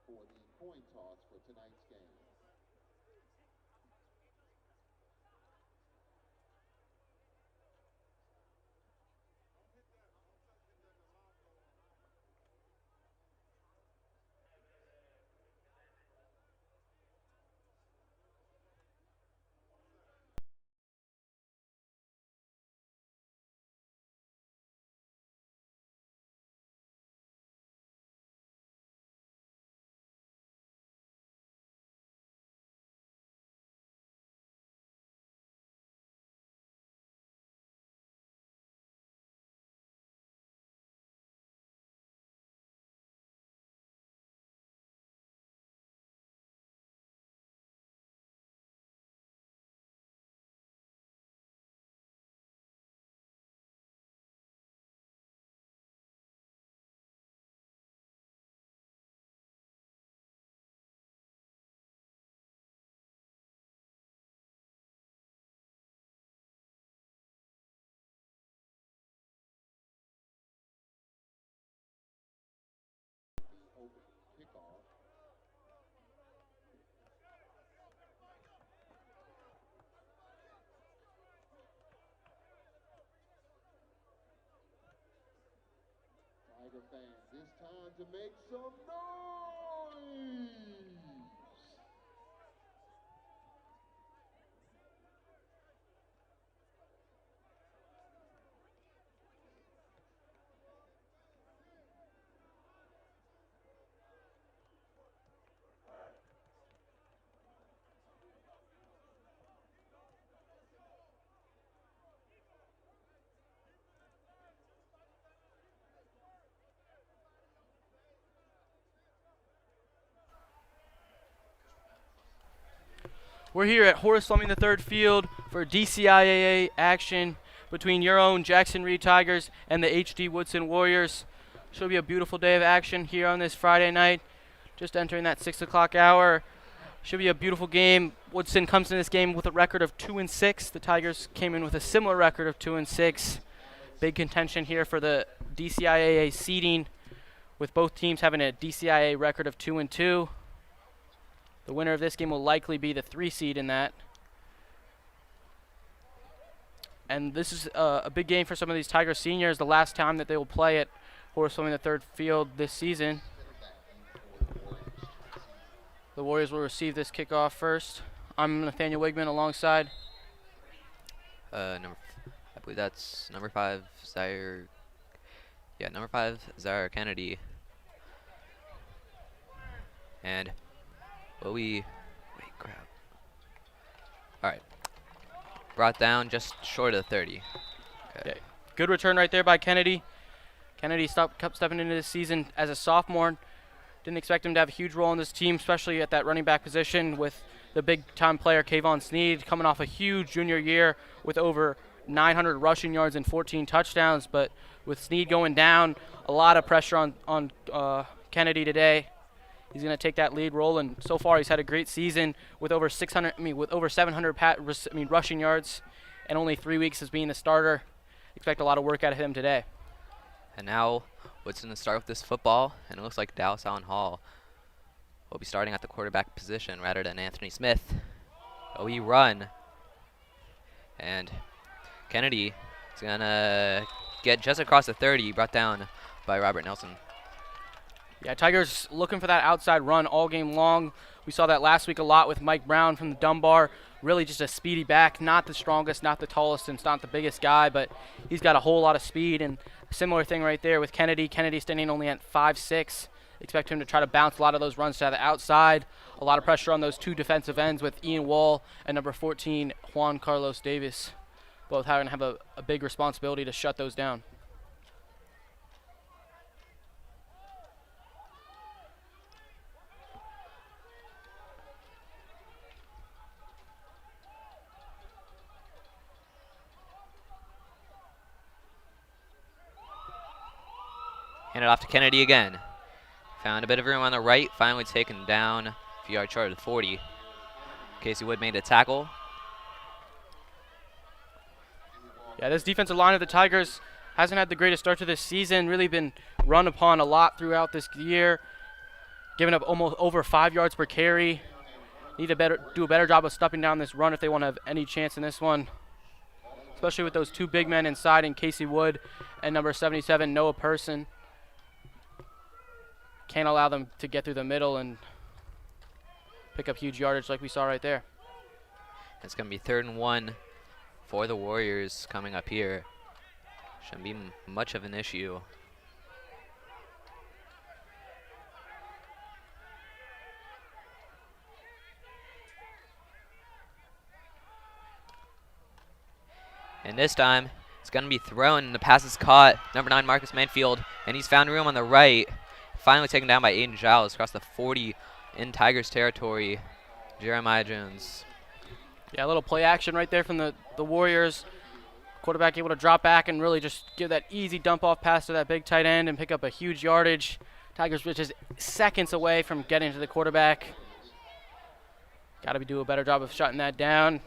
for the coin toss for tonight's game. The open kickoff. Tiger fans, it's time to make some noise! We're here at Horace Fleming III Field for DCIAA action between your own Jackson Reed Tigers and the HD Woodson Warriors. Should be a beautiful day of action here on this Friday night. Just entering that 6 o'clock hour. Should be a beautiful game. Woodson comes in this game with a record of 2-6. The Tigers came in with a similar record of 2-6. Big contention here for the DCIAA seeding, with both teams having a DCIAA record of 2-2. The winner of this game will likely be the 3 seed in that. And this is a big game for some of these Tiger seniors, the last time that they will play at Horace Fleming III Field this season. The Warriors will receive this kickoff first. I'm Nathaniel Wigman alongside. I believe that's number 5, Zaire. Yeah, number 5, Zaire Kennedy. And wait, crap. All right. Brought down just short of the 30. Okay. Good return right there by Kennedy. Kennedy kept stepping into this season as a sophomore. Didn't expect him to have a huge role in this team, especially at that running back position with the big-time player Kayvon Sneed coming off a huge junior year with over 900 rushing yards and 14 touchdowns. But with Sneed going down, a lot of pressure on Kennedy today. He's going to take that lead role, and so far he's had a great season with over 700 rushing yards, and only 3 weeks as being the starter. Expect a lot of work out of him today. And now Woodson to start with this football, and it looks like Dallas Allen Hall will be starting at the quarterback position rather than Anthony Smith. We run, and Kennedy is going to get just across the 30, brought down by Robert Nelson. Yeah, Tigers looking for that outside run all game long. We saw that last week a lot with Mike Brown from the Dunbar. Really just a speedy back, not the strongest, not the tallest, and not the biggest guy, but he's got a whole lot of speed. And a similar thing right there with Kennedy. Kennedy standing only at 5'6". Expect him to try to bounce a lot of those runs to the outside. A lot of pressure on those 2 defensive ends with Ian Wall and number 14, Juan Carlos Davis. Both having to have a big responsibility to shut those down. Hand it off to Kennedy again. Found a bit of room on the right, finally taken down a few yards short of the 40. Casey Wood made the tackle. Yeah, this defensive line of the Tigers hasn't had the greatest start to this season, really been run upon a lot throughout this year. giving up almost over 5 yards per carry. Need to do a better job of stuffing down this run if they want to have any chance in this one, especially with those two big men inside in Casey Wood and number 77, Noah Person. Can't allow them to get through the middle and pick up huge yardage like we saw right there. It's going to be 3rd and 1 for the Warriors coming up here. Shouldn't be much of an issue. And this time, it's going to be thrown, and the pass is caught. Number 9, Marcus Manfield, and he's found room on the right. Finally taken down by Aiden Giles across the 40 in Tigers territory. Jeremiah Jones. Yeah, a little play action right there from the Warriors. Quarterback able to drop back and really just give that easy dump-off pass to that big tight end and pick up a huge yardage. Tigers were just seconds away from getting to the quarterback. Got to do a better job of shutting that down.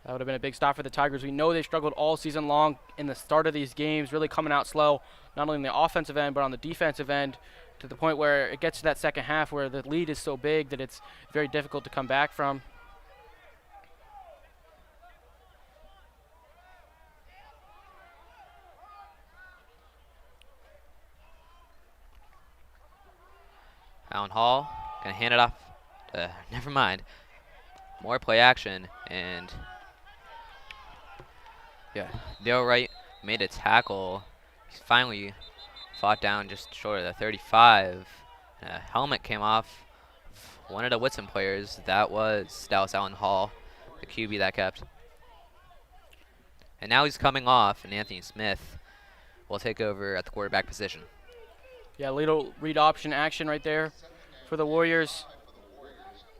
That would have been a big stop for the Tigers. We know they struggled all season long in the start of these games, really coming out slow, not only on the offensive end, but on the defensive end, to the point where it gets to that second half where the lead is so big that it's very difficult to come back from. Allen Hall going to hand it off. Never mind. More play action, and yeah, Dale Wright made a tackle. He's finally fought down just short of the 35. A helmet came off one of the Woodson players. That was Dallas Allen Hall, the QB that kept. And now he's coming off, and Anthony Smith will take over at the quarterback position. Yeah, little read option action right there for the Warriors.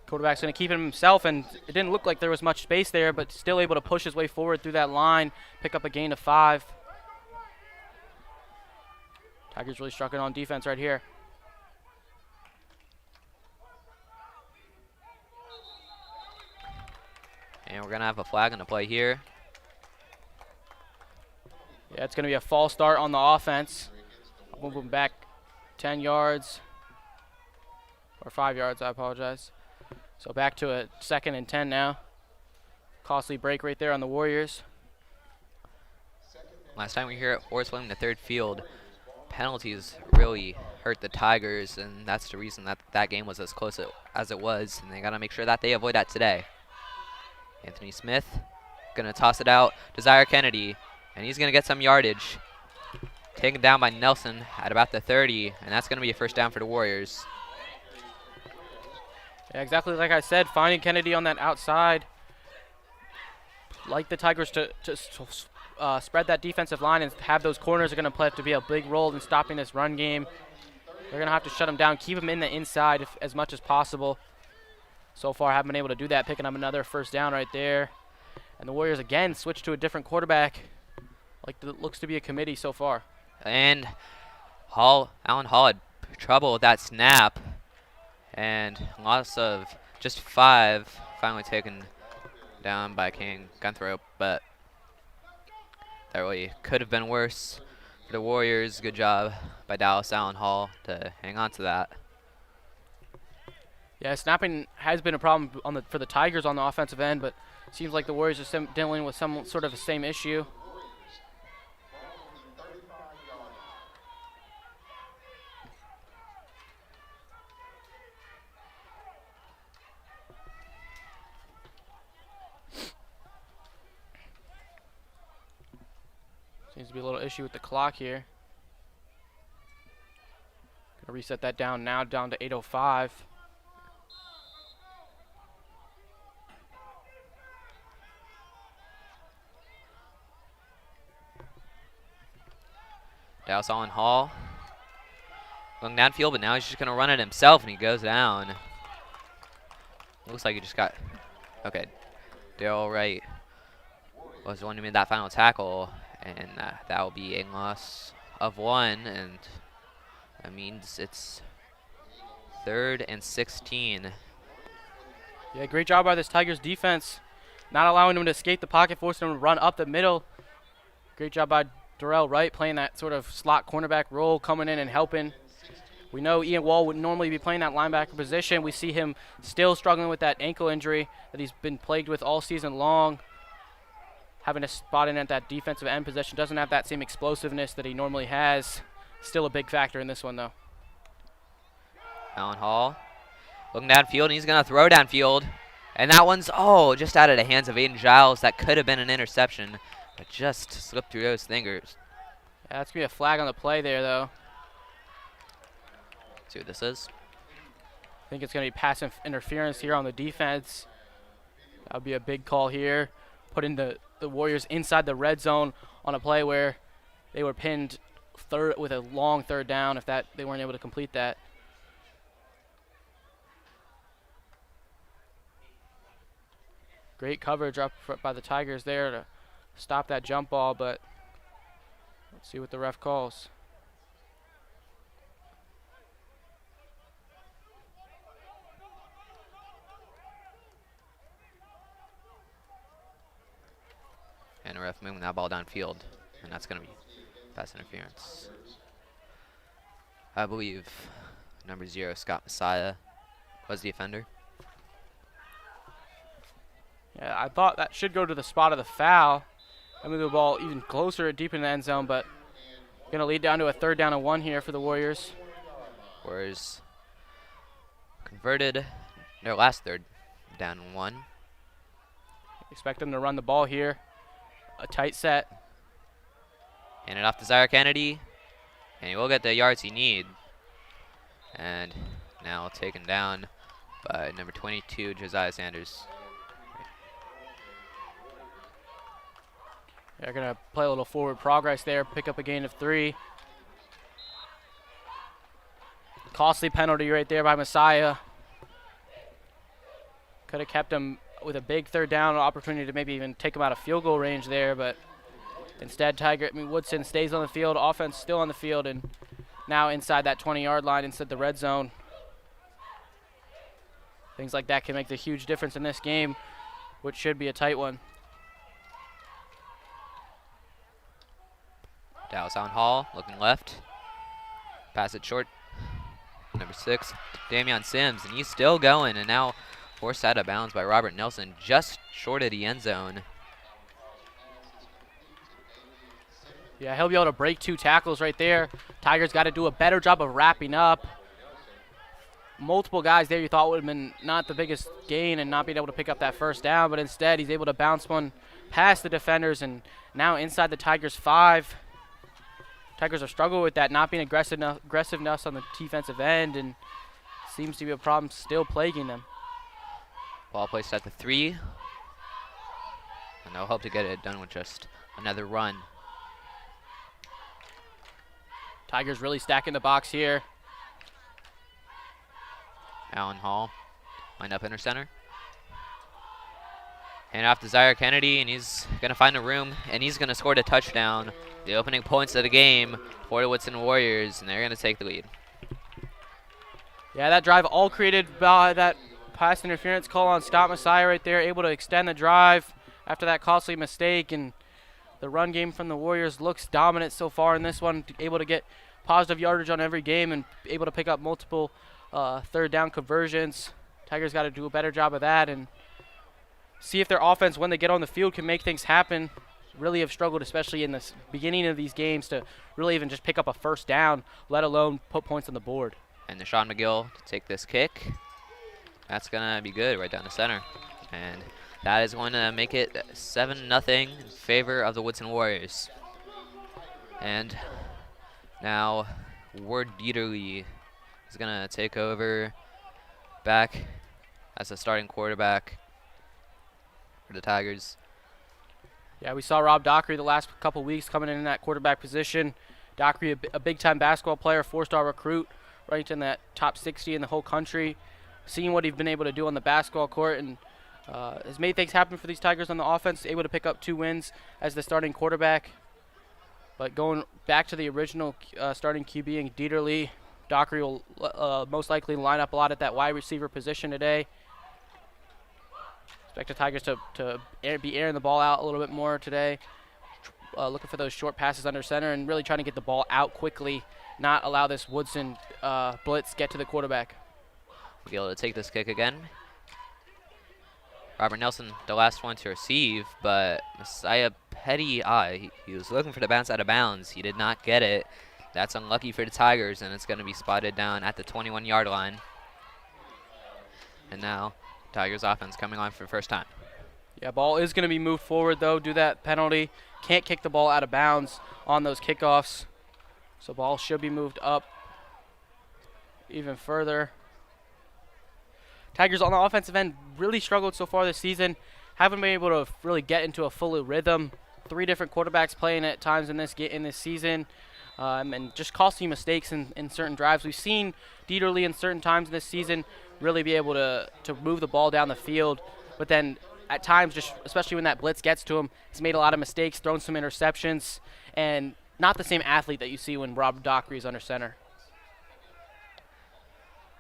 Quarterback's going to keep him himself, and it didn't look like there was much space there, but still able to push his way forward through that line, pick up a gain of 5. Tigers really struggling on defense right here. And we're going to have a flag on the play here. Yeah, it's going to be a false start on the offense. I'll move them back 10 yards, or 5 yards, I apologize. So back to a 2nd and 10 now. Costly break right there on the Warriors. Last time we were here at Horace William III Field, penalties really hurt the Tigers, and that's the reason that that game was as close as it was, and they got to make sure that they avoid that today. Anthony Smith going to toss it out to Zaire Kennedy, and he's going to get some yardage. Taken down by Nelson at about the 30, and that's going to be a first down for the Warriors. Yeah, exactly like I said, finding Kennedy on that outside. Like the Tigers to spread that defensive line and have those corners are going to play to be a big role in stopping this run game. They're going to have to shut them down, keep them in the inside as much as possible. So far, haven't been able to do that, picking up another first down right there. And the Warriors again switch to a different quarterback, like it looks to be a committee so far. And Allen Hall had trouble with that snap, and loss of just 5, finally taken down by King Gunthrope, but that really could have been worse for the Warriors. Good job by Dallas Allen Hall to hang on to that. Yeah, snapping has been a problem for the Tigers on the offensive end, but it seems like the Warriors are dealing with some sort of the same issue. Seems to be a little issue with the clock here. Gonna reset that down now, down to 8:05. Dallas Allen Hall going downfield, but now he's just going to run it himself, and he goes down. Looks like he just got, okay, Darryl Wright was the one who made that final tackle, and that will be a loss of 1, and that means it's 3rd and 16. Yeah, great job by this Tigers defense, not allowing them to escape the pocket, forcing them to run up the middle. Great job by Darrell Wright playing that sort of slot cornerback role, coming in and helping. We know Ian Wall would normally be playing that linebacker position. We see him still struggling with that ankle injury that he's been plagued with all season long. Having to spot in at that defensive end position, doesn't have that same explosiveness that he normally has. Still a big factor in this one, though. Allen Hall looking downfield, and he's going to throw downfield. And that one's, just out of the hands of Aiden Giles. That could have been an interception, but just slipped through those fingers. Yeah, that's going to be a flag on the play there, though. Let's see what this is. I think it's going to be pass interference here on the defense. That would be a big call here. Putting the Warriors inside the red zone on a play where they were pinned with a long third down if they weren't able to complete that. Great coverage up by the Tigers there to stop that jump ball, but let's see what the ref calls. And the ref moving that ball downfield, and that's going to be pass interference. I believe number 0, Scott Messiah, was the offender. Yeah, I thought that should go to the spot of the foul. I move the ball even closer, deep in the end zone, but going to lead down to a 3rd down and 1 here for the Warriors. Warriors converted their last 3rd down and 1. Expect them to run the ball here. A tight set. Hand it off to Zaire Kennedy, and he will get the yards he needs. And now taken down by number 22, Josiah Sanders. They're going to play a little forward progress there, pick up a gain of 3. Costly penalty right there by Messiah. Could have kept him with a big 3rd down opportunity to maybe even take him out of field goal range there, but instead Woodson stays on the field, offense still on the field, and now inside that 20-yard line inside the red zone. Things like that can make the huge difference in this game, which should be a tight one. Dallas Allen Hall looking left. Pass it short. Number 6, Damian Sims, and he's still going, and now forced out of bounds by Robert Nelson, just short of the end zone. Yeah, he'll be able to break 2 tackles right there. Tigers got to do a better job of wrapping up. Multiple guys there you thought would have been not the biggest gain and not being able to pick up that 1st down, but instead he's able to bounce one past the defenders and now inside the Tigers 5. Tigers are struggling with that, not being aggressiveness on the defensive end, and seems to be a problem still plaguing them. Ball placed at the 3. And they'll hope to get it done with just another run. Tigers really stacking the box here. Allen Hall, lined up inner center. Hand off to Zaire Kennedy, and he's going to find a room, and he's going to score the touchdown. The opening points of the game for the Woodson Warriors, and they're going to take the lead. Yeah, that drive all created by that pass interference call on Scott Messiah right there, able to extend the drive after that costly mistake, and the run game from the Warriors looks dominant so far in this one, able to get positive yardage on every game and able to pick up multiple 3rd down conversions. Tigers got to do a better job of that and see if their offense, when they get on the field, can make things happen. Really have struggled, especially in the beginning of these games, to really even just pick up a 1st down, let alone put points on the board. And Deshaun McGill to take this kick. That's going to be good right down the center. And that is going to make it 7-0 in favor of the Woodson Warriors. And now Ward Dieterle is going to take over back as the starting quarterback for the Tigers. Yeah, we saw Rob Dockery the last couple weeks coming in that quarterback position. Dockery, a big-time basketball player, 4-star recruit, ranked in that top 60 in the whole country. Seeing what he's been able to do on the basketball court and has made things happen for these Tigers on the offense, able to pick up 2 wins as the starting quarterback. But going back to the original starting QB and Dieterle, Dockery will most likely line up a lot at that wide receiver position today. Expect the Tigers to be airing the ball out a little bit more today. looking for those short passes under center and really trying to get the ball out quickly, not allow this Woodson blitz get to the quarterback. We'll be able to take this kick again. Robert Nelson, the last one to receive, but Messiah Petty, he was looking for the bounce out of bounds. He did not get it. That's unlucky for the Tigers, and it's going to be spotted down at the 21-yard line. And now, Tigers offense coming on for the first time. Yeah, ball is going to be moved forward, though, due to that penalty. Can't kick the ball out of bounds on those kickoffs. So ball should be moved up even further. Tigers on the offensive end really struggled so far this season. Haven't been able to really get into a full rhythm. 3 different quarterbacks playing at times in this season, and just costing mistakes in certain drives. We've seen Dieterle in certain times in this season really be able to move the ball down the field, but then at times, just especially when that blitz gets to him, he's made a lot of mistakes, thrown some interceptions, and not the same athlete that you see when Rob Dockery is under center.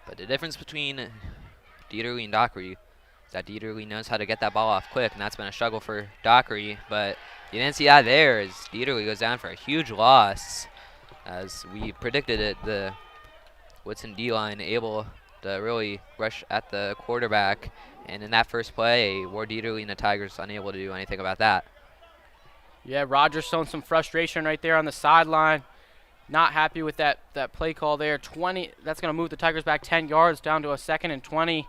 But the difference between Dieterle and Dockery is that Dieterle knows how to get that ball off quick, and that's been a struggle for Dockery. But you didn't see that there as Dieterle goes down for a huge loss. As we predicted it, the Woodson D-line able to really rush at the quarterback. And in that first play, Ward Dieterle and the Tigers unable to do anything about that. Yeah, Rogers showing some frustration right there on the sideline. Not happy with that play call there. 20. That's going to move the Tigers back 10 yards down to a 2nd and 20.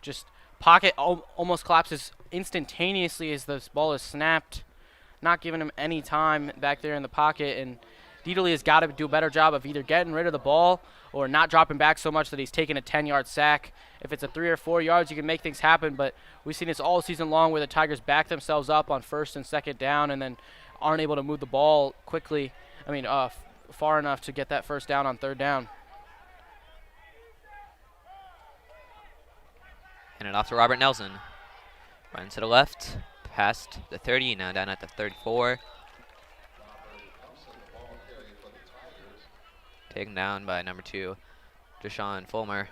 Just pocket almost collapses instantaneously as this ball is snapped. Not giving him any time back there in the pocket. And Dieterle has got to do a better job of either getting rid of the ball or not dropping back so much that he's taking a 10-yard sack. If it's a 3 or 4 yards, you can make things happen. But we've seen this all season long where the Tigers back themselves up on 1st and 2nd down and then aren't able to move the ball quickly. Far enough to get that first down on 3rd down. And it off to Robert Nelson. Running to the left, past the 30, now down at the 34. Taken down by number 2, Deshaun Fulmer.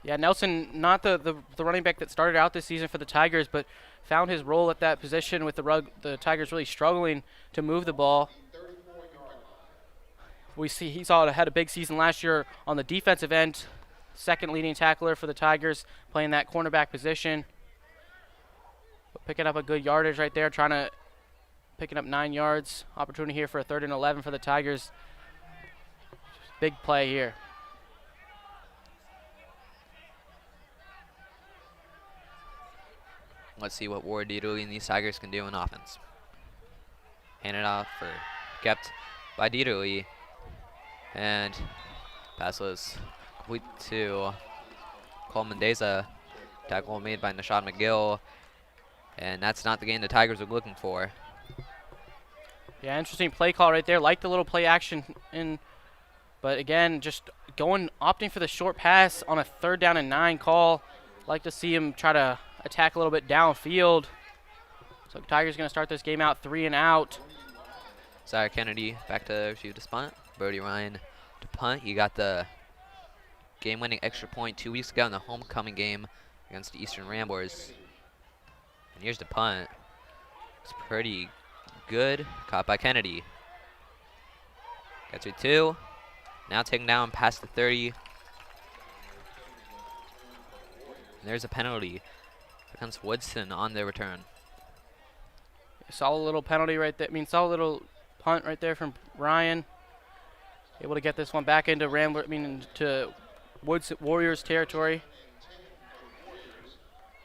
Yeah, Nelson, not the running back that started out this season for the Tigers, but found his role at that position with the Tigers really struggling to move the ball. We see he had a big season last year on the defensive end, 2nd leading tackler for the Tigers, playing that cornerback position. But picking up a good yardage right there, picking up 9 yards. Opportunity here for a 3rd and 11 for the Tigers. Big play here. Let's see what Ward Dieterle and these Tigers can do in offense. Handed off kept by Dieterle. And pass was complete to Cole Mendeza. Tackle made by Nashad McGill. And that's not the game the Tigers are looking for. Yeah, interesting play call right there. Like the little play action but again, just opting for the short pass on a 3rd down and 9 call. Like to see him try to attack a little bit downfield. So Tigers going to start this game out 3 and out. Zaire Kennedy back to receive the punt. Brody Ryan to punt. He got the game-winning extra point 2 weeks ago in the homecoming game against the Eastern Ramblers. And here's the punt. It's pretty good. Caught by Kennedy. Gets her 2. Now taken down past the 30. And there's a penalty against Woodson on their return. Solid little penalty right there. Solid little punt right there from Ryan. Able to get this one back into to Woodson Warriors territory.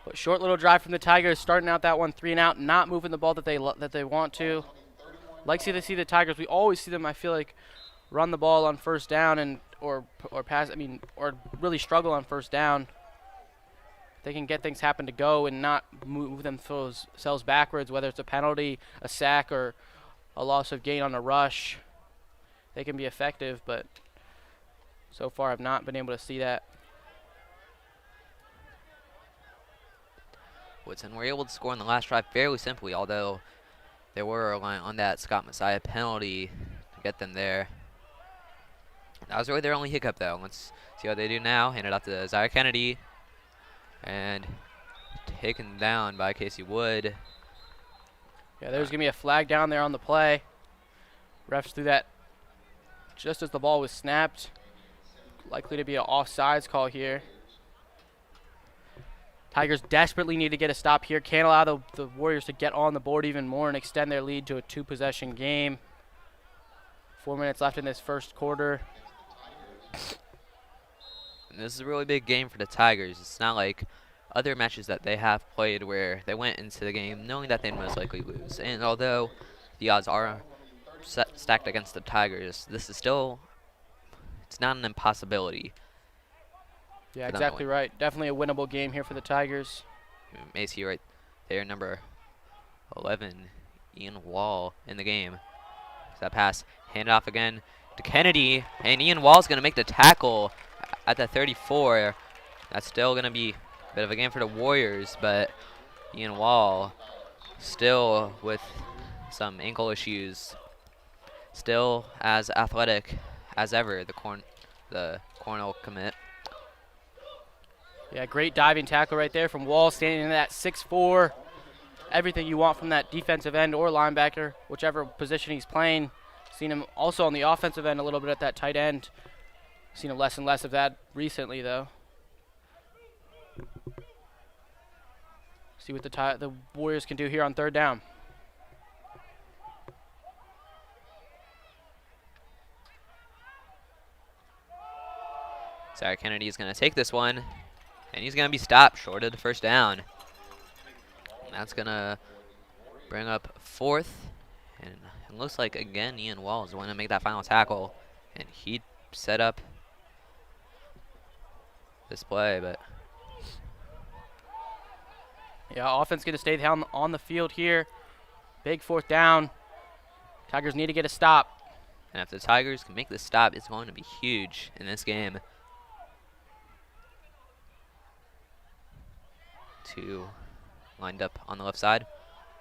But short little drive from the Tigers, starting out that one 3 and out, not moving the ball that they want to. Like to see the Tigers. We always see them, I feel like, run the ball on 1st down or pass. Or really struggle on 1st down. They can get things happen to go and not move themselves backwards, whether it's a penalty, a sack, or a loss of gain on a rush. They can be effective, but so far I've not been able to see that. Woodson were able to score in the last drive fairly simply, although they were relying on that Scott Messiah penalty to get them there. That was really their only hiccup, though. Let's see what they do now. Hand it off to Zaire Kennedy. And taken down by Casey Wood. Yeah, there's going to be a flag down there on the play. Refs threw that just as the ball was snapped. Likely to be an offsides call here. Tigers desperately need to get a stop here. Can't allow the Warriors to get on the board even more and extend their lead to a 2-possession game. 4 minutes left in this first quarter. And this is a really big game for the Tigers. It's not like other matches that they have played where they went into the game knowing that they'd most likely lose. And although the odds are stacked against the Tigers, this is still, it's not an impossibility. Yeah, exactly right. Definitely a winnable game here for the Tigers. You may see right there, number 11, Ian Wall in the game. That pass handed off again to Kennedy, and Ian Wall's going to make the tackle at the 34. That's still going to be a bit of a game for the Warriors, but Ian Wall still with some ankle issues, still as athletic as ever, the Cornell commit. Yeah, great diving tackle right there from Wall, standing in that 6'4". Everything you want from that defensive end or linebacker, whichever position he's playing. Seen him also on the offensive end a little bit at that tight end. Seen him less and less of that recently, though. See what the Warriors can do here on third down. Sorry, Kennedy's going to take this one, and he's going to be stopped short of the first down. And that's going to bring up fourth. And it looks like, again, Ian Wall is the one to make that final tackle. And he set up this play, but... Yeah, offense going to stay down on the field here. Big fourth down. Tigers need to get a stop. And if the Tigers can make this stop, it's going to be huge in this game. Two lined up on the left side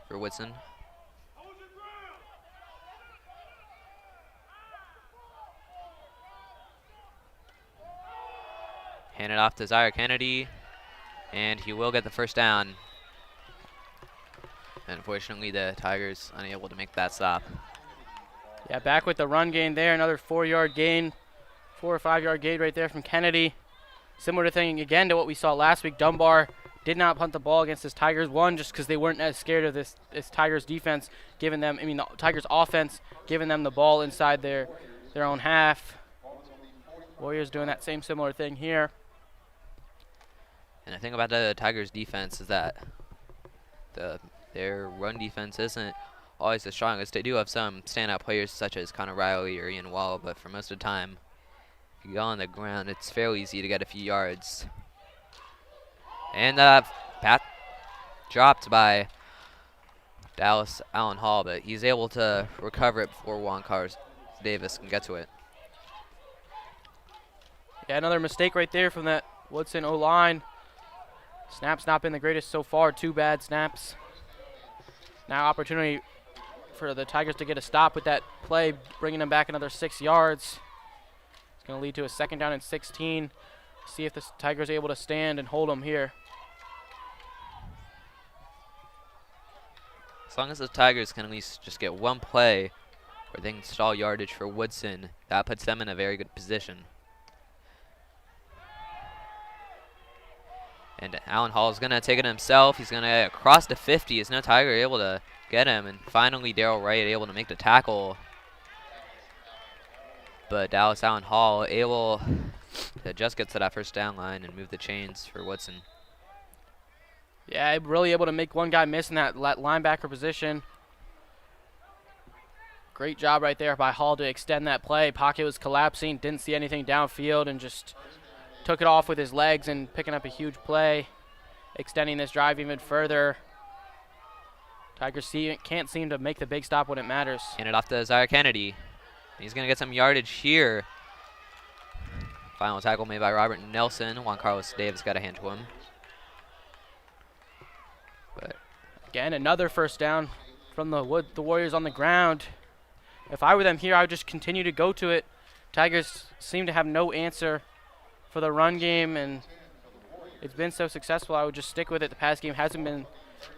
for Woodson. Handed off to Zaire Kennedy, and he will get the first down. Unfortunately, the Tigers unable to make that stop. Yeah, back with the run gain there. Another 4-yard gain, 4 or 5-yard gain right there from Kennedy. Similar to thing again to what we saw last week. Dunbar did not punt the ball against this Tigers. One, just because they weren't as scared of this Tigers defense, giving them, the Tigers offense, giving them the ball inside their own half. Warriors doing that same similar thing here. And the thing about the Tigers defense is that their run defense isn't always the strongest. They do have some standout players such as Connor Riley or Ian Wall, but for most of the time, if you go on the ground, it's fairly easy to get a few yards. And Pat dropped by Dallas Allen Hall, but he's able to recover it before Juan Carlos Davis can get to it. Yeah, another mistake right there from that Woodson O-line. Snap's not been the greatest so far. 2 bad snaps. Now opportunity for the Tigers to get a stop with that play, bringing them back another 6 yards. It's going to lead to a 2nd down and 16. See if the Tigers are able to stand and hold them here. As long as the Tigers can at least just get one play where they can stall yardage for Woodson, that puts them in a very good position. And Allen Hall is going to take it himself. He's going to get across the 50. Is no Tiger able to get him. And finally, Darrell Wright able to make the tackle. But Dallas Allen Hall able to just get to that first down line and move the chains for Woodson. Yeah, really able to make one guy miss in that linebacker position. Great job right there by Hall to extend that play. Pocket was collapsing, didn't see anything downfield, and just took it off with his legs and picking up a huge play, extending this drive even further. Tigers can't seem to make the big stop when it matters. Hand it off to Zaire Kennedy. He's going to get some yardage here. Final tackle made by Robert Nelson. Juan Carlos Davis got a hand to him. But again, another first down from the Warriors on the ground. If I were them here, I would just continue to go to it. Tigers seem to have no answer for the run game, and it's been so successful. I would just stick with it. The pass game hasn't been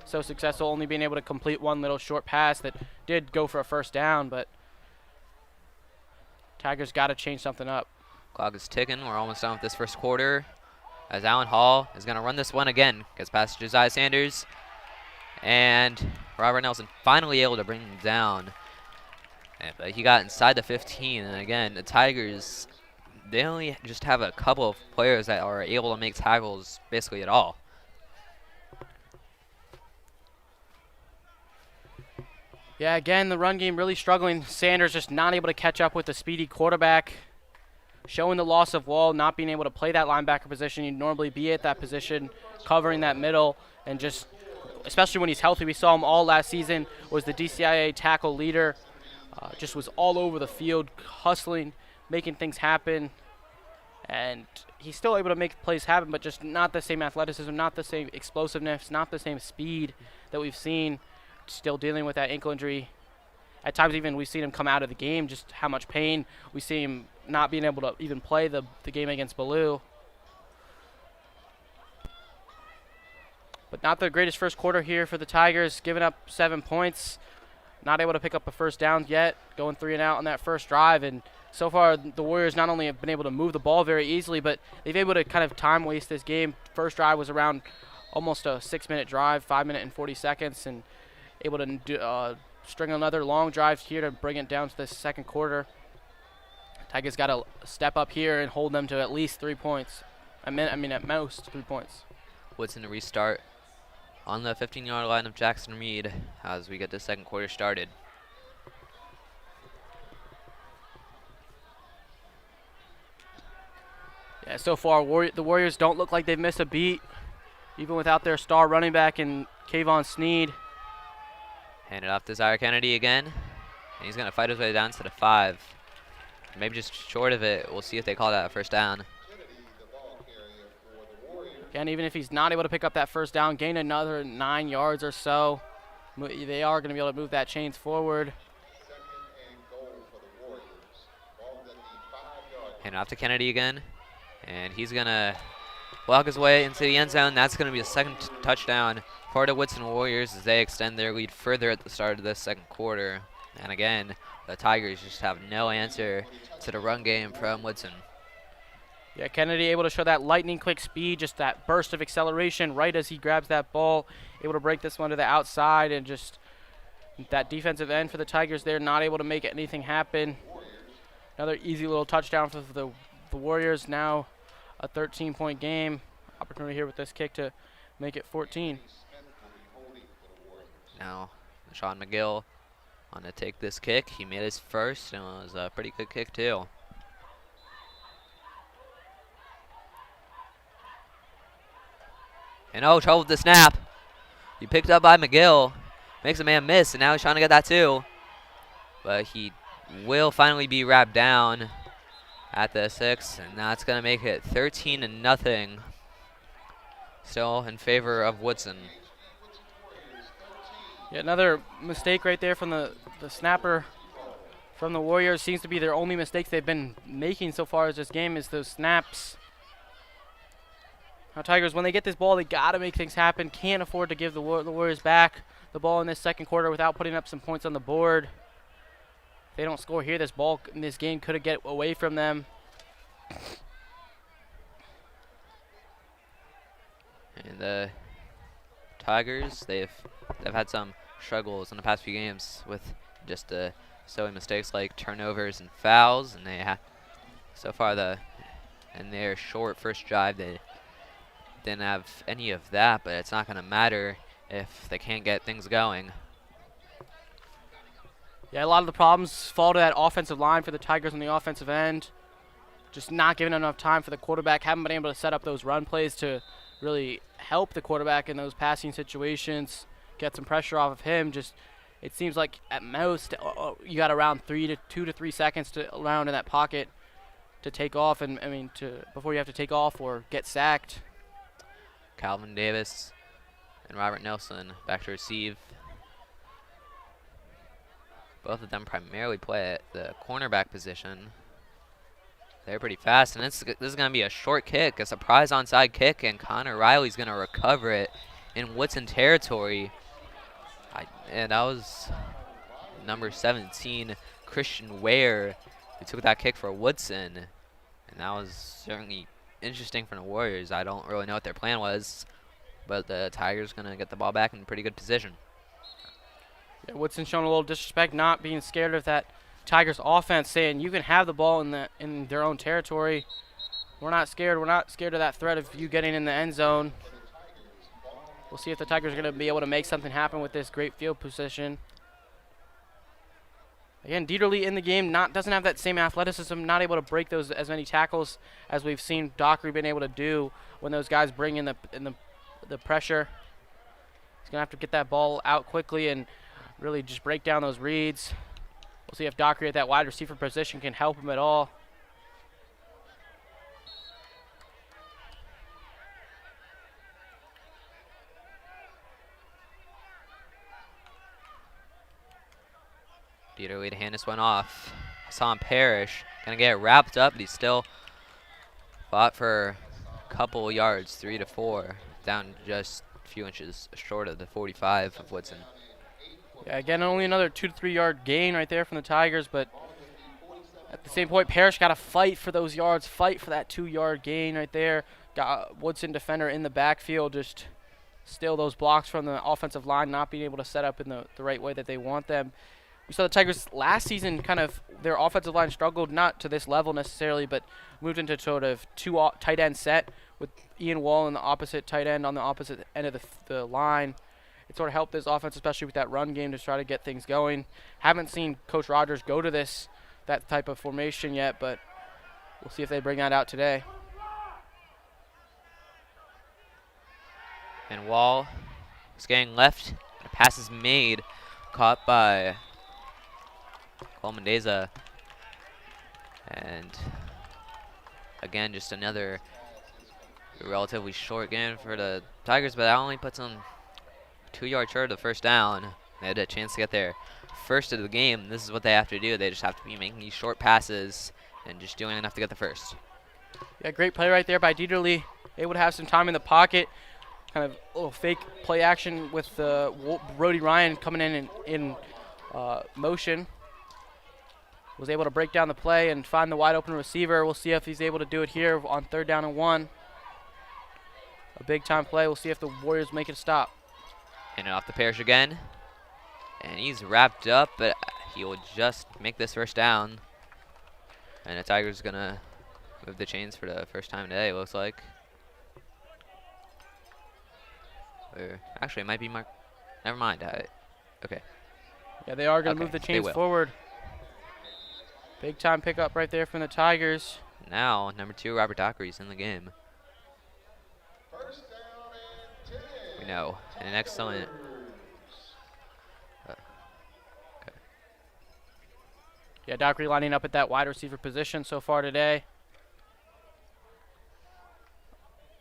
so successful, only being able to complete one little short pass that did go for a first down, but Tigers got to change something up. Clock is ticking. We're almost done with this first quarter. As Allen Hall is going to run this one again. Gets past Josiah Sanders. And Robert Nelson finally able to bring him down. But he got inside the 15. And again, the Tigers, they only just have a couple of players that are able to make tackles basically at all. Yeah, again, the run game really struggling. Sanders just not able to catch up with the speedy quarterback. Showing the loss of Wall, not being able to play that linebacker position. You'd normally be at that position, covering that middle, and just, especially when he's healthy, we saw him all last season, was the DCIAA tackle leader. Just was all over the field, hustling, making things happen. And he's still able to make plays happen, but just not the same athleticism, not the same explosiveness, not the same speed that we've seen. Still dealing with that ankle injury. At times even we've seen him come out of the game, just how much pain. We see him not being able to even play the game against Ballou. But not the greatest first quarter here for the Tigers, giving up 7 points. Not able to pick up a first down yet, going 3 and out on that first drive. And so far the Warriors not only have been able to move the ball very easily, but they've been able to kind of time waste this game. First drive was around almost a 6-minute drive, 5 minutes and 40 seconds, and able to string another long drive here to bring it down to the second quarter. Tigers got to step up here and hold them to at least 3 points. I mean at most 3 points. Woodson to restart on the 15-yard line of Jackson Reed as we get the second quarter started. Yeah, so far the Warriors don't look like they've missed a beat, even without their star running back in Kayvon Sneed. Hand it off to Zaire Kennedy again. And he's going to fight his way down to the 5. Maybe just short of it. We'll see if they call that a first down. Again, even if he's not able to pick up that first down, gain another 9 yards or so. They are going to be able to move that chains forward. Hand it off to Kennedy again. And he's going to walk his way into the end zone. That's going to be a second touchdown for the Woodson Warriors as they extend their lead further at the start of this second quarter. And again, the Tigers just have no answer to the run game from Woodson. Yeah, Kennedy able to show that lightning quick speed, just that burst of acceleration right as he grabs that ball, able to break this one to the outside, and just that defensive end for the Tigers there, not able to make anything happen. Another easy little touchdown for the Warriors. Now a 13-point game. Opportunity here with this kick to make it 14. Now, Sean McGill on to take this kick. He made his first, and it was a pretty good kick, too. And oh, trouble with the snap. He picked up by McGill. Makes a man miss, and now he's trying to get that, too. But he will finally be wrapped down at the 6, and that's going to make it 13-0. Still in favor of Woodson. Yeah, another mistake right there from the snapper from the Warriors. Seems to be their only mistakes they've been making so far as this game is those snaps. Now Tigers, when they get this ball, they got to make things happen. Can't afford to give the Warriors back the ball in this second quarter without putting up some points on the board. If they don't score here, this ball in this game could get away from them. And the Tigers, they've had some struggles in the past few games with just silly mistakes like turnovers and fouls, and they have so far in their short first drive they didn't have any of that, but it's not going to matter if they can't get things going. Yeah, a lot of the problems fall to that offensive line for the Tigers on the offensive end. Just not giving enough time for the quarterback. Haven't been able to set up those run plays to really help the quarterback in those passing situations. Get some pressure off of him. Just, it seems like at most you got around 2 to 3 seconds to around in that pocket to take off, and before you have to take off or get sacked. Calvin Davis and Robert Nelson back to receive. Both of them primarily play at the cornerback position. They're pretty fast, and this is going to be a short kick, a surprise onside kick, and Connor Riley's going to recover it in Woodson territory. And that was number 17, Christian Ware, who took that kick for Woodson. And that was certainly interesting for the Warriors. I don't really know what their plan was, but the Tigers going to get the ball back in pretty good position. Yeah, Woodson showing a little disrespect, not being scared of that Tigers offense, saying you can have the ball in their own territory. We're not scared. We're not scared of that threat of you getting in the end zone. We'll see if the Tigers are going to be able to make something happen with this great field position. Again, Dieterle in the game doesn't have that same athleticism, not able to break those as many tackles as we've seen Dockery been able to do when those guys bring in the pressure. He's going to have to get that ball out quickly and really just break down those reads. We'll see if Dockery at that wide receiver position can help him at all. Dieterle to hand this one off. Hassan Parrish gonna get it wrapped up, but he still fought for a couple yards, 3 to 4, down just a few inches short of the 45 of Woodson. Yeah, again, only another 2 to 3 yard gain right there from the Tigers, but at the same point, Parrish got to fight for those yards, fight for that 2 yard gain right there. Got Woodson defender in the backfield, just steal those blocks from the offensive line, not being able to set up in the right way that they want them. We saw the Tigers last season their offensive line struggled, not to this level necessarily, but moved into sort of two tight end set with Ian Wall in the opposite tight end on the opposite end of the line. It sort of helped this offense, especially with that run game, to try to get things going. Haven't seen Coach Rogers go to that type of formation yet, but we'll see if they bring that out today. And Wall is getting left. The pass is made, caught by Coleman Deza. And again, just another relatively short game for the Tigers, but that only puts them 2 yards short of the first down. They had a chance to get there first of the game. This is what they have to do. They just have to be making these short passes and just doing enough to get the first. Yeah, great play right there by Dieterle. Able to have some time in the pocket. Kind of a little fake play action with Brody Ryan coming in motion. Was able to break down the play and find the wide open receiver. We'll see if he's able to do it here on 3rd down and 1. A big time play. We'll see if the Warriors make it stop. And off the Parrish again. And he's wrapped up, but he will just make this first down. And the Tigers going to move the chains for the first time today, it looks like. Or actually, it might be Mark. Never mind. Okay. Yeah, they are going to move the chains forward. Big time pickup right there from the Tigers. Now, number 2, Robert Dockery's in the game. We know. And an excellent. Okay. Yeah, Dockery lining up at that wide receiver position so far today.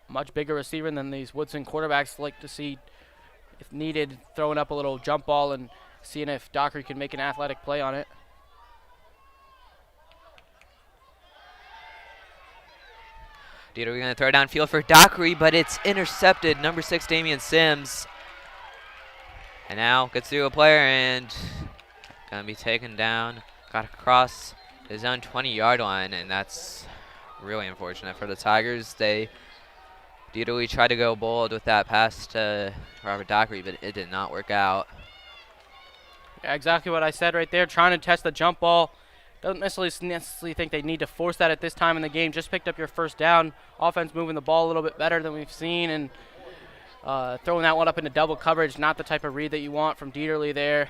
Much bigger receiver than these Woodson quarterbacks like to see, if needed, throwing up a little jump ball and seeing if Dockery can make an athletic play on it. Dieterle going to throw downfield for Dockery, but it's intercepted. Number 6, Damian Sims. And now gets through a player and going to be taken down. Got across his own 20-yard line, and that's really unfortunate for the Tigers. Dieterle tried to go bold with that pass to Robert Dockery, but it did not work out. Yeah, exactly what I said right there. Trying to test the jump ball. Don't necessarily think they need to force that at this time in the game. Just picked up your first down. Offense moving the ball a little bit better than we've seen, and throwing that one up into double coverage, not the type of read that you want from Dieterle there.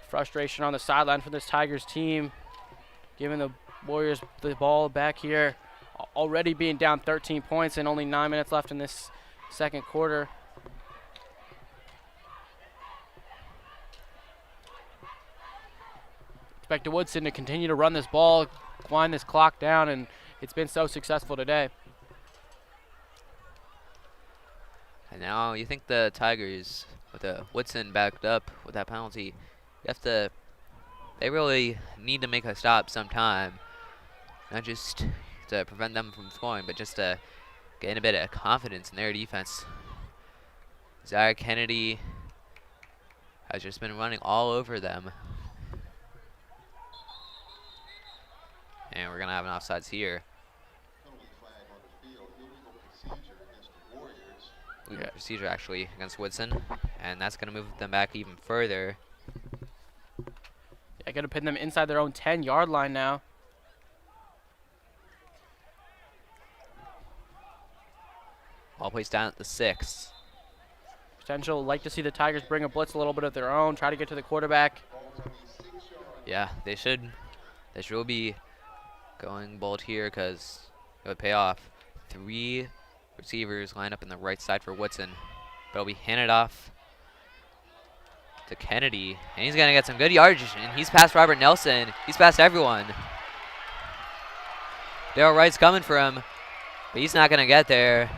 Frustration on the sideline for this Tigers team. Giving the Warriors the ball back here. Already being down 13 points and only 9 minutes left in this second quarter. Expect Woodson to continue to run this ball, wind this clock down, and it's been so successful today. And now you think the Tigers, with Woodson backed up with that penalty, they really need to make a stop sometime. Not just to prevent them from scoring, but just to gain a bit of confidence in their defense. Zaire Kennedy has just been running all over them. And we're going to have an offsides here. Legal procedure actually against Woodson. And that's going to move them back even further. Yeah, going to pin them inside their own 10-yard line now. Ball placed down at the 6. Potential, like to see the Tigers bring a blitz a little bit of their own, try to get to the quarterback. Yeah, they should be going bold here because it would pay off. 3 receivers line up in the right side for Woodson. But it'll be handed off to Kennedy. And he's going to get some good yardage. And he's past Robert Nelson. He's past everyone. Daryl Wright's coming for him. But he's not going to get there.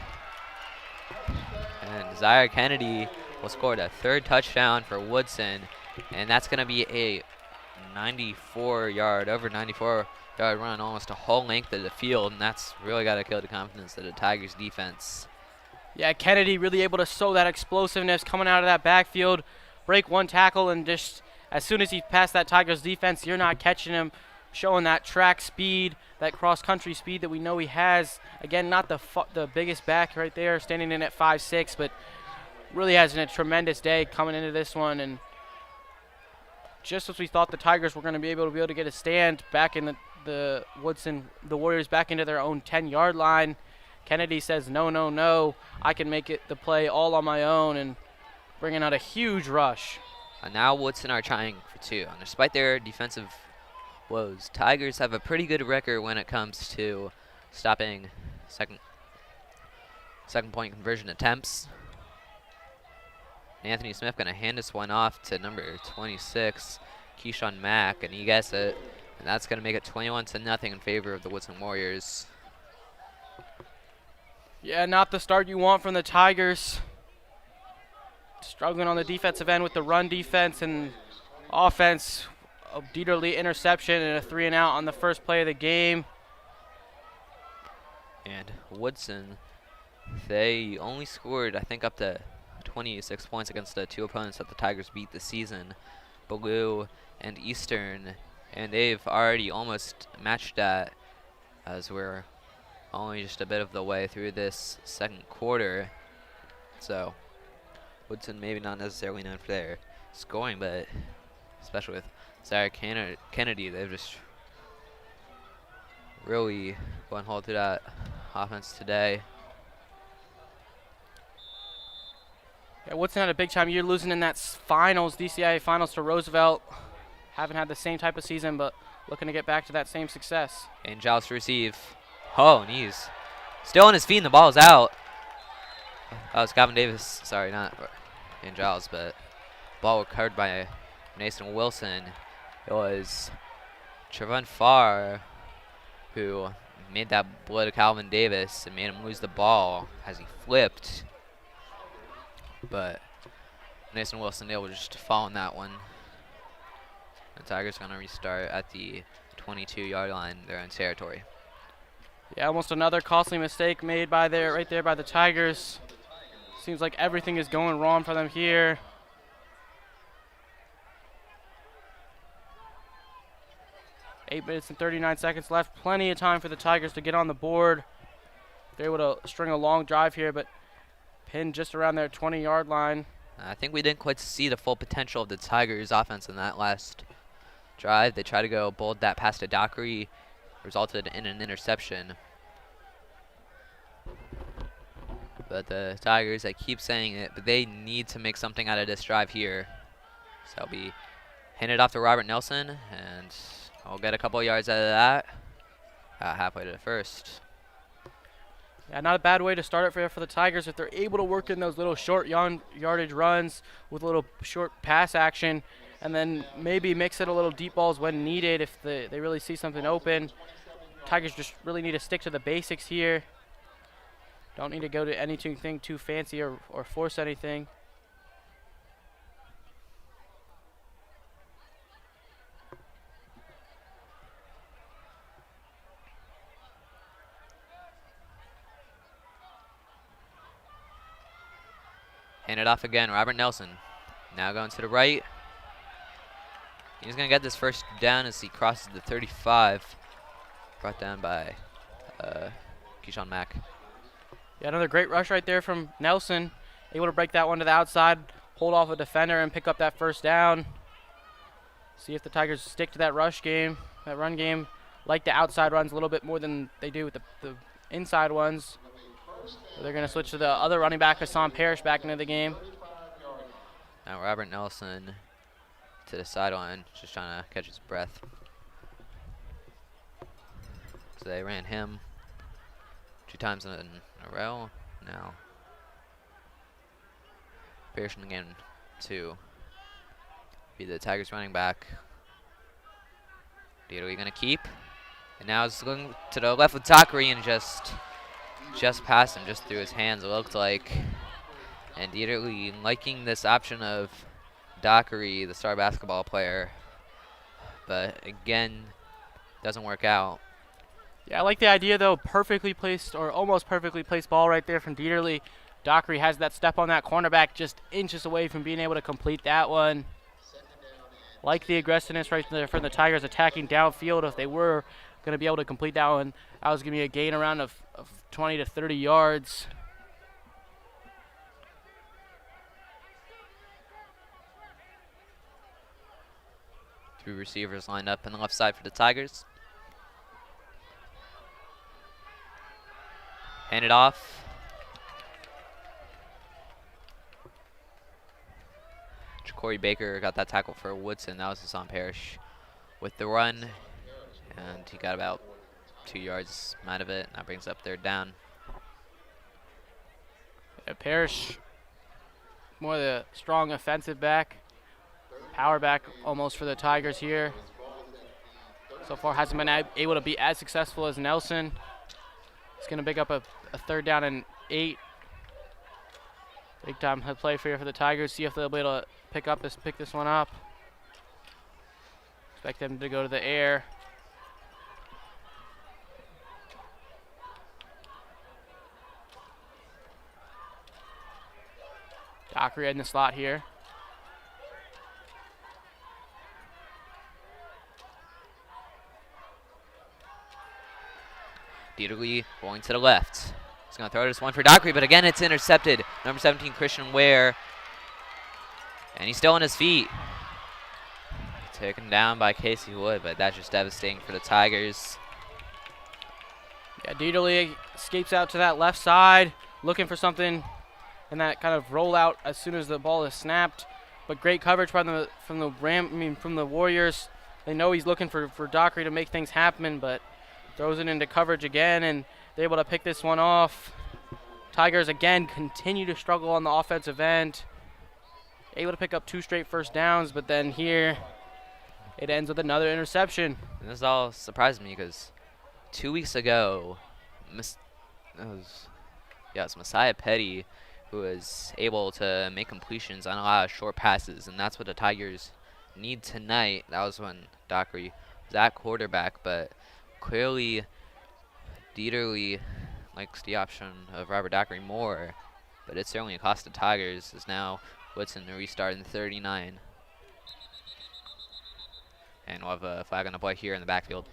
And Zaire Kennedy will score the 3rd touchdown for Woodson. And that's going to be a 94-yard run, almost a whole length of the field. And that's really got to kill the confidence of the Tigers defense. Yeah, Kennedy really able to sow that explosiveness coming out of that backfield. Break one tackle, and just as soon as he passed that Tigers defense, you're not catching him. Showing that track speed, that cross-country speed that we know he has. Again, not the biggest back right there, standing in at 5'6", but really has a tremendous day coming into this one. And just as we thought the Tigers were going to be able to get a stand back in the Warriors back into their own 10-yard line, Kennedy says, no, no, no, I can make it the play all on my own, and bringing out a huge rush. And now Woodson are trying for 2. And despite their defensive woes, Tigers have a pretty good record when it comes to stopping second point conversion attempts. Anthony Smith going to hand this one off to number 26, Keyshawn Mack, and he gets it. And that's going to make it 21-0 in favor of the Woodson Warriors. Yeah, not the start you want from the Tigers. Struggling on the defensive end with the run defense and offense. A Dieter Lee interception and a 3-and-out on the first play of the game. And Woodson, they only scored, I think, up to 26 points against the 2 opponents that the Tigers beat this season, Blue and Eastern, and they've already almost matched that as we're only just a bit of the way through this second quarter. So Woodson maybe not necessarily known for their scoring, but especially with Zaire Kennedy, they've just really gone hold through that offense today. Yeah, Woodson had a big-time year losing in that finals, DCIAA finals to Roosevelt. Haven't had the same type of season, but looking to get back to that same success. And Giles to receive. Oh, and he's still on his feet, and the ball's out. Oh, it's Gavin Davis. Sorry, not in Giles, but ball recovered by Nathan Wilson. It was Trevon Farr who made that blow to Calvin Davis and made him lose the ball as he flipped. But Nathan Wilson able just to fall on that one. The Tigers going to restart at the 22-yard line, their own territory. Yeah, almost another costly mistake made by right there by the Tigers. Seems like everything is going wrong for them here. Eight minutes and 39 seconds left. Plenty of time for the Tigers to get on the board. They're able to string a long drive here, but pinned just around their 20-yard line. I think we didn't quite see the full potential of the Tigers' offense in that last drive. They tried to go bold that pass to Dockery, resulted in an interception. But the Tigers, I keep saying it, but they need to make something out of this drive here. So it'll be handed off to Robert Nelson, and we'll get a couple yards out of that. Halfway to the first. Yeah, not a bad way to start it for the Tigers if they're able to work in those little short yardage runs with a little short pass action, and then maybe mix it a little deep balls when needed if they really see something open. Tigers just really need to stick to the basics here. Don't need to go to anything too fancy or force anything. Hand it off again, Robert Nelson. Now going to the right. He's going to get this first down as he crosses the 35. Brought down by Keyshawn Mack. Yeah, another great rush right there from Nelson. Able to break that one to the outside, hold off a defender, and pick up that first down. See if the Tigers stick to that rush game, that run game. Like the outside runs a little bit more than they do with the inside ones. They're going to switch to the other running back, Hassan Parrish, back into the game. Now Robert Nelson to the sideline, just trying to catch his breath. So they ran him 2 times in a row. Now Parrish again to be the Tigers running back. Dieterle going to keep. And now it's looking to the left with Dockery and just past him, just through his hands, it looked like. And Dieterle liking this option of Dockery, the star basketball player. But again, doesn't work out. Yeah, I like the idea, though. Perfectly placed, or almost perfectly placed ball right there from Dieterle. Dockery has that step on that cornerback, just inches away from being able to complete that one. Like the aggressiveness right there from the Tigers attacking downfield. If they were going to be able to complete that one, that was going to be a gain around of 20 to 30 yards. 3 receivers lined up on the left side for the Tigers. Hand it off. Corey Baker got that tackle for Woodson. That was Hassan Parrish with the run. And he got about 2 yards out of it. That brings up 3rd down. Yeah, Parrish, more the strong offensive back. Power back almost for the Tigers here. So far hasn't been able to be as successful as Nelson. He's going to pick up a 3rd down and 8. Big time play for the Tigers. See if they'll be able to pick this one up. Expect them to go to the air. Dockery in the slot here. Dieterle going to the left. He's going to throw this one for Dockery, but again it's intercepted. Number 17, Christian Ware. And he's still on his feet. Taken down by Casey Wood, but that's just devastating for the Tigers. Yeah, Dieterle escapes out to that left side, looking for something in that kind of rollout as soon as the ball is snapped. But great coverage from the Warriors. They know he's looking for Dockery to make things happen, but throws it into coverage again, and they're able to pick this one off. Tigers again continue to struggle on the offensive end. Able to pick up 2 straight first downs, but then here it ends with another interception. And this all surprised me because 2 weeks ago, it's Messiah Petty who was able to make completions on a lot of short passes, and that's what the Tigers need tonight. That was when Dockery was at quarterback, but clearly Dieterle likes the option of Robert Dockery more, but it certainly cost the Tigers as now Woodson to restart in 39. And we'll have a flag on the play here in the backfield.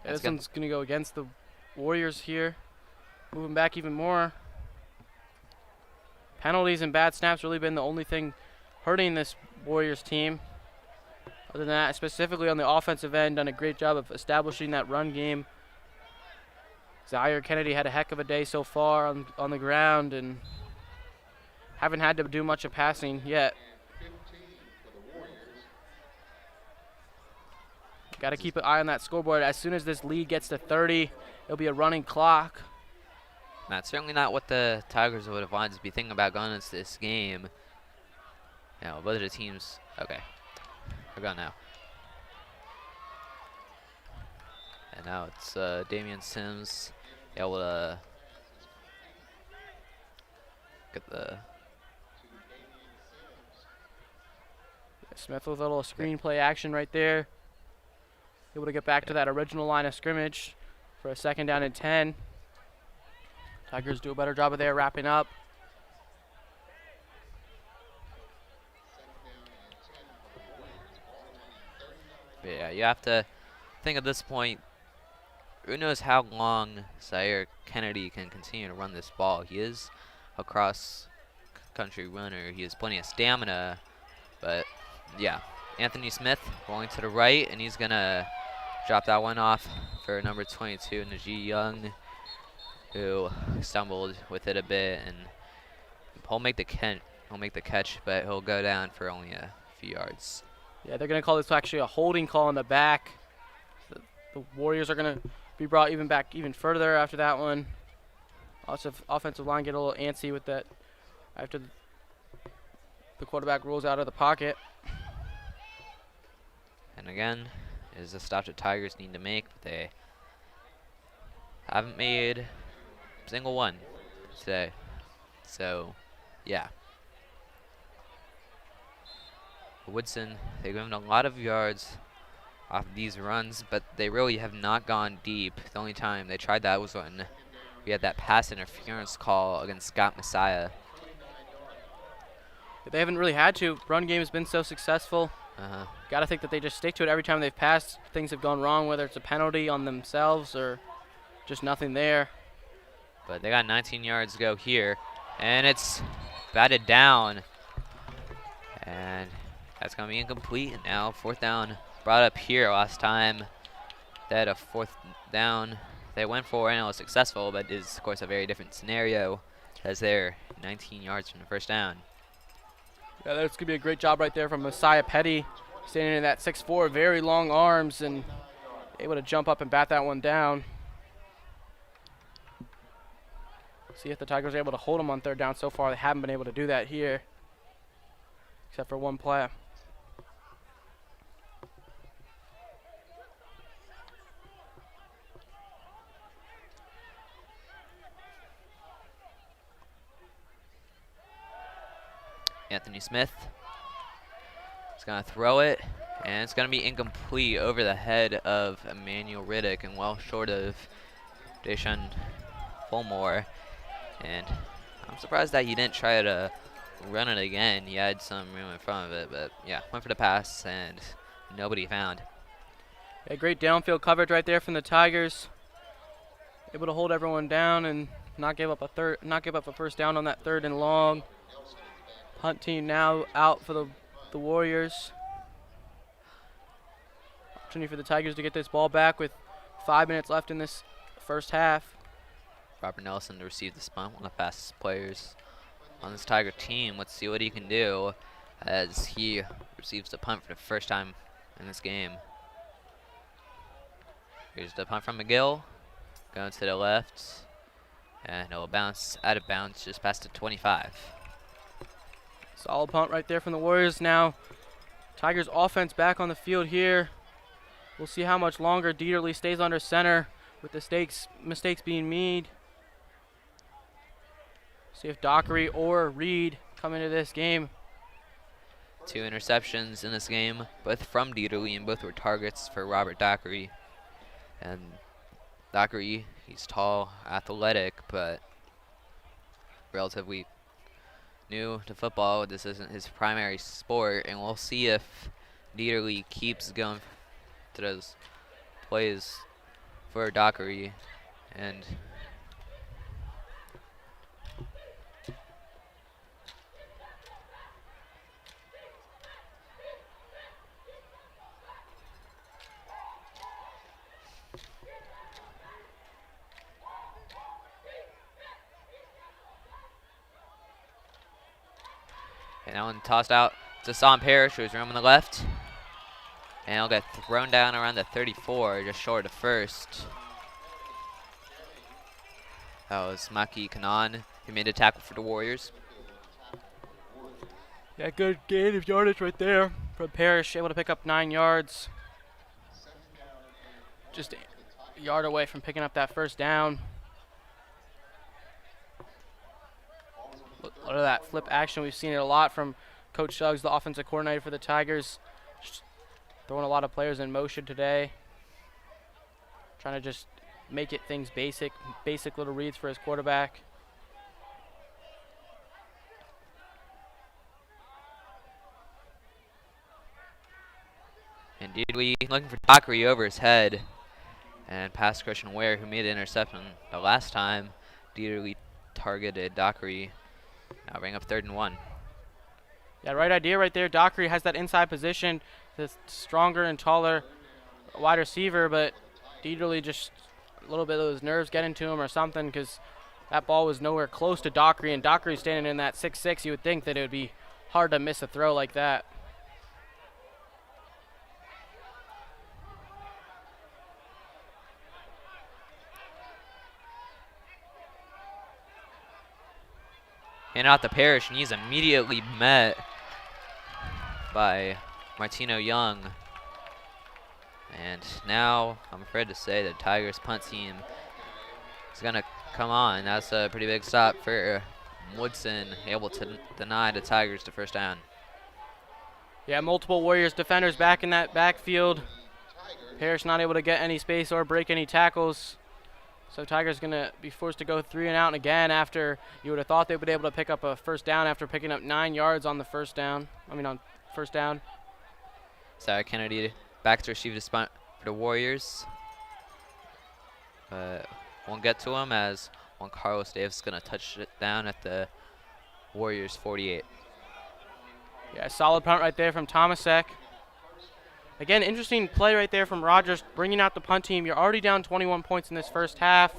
Yeah, this one's going to go against the Warriors here. Moving back even more. Penalties and bad snaps really been the only thing hurting this Warriors team. Other than that, specifically on the offensive end, done a great job of establishing that run game. Zaire Kennedy had a heck of a day so far on the ground and haven't had to do much of passing yet. Got to keep an eye on that scoreboard. As soon as this lead gets to 30, it'll be a running clock. That's certainly not what the Tigers would have wanted to be thinking about going into this game. Now, both of the teams, okay, we're going now. And now it's Damian Sims able to get the Smith with a little screenplay action right there. Able to get back to that original line of scrimmage for a 2nd down and 10. Tigers do a better job of there wrapping up. But yeah, you have to think at this point, who knows how long Zaire Kennedy can continue to run this ball. He is a cross-country runner. He has plenty of stamina. But yeah, Anthony Smith rolling to the right, and he's going to drop that one off for number 22, Najee Young, who stumbled with it a bit, and he'll make the catch, but he'll go down for only a few yards. Yeah, they're going to call this actually a holding call in the back. The Warriors are going to be brought even further after that one. Also, offensive line get a little antsy with that after the quarterback rolls out of the pocket. And again, is a stop the Tigers need to make, but they haven't made a single one today. So, yeah. Woodson, they've given a lot of yards off of these runs, but they really have not gone deep. The only time they tried that was when we had that pass interference call against Scott Messiah. They haven't really had to. Run game has been so successful. Got to think that they just stick to it every time they've passed. Things have gone wrong, whether it's a penalty on themselves or just nothing there. But they got 19 yards to go here, and it's batted down. And that's going to be incomplete. And now fourth down brought up here. Last time they had a fourth down they went for, and it was successful, but it is, of course, a very different scenario as they're 19 yards from the first down. Yeah, that's going to be a great job right there from Messiah Petty, standing in that 6'4", very long arms, and able to jump up and bat that one down. See if the Tigers are able to hold them on third down. So far, they haven't been able to do that here, except for one play. Anthony Smith is going to throw it, and it's going to be incomplete over the head of Emmanuel Riddick and well short of Deshaun Fulmore. And I'm surprised that he didn't try to run it again. He had some room in front of it, but yeah, went for the pass and nobody found. Yeah, great downfield coverage right there from the Tigers. Able to hold everyone down and not give up a first down on that 3rd and long. Punt team now out for the Warriors. Opportunity for the Tigers to get this ball back with 5 minutes left in this first half. Robert Nelson to receive the punt, one of the fastest players on this Tiger team. Let's see what he can do as he receives the punt for the first time in this game. Here's the punt from McGill, going to the left, and it will bounce out of bounds just past the 25. Solid punt right there from the Warriors. Now, Tigers offense back on the field here. We'll see how much longer Dieterle stays under center with the mistakes being made. See if Dockery or Reed come into this game. 2 interceptions in this game, both from Dieterle, and both were targets for Robert Dockery. And Dockery, he's tall, athletic, but relatively new to football. This isn't his primary sport, and we'll see if Dieterle keeps going to those plays for Dockery. And that one tossed out to Sam Parrish, who's room on the left. And he'll get thrown down around the 34, just short of first. That was Maki Kanan who made a tackle for the Warriors. Yeah, good gain of yardage right there from Parrish, able to pick up 9 yards. Just a yard away from picking up that first down. Look at that flip action. We've seen it a lot from Coach Suggs, the offensive coordinator for the Tigers. Just throwing a lot of players in motion today. Trying to just make it things basic little reads for his quarterback. And Deedley looking for Dockery over his head. And past Christian Ware, who made an interception the last time. Deedley targeted Dockery. Now bring up 3rd and 1. Yeah, right idea right there. Dockery has that inside position, this stronger and taller wide receiver, but Deedley just a little bit of his nerves getting to him or something, because that ball was nowhere close to Dockery, and Dockery standing in that 6'6", you would think that it would be hard to miss a throw like that. Hand out the Parrish, and he's immediately met by Martino Young. And now I'm afraid to say the Tigers punt team is going to come on. That's a pretty big stop for Woodson, able to deny the Tigers the first down. Yeah, multiple Warriors defenders back in that backfield. Parrish not able to get any space or break any tackles. So Tigers going to be forced to go 3 and out again after you would have thought they would be able to pick up a first down after picking up 9 yards on the first down. On first down. Sarah Kennedy back to receive the spot for the Warriors. Won't get to him as Juan Carlos Davis is going to touch it down at the Warriors 48. Yeah, solid punt right there from Tomasek. Again, interesting play right there from Rogers, bringing out the punt team. You're already down 21 points in this first half.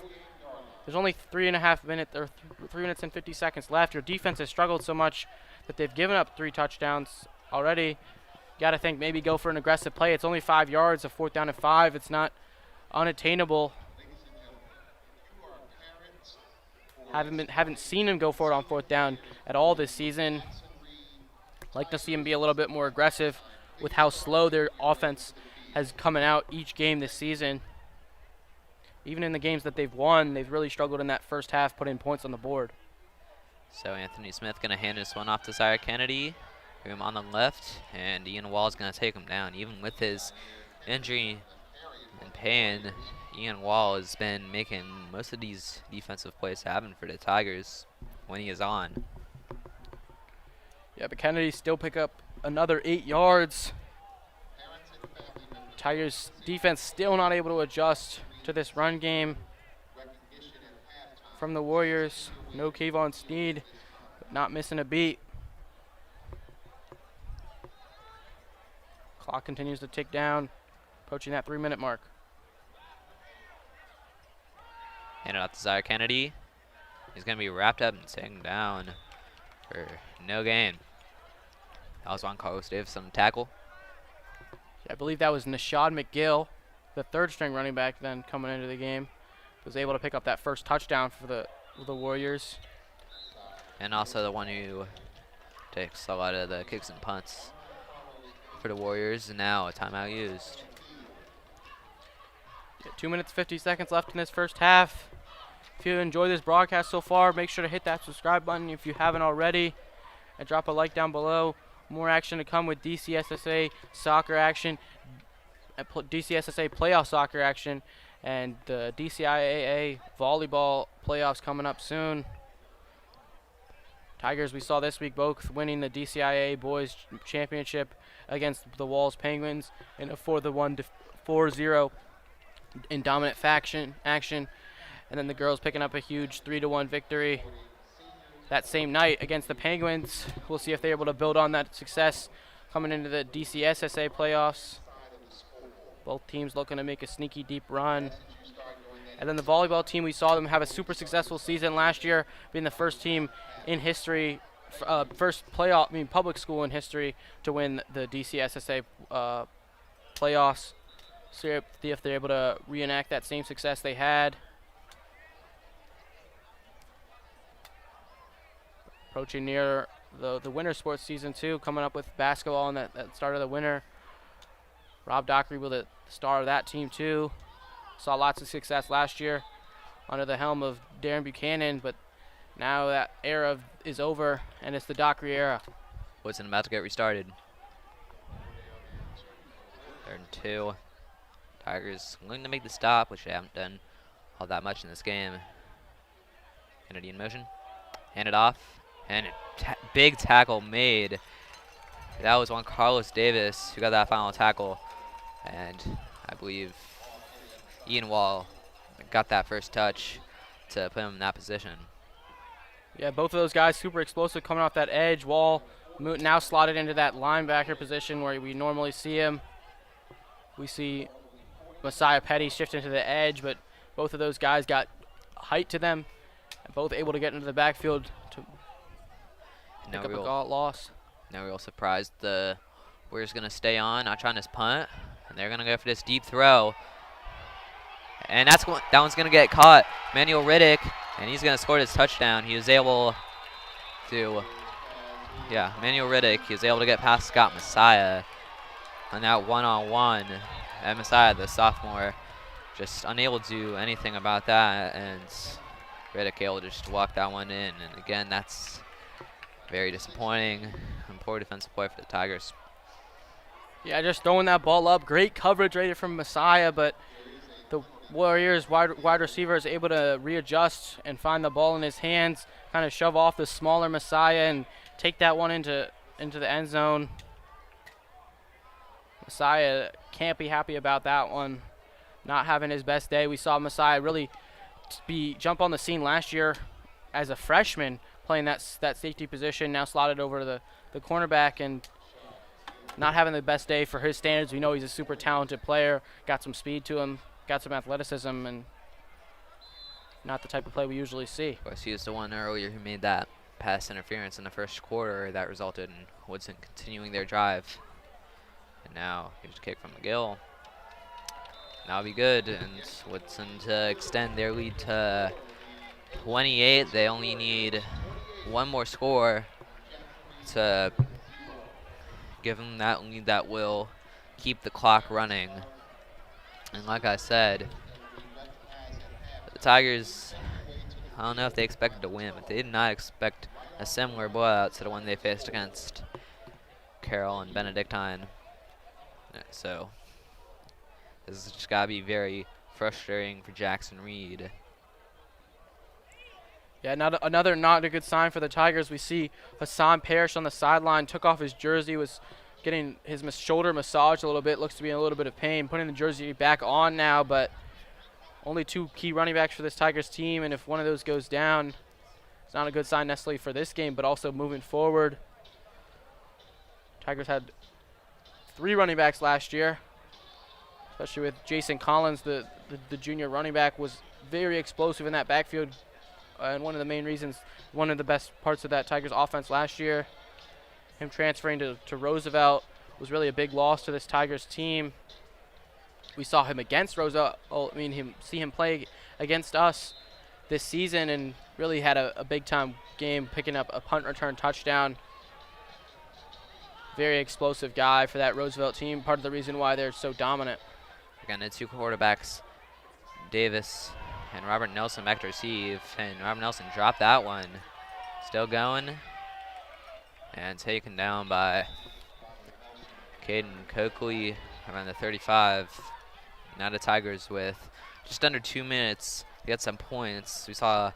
There's only 3.5 minutes, or 3 minutes and 50 seconds left. Your defense has struggled so much that they've given up 3 touchdowns already. Got to think maybe go for an aggressive play. It's only 5 yards, a 4th down and 5. It's not unattainable. Haven't seen him go for it on 4th down at all this season. Like to see him be a little bit more aggressive with how slow their offense has coming out each game this season. Even in the games that they've won, they've really struggled in that first half, putting points on the board. So Anthony Smith going to hand this one off to Sire Kennedy. Him on the left, and Ian Wall is going to take him down. Even with his injury and pain, Ian Wall has been making most of these defensive plays happen for the Tigers when he is on. Yeah, but Kennedy still pick up another 8 yards. Tigers defense still not able to adjust to this run game from the Warriors. No Kayvon Sneed, but not missing a beat. Clock continues to tick down, approaching that 3-minute mark. Hand it off to Zaire Kennedy. He's going to be wrapped up and taken down for no gain. That was on Carlos Davis on the tackle. I believe that was Nashad McGill, the 3rd-string running back then coming into the game. Was able to pick up that first touchdown for the Warriors. And also the one who takes a lot of the kicks and punts for the Warriors, and now a timeout used. Yeah, 2 minutes, 50 seconds left in this first half. If you enjoy this broadcast so far, make sure to hit that subscribe button if you haven't already, and drop a like down below. More action to come with DCSSA soccer action, DCSSA playoff soccer action, and the DCIAA volleyball playoffs coming up soon. Tigers, we saw this week, both winning the DCIAA boys championship against the Walls Penguins in a 4-0 in dominant action. And then the girls picking up a huge 3-1 victory that same night against the Penguins. We'll see if they're able to build on that success coming into the DCSSA playoffs. Both teams looking to make a sneaky deep run. And then the volleyball team, we saw them have a super successful season last year, being the first team in history, first public school in history to win the DCSSA playoffs. See if they're able to reenact that same success they had. Approaching near the winter sports season too, coming up with basketball in that start of the winter. Rob Dockery was the star of that team too. Saw lots of success last year under the helm of Darren Buchanan, but now that era is over, and it's the Dockery era. Woodson about to get restarted. 3rd and 2. Tigers willing to make the stop, which they haven't done all that much in this game. Kennedy in motion. Hand it off. And big tackle made. That was Juan Carlos Davis who got that final tackle. And I believe Ian Wall got that first touch to put him in that position. Yeah, both of those guys super explosive coming off that edge. Wall now slotted into that linebacker position where we normally see him. We see Messiah Petty shifting to the edge, but both of those guys got height to them, and both able to get into the backfield to pick up a loss. No real surprise. The Warriors going to stay on, not trying to punt, and they're going to go for this deep throw. And that one's going to get caught. Manuel Riddick, and he's going to score his touchdown. He was able to, Manuel Riddick, he was able to get past Scott Messiah on that one-on-one. And Messiah, the sophomore, just unable to do anything about that, and Riddick able to just walk that one in. And again, that's very disappointing and poor defensive play for the Tigers. Yeah, just throwing that ball up. Great coverage right from Messiah, but the Warriors wide receiver is able to readjust and find the ball in his hands, kind of shove off the smaller Messiah and take that one into the end zone. Messiah can't be happy about that one, not having his best day. We saw Messiah really jump on the scene last year as a freshman, playing that safety position, now slotted over to the cornerback, and not having the best day for his standards. We know he's a super talented player, got some speed to him, got some athleticism, and not the type of play we usually see. Of course, he was the one earlier who made that pass interference in the first quarter that resulted in Woodson continuing their drive. And now here's a kick from McGill. That'll be good, and Woodson to extend their lead to 28. They only need one more score to give them that lead that will keep the clock running. And like I said, the Tigers, I don't know if they expected to win, but they did not expect a similar blowout to the one they faced against Carroll and Benedictine. So this has just got to be very frustrating for Jackson Reed. Yeah, another not a good sign for the Tigers. We see Hassan Parrish on the sideline, took off his jersey, was getting his shoulder massaged a little bit, looks to be in a little bit of pain, putting the jersey back on now, but only two key running backs for this Tigers team, and if one of those goes down, it's not a good sign necessarily for this game, but also moving forward. Tigers had 3 running backs last year, especially with Jason Collins, the junior running back, was very explosive in that backfield. And one of the main reasons, one of the best parts of that Tigers offense last year, him transferring to Roosevelt was really a big loss to this Tigers team. We saw him against Roosevelt, see him play against us this season, and really had a big time game, picking up a punt return touchdown. Very explosive guy for that Roosevelt team, part of the reason why they're so dominant. Again, the two quarterbacks, Davis and Robert Nelson, back to receive, and Robert Nelson dropped that one. Still going, and taken down by Caden Coakley around the 35. Now the Tigers with just under 2 minutes to get some points. We saw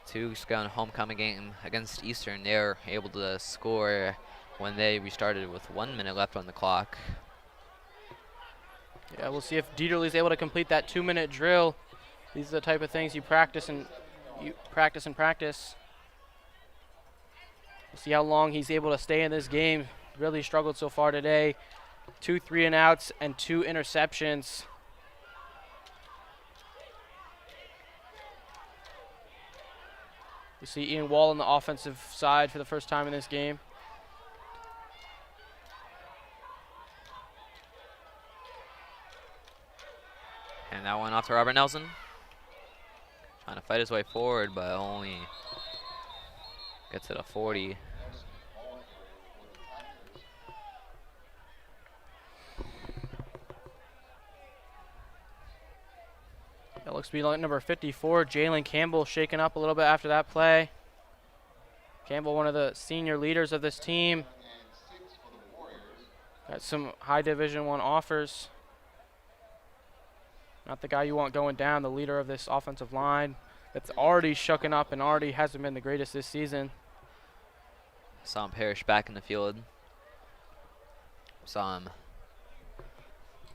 2 weeks ago in a homecoming game against Eastern, they were able to score when they restarted with 1 minute left on the clock. Yeah, we'll see if Dieterle's able to complete that 2-minute drill. These are the type of things you practice and practice. We'll see how long he's able to stay in this game. Really struggled so far today. 2 3-and-outs and 2 interceptions. We see Ian Wall on the offensive side for the first time in this game. And that one off to Robert Nelson. Trying to fight his way forward, but only gets to the 40. That looks to be like number 54, Jalen Campbell, shaken up a little bit after that play. Campbell, one of the senior leaders of this team. Got some high Division I offers. Not the guy you want going down, the leader of this offensive line that's already shooken up and already hasn't been the greatest this season. Saw him Parrish back in the field. Saw him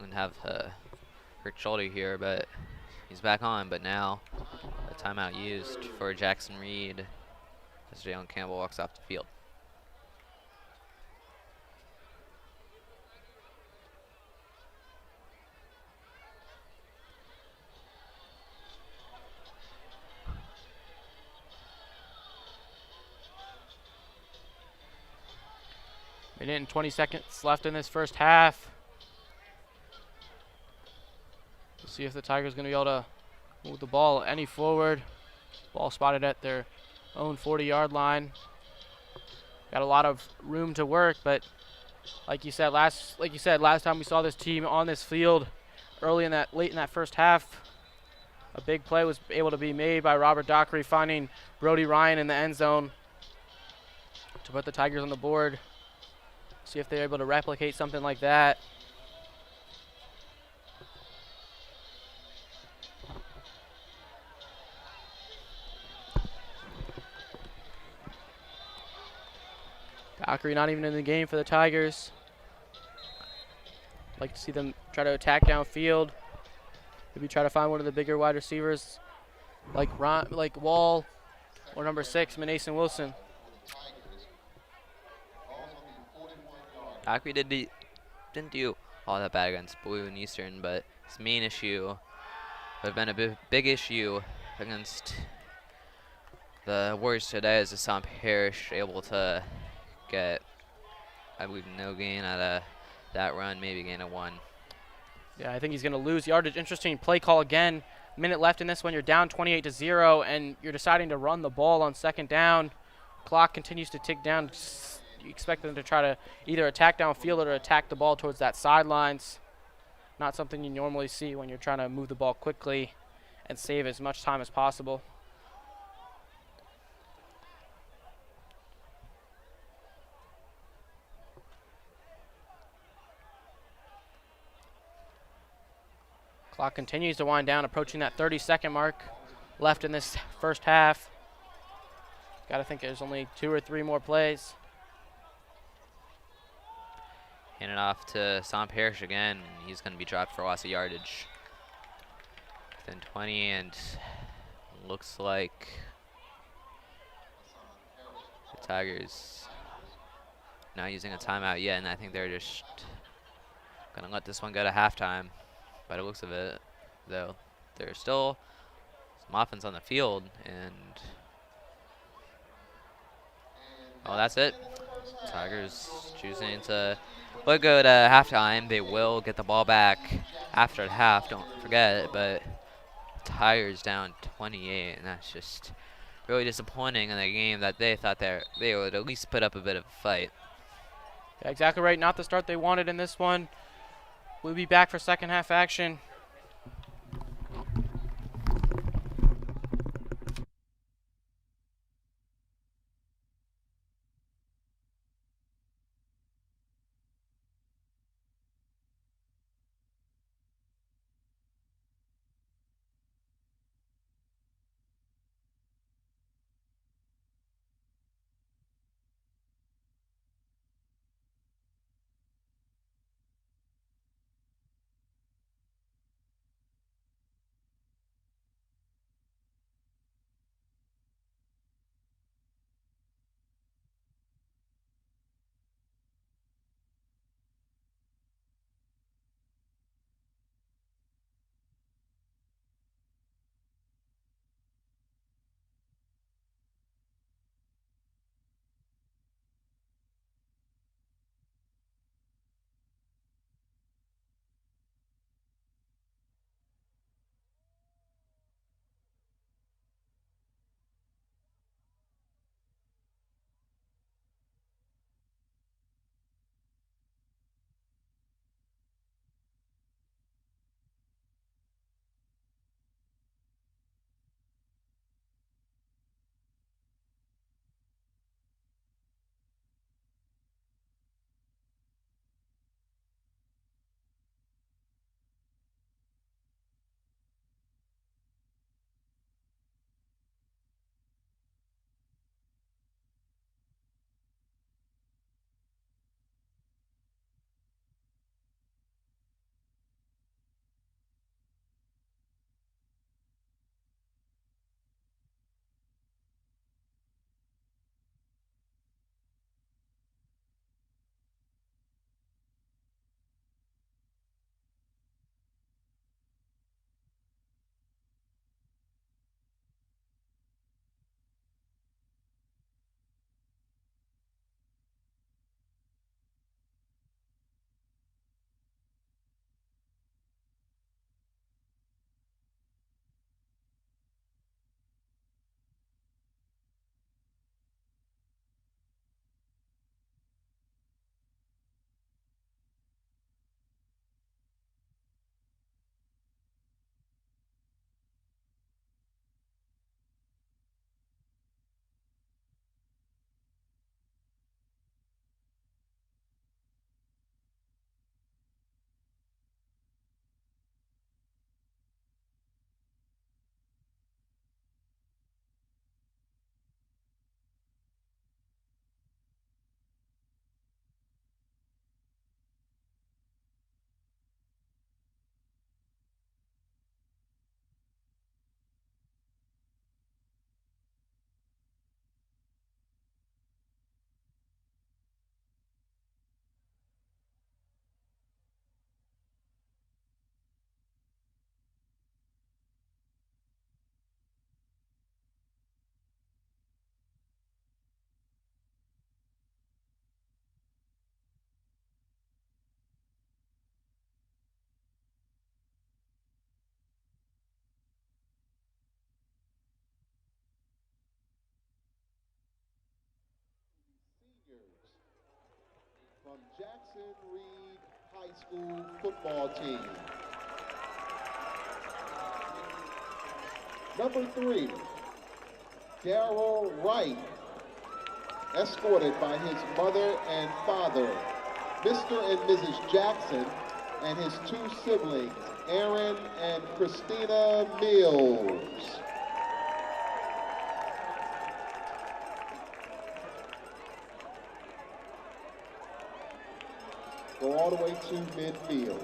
and have a hurt shoulder here, but he's back on. But now a timeout used for Jackson Reed as Jalen Campbell walks off the field. Minute and 20 seconds left in this first half. We'll see if the Tigers going to be able to move the ball any forward. Ball spotted at their own 40-yard line. Got a lot of room to work, but like you said last time we saw this team on this field late in that first half, a big play was able to be made by Robert Dockery, finding Brody Ryan in the end zone to put the Tigers on the board. See if they're able to replicate something like that. Dockery not even in the game for the Tigers. Like to see them try to attack downfield. Maybe try to find one of the bigger wide receivers like Wall or number 6, Manason Wilson. Dockery didn't do all that bad against Blue and Eastern, but his main issue would have been a big issue against the Warriors today, is Assam Parrish able to get, I believe, no gain out of that run, maybe gain of 1. Yeah, I think he's going to lose yardage. Interesting play call again. Minute left in this one. You're down 28-0, and you're deciding to run the ball on second down. Clock continues to tick down. You expect them to try to either attack downfield or attack the ball towards that sidelines. Not something you normally see when you're trying to move the ball quickly and save as much time as possible. Clock continues to wind down, approaching that 30-second mark left in this first half. Got to think there's only 2 or 3 more plays. Hand it off to Sam Parrish again. He's going to be dropped for loss of yardage. Within 20, and looks like the Tigers not using a timeout yet, and I think they're just going to let this one go to halftime. By the looks of it, though, there's still some offense on the field, and that's it. Tigers choosing to let go to halftime. They will get the ball back after the half, don't forget it, but Tigers down 28, and that's just really disappointing in a game that they thought they would at least put up a bit of a fight. Yeah, exactly right. Not the start they wanted in this one. We'll be back for second half action. from Jackson Reed High School football team. Number 3, Darrell Wright, escorted by his mother and father, Mr. and Mrs. Jackson, and his 2 siblings, Aaron and Christina Mills. Go all the way to midfield.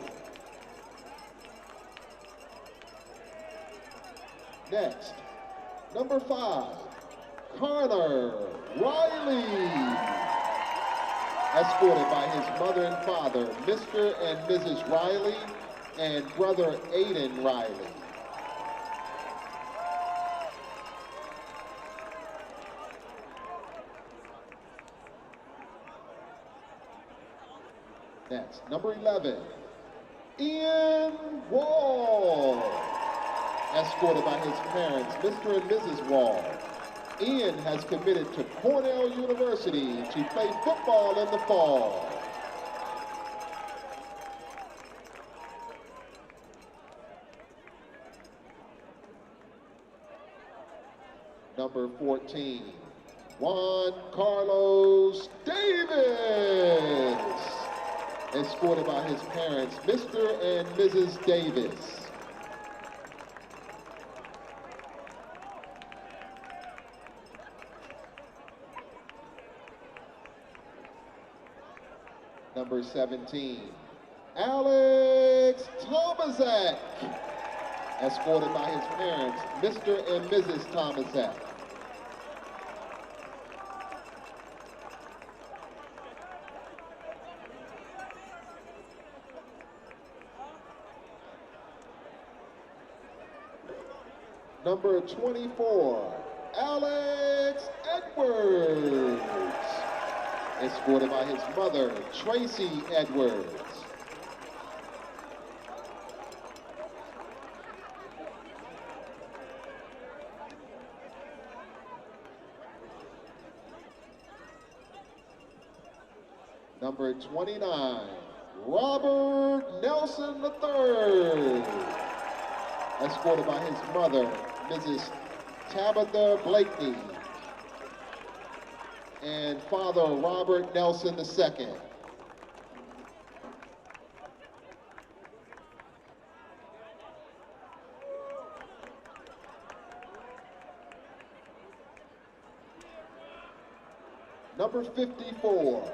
Next, number 5, Connor Riley, escorted by his mother and father, Mr. and Mrs. Riley, and brother Aiden Riley. Next, number 11, Ian Wall, escorted by his parents, Mr. and Mrs. Wall. Ian has committed to Cornell University to play football in the fall. Number 14, Juan Carlos Davis, escorted by his parents, Mr. and Mrs. Davis. Number 17, Alex Tomaszek, escorted by his parents, Mr. and Mrs. Tomaszek. Number 24, Alex Edwards, escorted by his mother, Tracy Edwards. Number 29, Robert Nelson III, escorted by his mother, Mrs. Tabitha Blakeney, and Father Robert Nelson II. Number 54,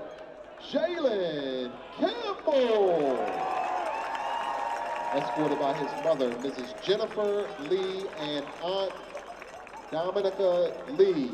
Jalen Campbell, escorted by his mother, Mrs. Jennifer Lee, and Aunt Dominica Lee.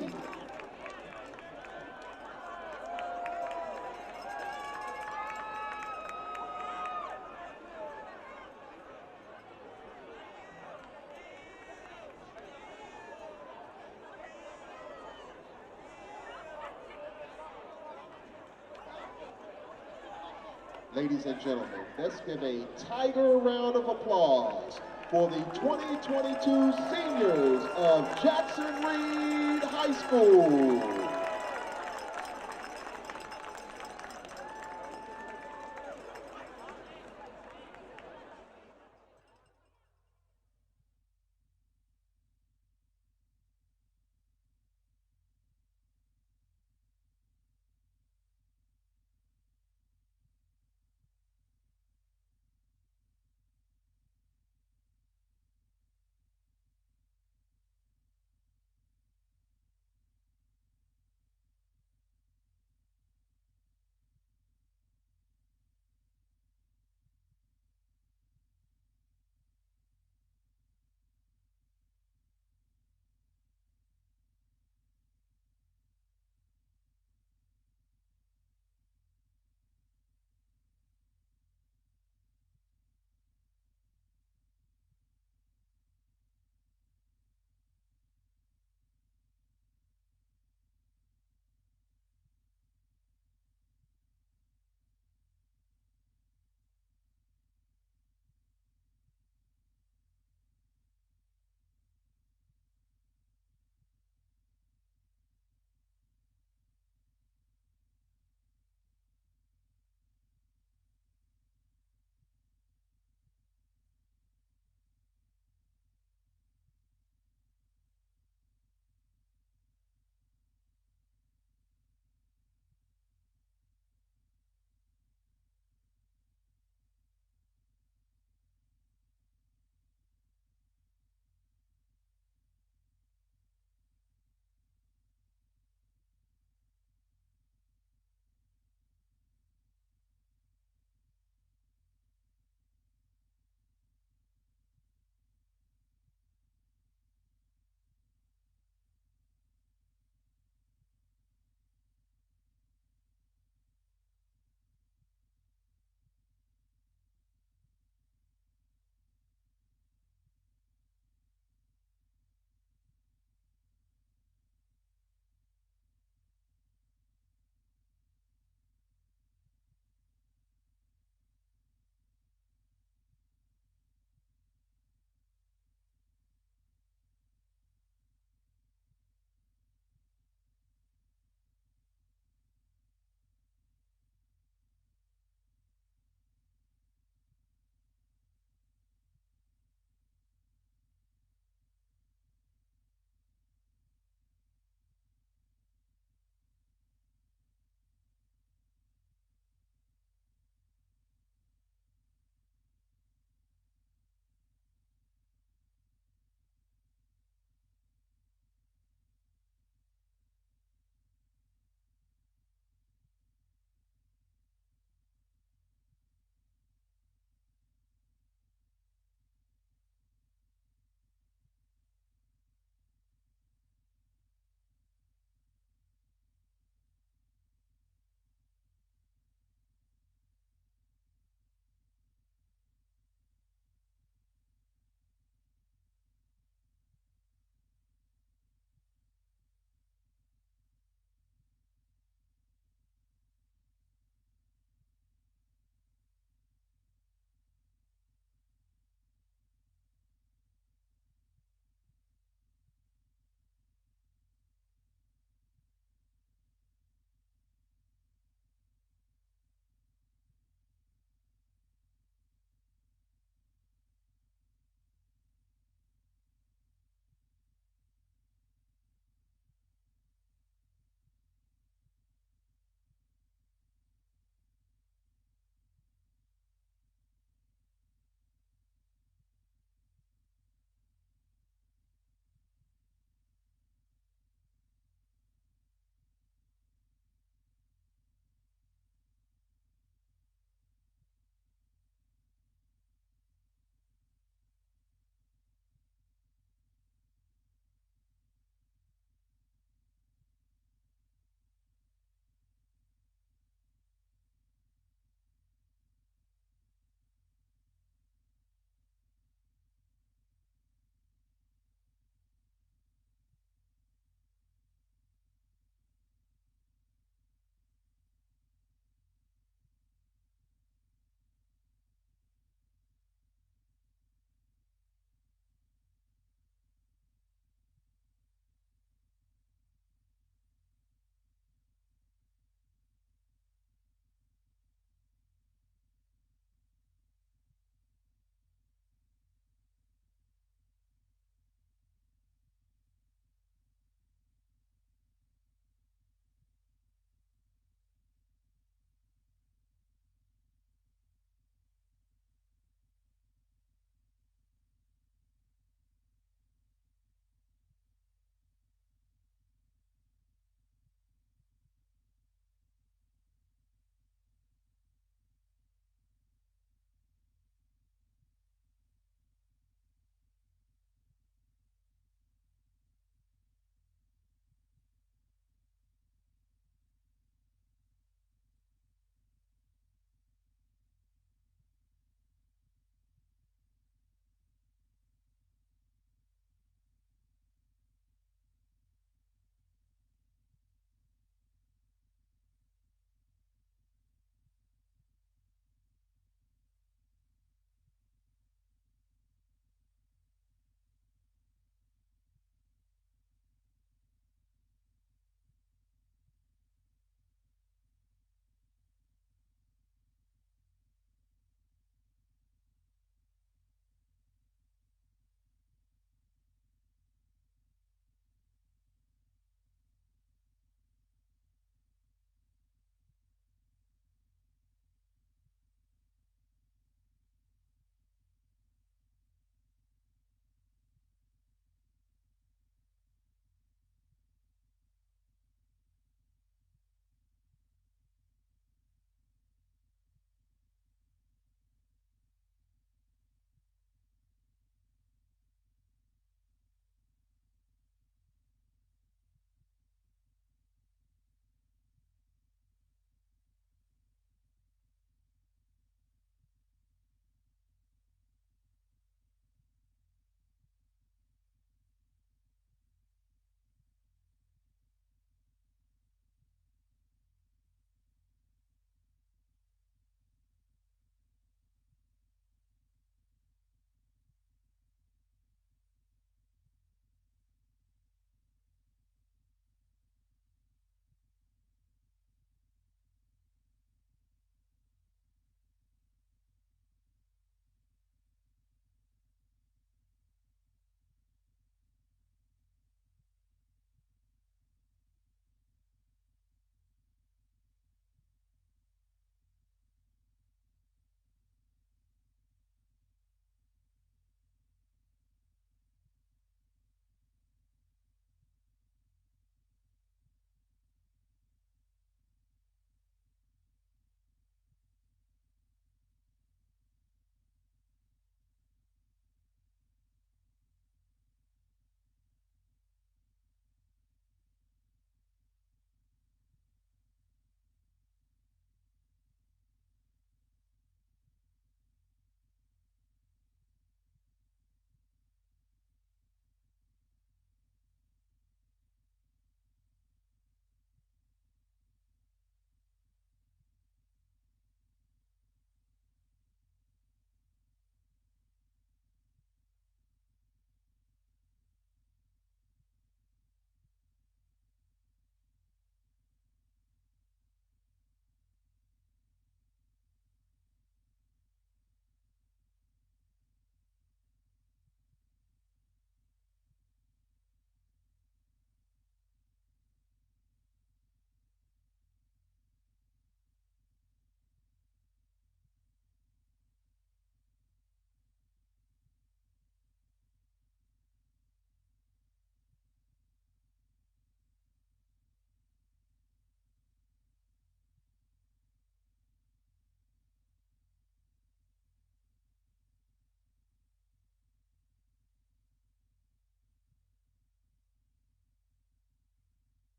Ladies and gentlemen, let's give a tiger round of applause for the 2022 seniors of Jackson Reed High School.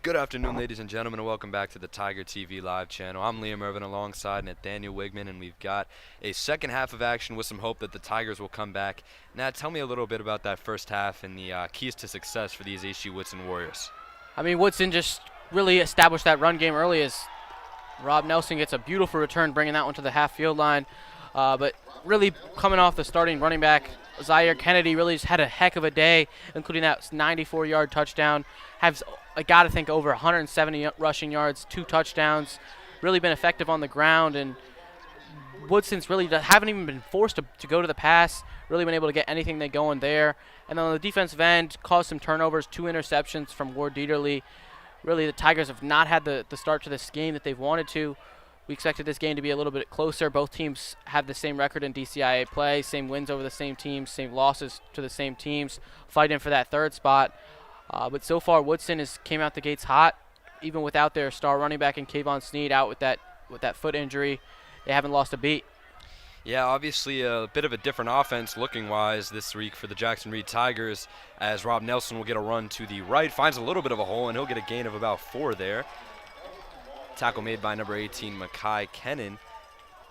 Good afternoon, ladies and gentlemen, and welcome back to the Tiger TV live channel. I'm Liam Irvin alongside Nathaniel Wigman, and we've got a second half of action with some hope that the Tigers will come back. Nat, tell me a little bit about that first half and the keys to success for these HG Woodson Warriors. I mean, Woodson just really established that run game early as Rob Nelson gets a beautiful return, bringing that one to the half-field line. But really coming off the starting running back, Zaire Kennedy really just had a heck of a day, including that 94-yard touchdown. I got to think over 170 rushing yards, 2 touchdowns, really been effective on the ground. And Woodson's really haven't even been forced to go to the pass, really been able to get anything they going there. And then on the defensive end, caused some turnovers, 2 interceptions from Ward Dieterle. Really, the Tigers have not had the start to this game that they've wanted to. We expected this game to be a little bit closer. Both teams have the same record in DCIAA play, same wins over the same teams, same losses to the same teams, fighting for that third spot. But so far, Woodson came out the gates hot, even without their star running back in Kayvon Sneed out with that foot injury. They haven't lost a beat. Yeah, obviously a bit of a different offense looking-wise this week for the Jackson Reed Tigers, as Rob Nelson will get a run to the right, finds a little bit of a hole, and he'll get a gain of about 4 there. Tackle made by number 18, Makai Kennan.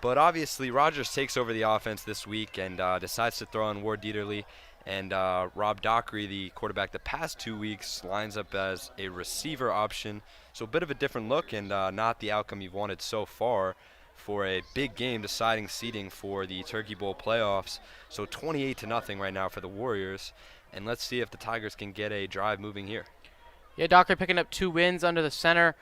But obviously, Rogers takes over the offense this week and decides to throw in Ward Dieterle. And Rob Dockery, the quarterback the past 2 weeks, lines up as a receiver option. So a bit of a different look and not the outcome you've wanted so far for a big game deciding seeding for the Turkey Bowl playoffs. So 28-0 right now for the Warriors. And let's see if the Tigers can get a drive moving here. Yeah, Dockery picking up 2 wins under the center.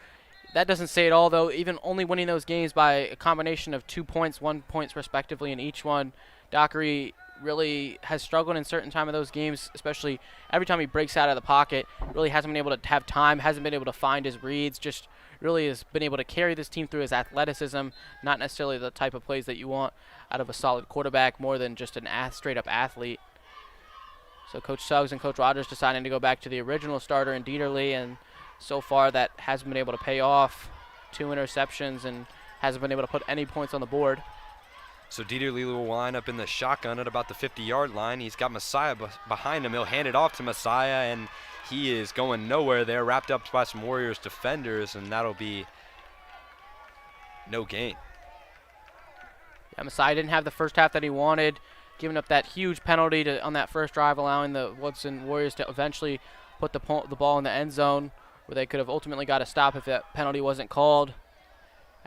That doesn't say it all, though. Even only winning those games by a combination of 2 points, 1 point respectively in each one, Dockery really has struggled in certain time of those games, especially every time he breaks out of the pocket. Really hasn't been able to have time, hasn't been able to find his reads, just really has been able to carry this team through his athleticism, not necessarily the type of plays that you want out of a solid quarterback, more than just an straight-up athlete. So Coach Suggs and Coach Rogers deciding to go back to the original starter in Dieterle, and so far that hasn't been able to pay off. 2 interceptions and hasn't been able to put any points on the board. So Dieterle will line up in the shotgun at about the 50-yard line. He's got Messiah behind him. He'll hand it off to Messiah, and he is going nowhere there, wrapped up by some Warriors defenders, and that'll be no gain. Yeah, Messiah didn't have the first half that he wanted, giving up that huge penalty on that first drive, allowing the Woodson Warriors to eventually put the ball in the end zone, where they could have ultimately got a stop if that penalty wasn't called.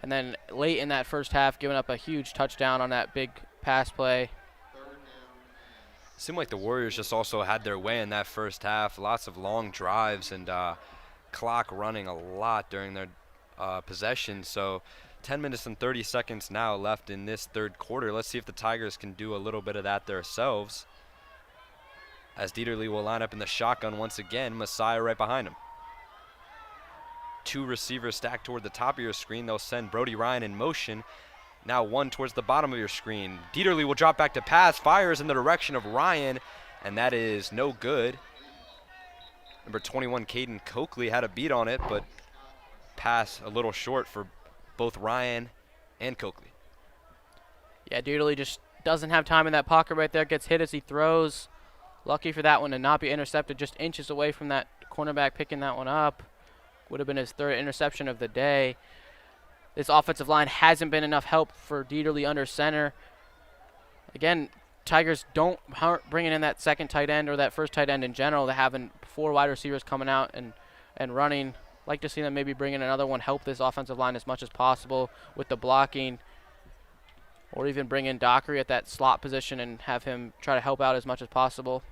And then late in that first half, giving up a huge touchdown on that big pass play. It seemed like the Warriors just also had their way in that first half. Lots of long drives and clock running a lot during their possession. So 10 minutes and 30 seconds now left in this third quarter. Let's see if the Tigers can do a little bit of that themselves, as Dieterle will line up in the shotgun once again. Messiah right behind him. 2 receivers stacked toward the top of your screen. They'll send Brody Ryan in motion. Now 1 towards the bottom of your screen. Dieterle will drop back to pass, fires in the direction of Ryan, and that is no good. Number 21, Caden Coakley, had a beat on it, but pass a little short for both Ryan and Coakley. Yeah, Dieterle just doesn't have time in that pocket right there. Gets hit as he throws. Lucky for that one to not be intercepted, just inches away from that cornerback picking that one up. Would have been his 3rd interception of the day. This offensive line hasn't been enough help for Dieterle under center. Again, Tigers aren't bringing in that second tight end or that first tight end in general. They're having 4 wide receivers coming out and running. Like to see them maybe bring in another one, help this offensive line as much as possible with the blocking, or even bring in Dockery at that slot position and have him try to help out as much as possible.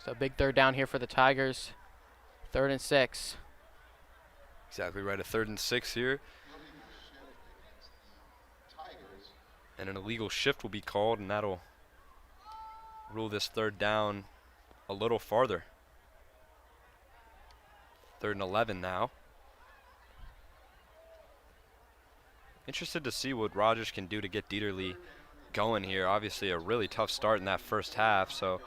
So big 3rd down here for the Tigers. 3rd and 6. Exactly right, a 3rd and 6 here. And an illegal shift will be called, and that'll rule this 3rd down a little farther. 3rd and 11 now. Interested to see what Rogers can do to get Dieterle going here. Obviously a really tough start in that first half, so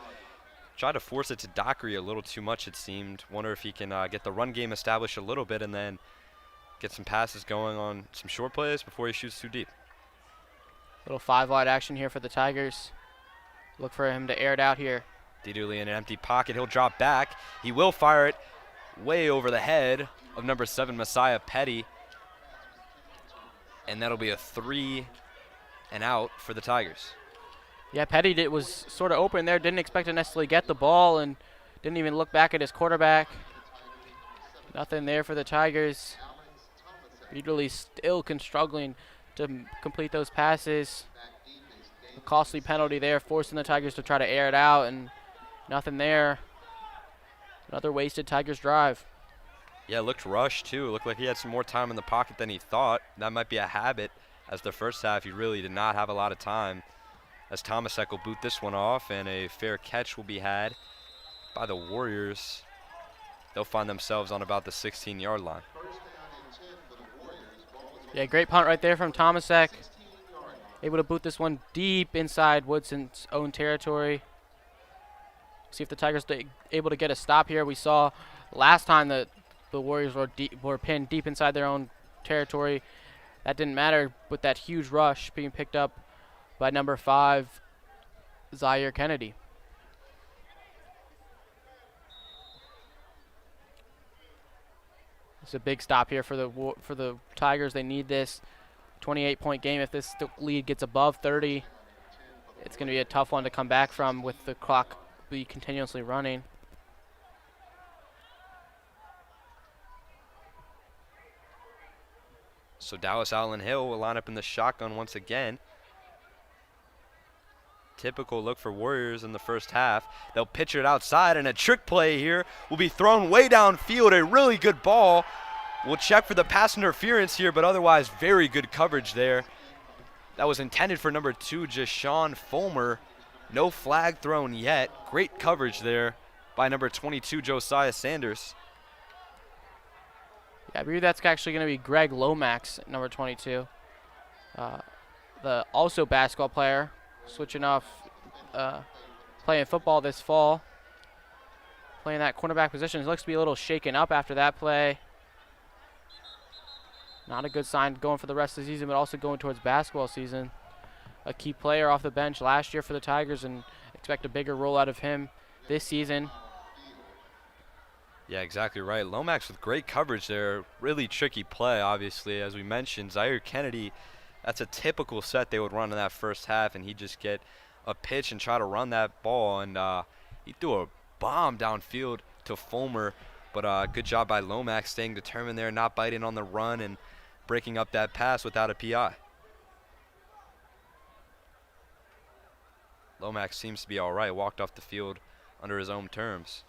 try to force it to Dockery a little too much, it seemed. Wonder if he can get the run game established a little bit and then get some passes going on some short plays before he shoots too deep. Little 5 wide action here for the Tigers. Look for him to air it out here. Dieterle in an empty pocket. He'll drop back. He will fire it way over the head of number 7, Messiah Petty. And that'll be a 3 and out for the Tigers. Yeah, Petty was sort of open there. Didn't expect to necessarily get the ball and didn't even look back at his quarterback. Nothing there for the Tigers. Dieterle still struggling to complete those passes. A costly penalty there, forcing the Tigers to try to air it out, and nothing there. Another wasted Tigers drive. Yeah, it looked rushed too. It looked like he had some more time in the pocket than he thought. That might be a habit, as the first half he really did not have a lot of time. As Tomasek will boot this one off, and a fair catch will be had by the Warriors. They'll find themselves on about the 16-yard line. Yeah, great punt right there from Tomasek. Able to boot this one deep inside Woodson's own territory. See if the Tigers are able to get a stop here. We saw last time that the Warriors were pinned deep inside their own territory. That didn't matter with that huge rush being picked up by number 5, Zaire Kennedy. It's a big stop here for the Tigers. They need this 28-point game. If this lead gets above 30, it's going to be a tough one to come back from with the clock be continuously running. So Dallas Allen Hill will line up in the shotgun once again. Typical look for Warriors in the first half. They'll pitch it outside, and a trick play here will be thrown way downfield. A really good ball. We'll check for the pass interference here, but otherwise very good coverage there. That was intended for number 2, Jashawn Fulmer. No flag thrown yet. Great coverage there by number 22, Josiah Sanders. Yeah, I believe that's actually going to be Greg Lomax, number 22. The also basketball player, switching off, playing football this fall. Playing that cornerback position. He looks to be a little shaken up after that play. Not a good sign going for the rest of the season, but also going towards basketball season. A key player off the bench last year for the Tigers, and expect a bigger role out of him this season. Yeah, exactly right. Lomax with great coverage there. Really tricky play, obviously. As we mentioned, Zaire Kennedy, that's a typical set they would run in that first half, and he'd just get a pitch and try to run that ball. And he threw a bomb downfield to Fulmer. But good job by Lomax staying determined there, not biting on the run and breaking up that pass without a PI. Lomax seems to be all right. Walked off the field under his own terms.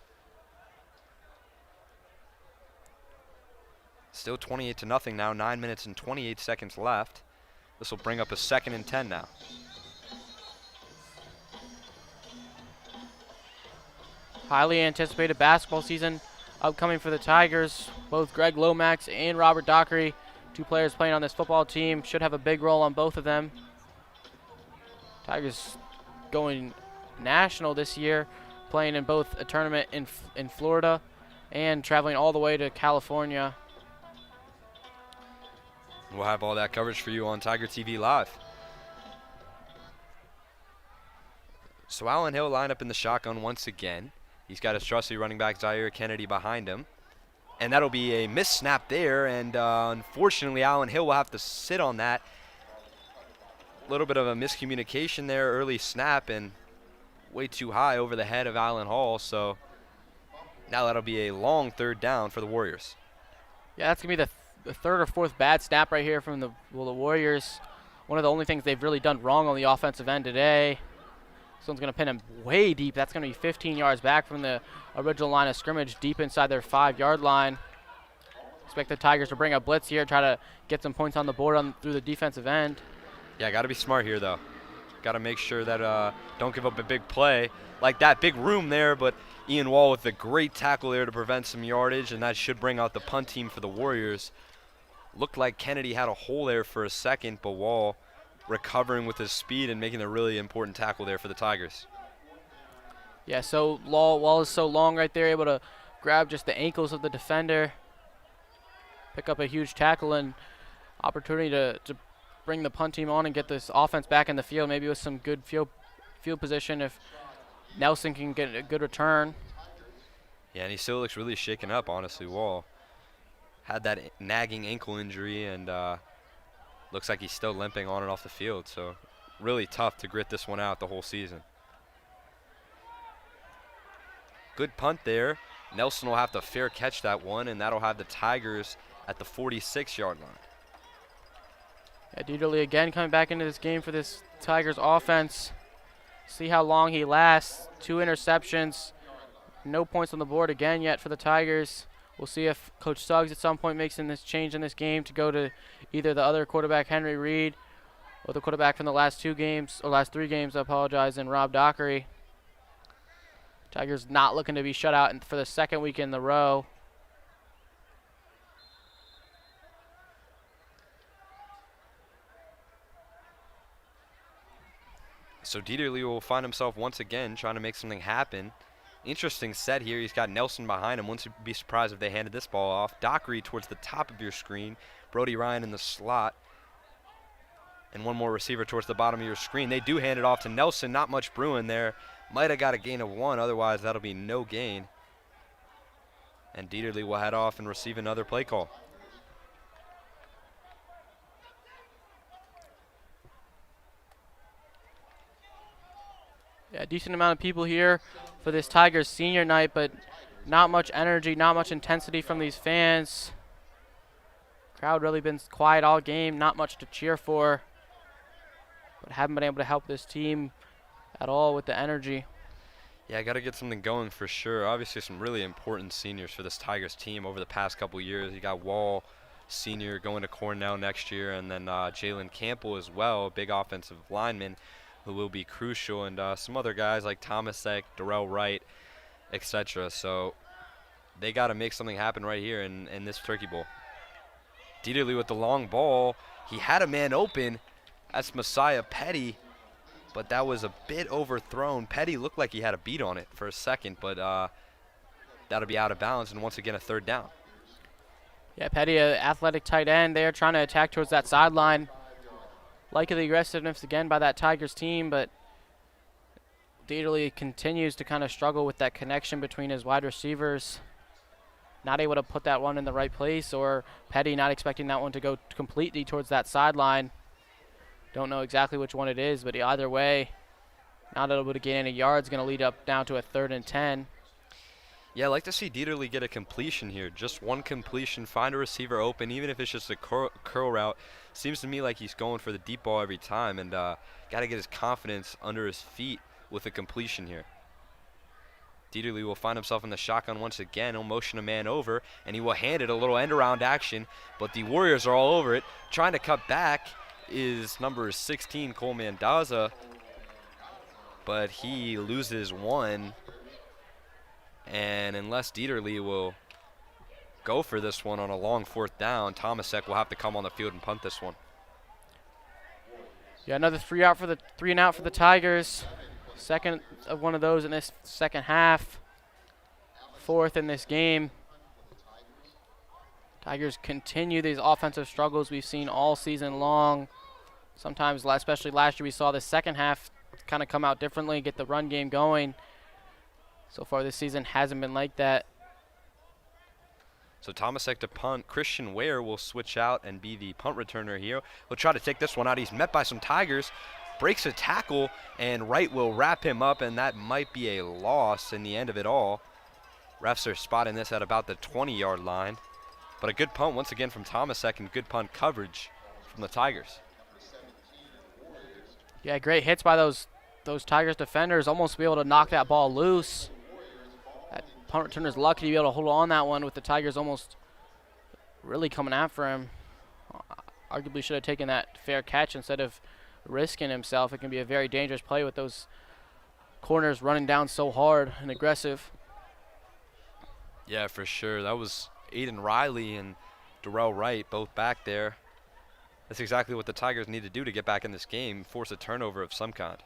Still 28-0 now, 9 minutes and 28 seconds left. This will bring up a 2nd and 10 now. Highly anticipated basketball season upcoming for the Tigers. Both Greg Lomax and Robert Dockery, 2 players playing on this football team, should have a big role on both of them. Tigers going national this year, playing in both a tournament in Florida and traveling all the way to California. We'll have all that coverage for you on Tiger TV Live. So Allen Hill lined up in the shotgun once again. He's got his trusty running back Zaire Kennedy behind him. And that'll be a missed snap there, and unfortunately Allen Hill will have to sit on that. A little bit of a miscommunication there, early snap, and way too high over the head of Allen Hall, so now that'll be a long 3rd down for the Warriors. Yeah, that's going to be the 3rd or 4th bad snap right here from the Warriors. One of the only things they've really done wrong on the offensive end today. This one's going to pin him way deep. That's going to be 15 yards back from the original line of scrimmage, deep inside their 5-yard line. Expect the Tigers to bring a blitz here, try to get some points on the board through the defensive end. Yeah, got to be smart here, though. Got to make sure that don't give up a big play. Like that big room there, but Ian Wall with a great tackle there to prevent some yardage, and that should bring out the punt team for the Warriors. Looked like Kennedy had a hole there for a second, but Wall recovering with his speed and making a really important tackle there for the Tigers. Yeah, so Wall is so long right there, able to grab just the ankles of the defender, pick up a huge tackle, and opportunity to bring the punt team on and get this offense back in the field, maybe with some good field position if Nelson can get a good return. Yeah, and he still looks really shaken up, honestly. Wall had that nagging ankle injury, and looks like he's still limping on and off the field. So really tough to grit this one out the whole season. Good punt there. Nelson will have to fair catch that one, and that'll have the Tigers at the 46-yard line. Yeah, Dieterle again coming back into this game for this Tigers offense. See how long he lasts. 2 interceptions. No points on the board again yet for the Tigers. We'll see if Coach Suggs at some point makes this change in this game to go to either the other quarterback, Henry Reed, or the quarterback from the last 3 games, I apologize, and Rob Dockery. Tigers not looking to be shut out for the second week in the row. So Dieterle will find himself once again trying to make something happen. Interesting set here. He's got Nelson behind him. Wouldn't be surprised if they handed this ball off. Dockery towards the top of your screen. Brody Ryan in the slot. And one more receiver towards the bottom of your screen. They do hand it off to Nelson. Not much brewing there. Might have got a gain of 1. Otherwise, that'll be no gain. And Dieterle will head off and receive another play call. Yeah, decent amount of people here for this Tigers senior night, but not much energy, not much intensity from these fans. Crowd really been quiet all game, not much to cheer for, but haven't been able to help this team at all with the energy. Yeah, I got to get something going for sure. Obviously, some really important seniors for this Tigers team over the past couple years. You got Wall, senior, going to Cornell next year, and then Jalen Campbell as well, a big offensive lineman who will be crucial, and some other guys like Thomasek, Darrell Wright, etc. So they got to make something happen right here in this Turkey Bowl. Dieterle with the long ball. He had a man open. That's Messiah Petty, but that was a bit overthrown. Petty looked like he had a beat on it for a second, but that'll be out of bounds, and once again a 3rd down. Yeah, Petty, an athletic tight end there, trying to attack towards that sideline. Like the aggressiveness again by that Tigers team, but Dieterle continues to kind of struggle with that connection between his wide receivers. Not able to put that one in the right place, or Petty not expecting that one to go completely towards that sideline. Don't know exactly which one it is, but either way, not able to gain any yards, going to lead up down to a 3rd and 10. Yeah, I'd like to see Dieterle get a completion here. Just one completion, find a receiver open, even if it's just a curl route. Seems to me like he's going for the deep ball every time, and got to get his confidence under his feet with a completion here. Dieterle will find himself in the shotgun once again. He'll motion a man over, and he will hand it a little end-around action, but the Warriors are all over it. Trying to cut back is number 16, Cole Mendaza, but he loses 1. And unless Dieterle will go for this one on a long 4th down, Thomasek will have to come on the field and punt this one. Yeah, another 3 and out for the Tigers. Second of one of those in this second half. 4th in this game. Tigers continue these offensive struggles we've seen all season long. Sometimes, especially last year, we saw the second half kind of come out differently, get the run game going. So far this season hasn't been like that. So Thomasek to punt. Christian Ware will switch out and be the punt returner here. He'll try to take this one out. He's met by some Tigers. Breaks a tackle, and Wright will wrap him up, and that might be a loss in the end of it all. Refs are spotting this at about the 20-yard line. But a good punt once again from Thomasek, and good punt coverage from the Tigers. Yeah, great hits by those Tigers defenders. Almost be able to knock that ball loose. That punt returner's lucky to be able to hold on that one with the Tigers almost really coming after him. Arguably should have taken that fair catch instead of risking himself. It can be a very dangerous play with those corners running down so hard and aggressive. Yeah, for sure. That was Aiden Riley and Darrell Wright both back there. That's exactly what the Tigers need to do to get back in this game, force a turnover of some kind.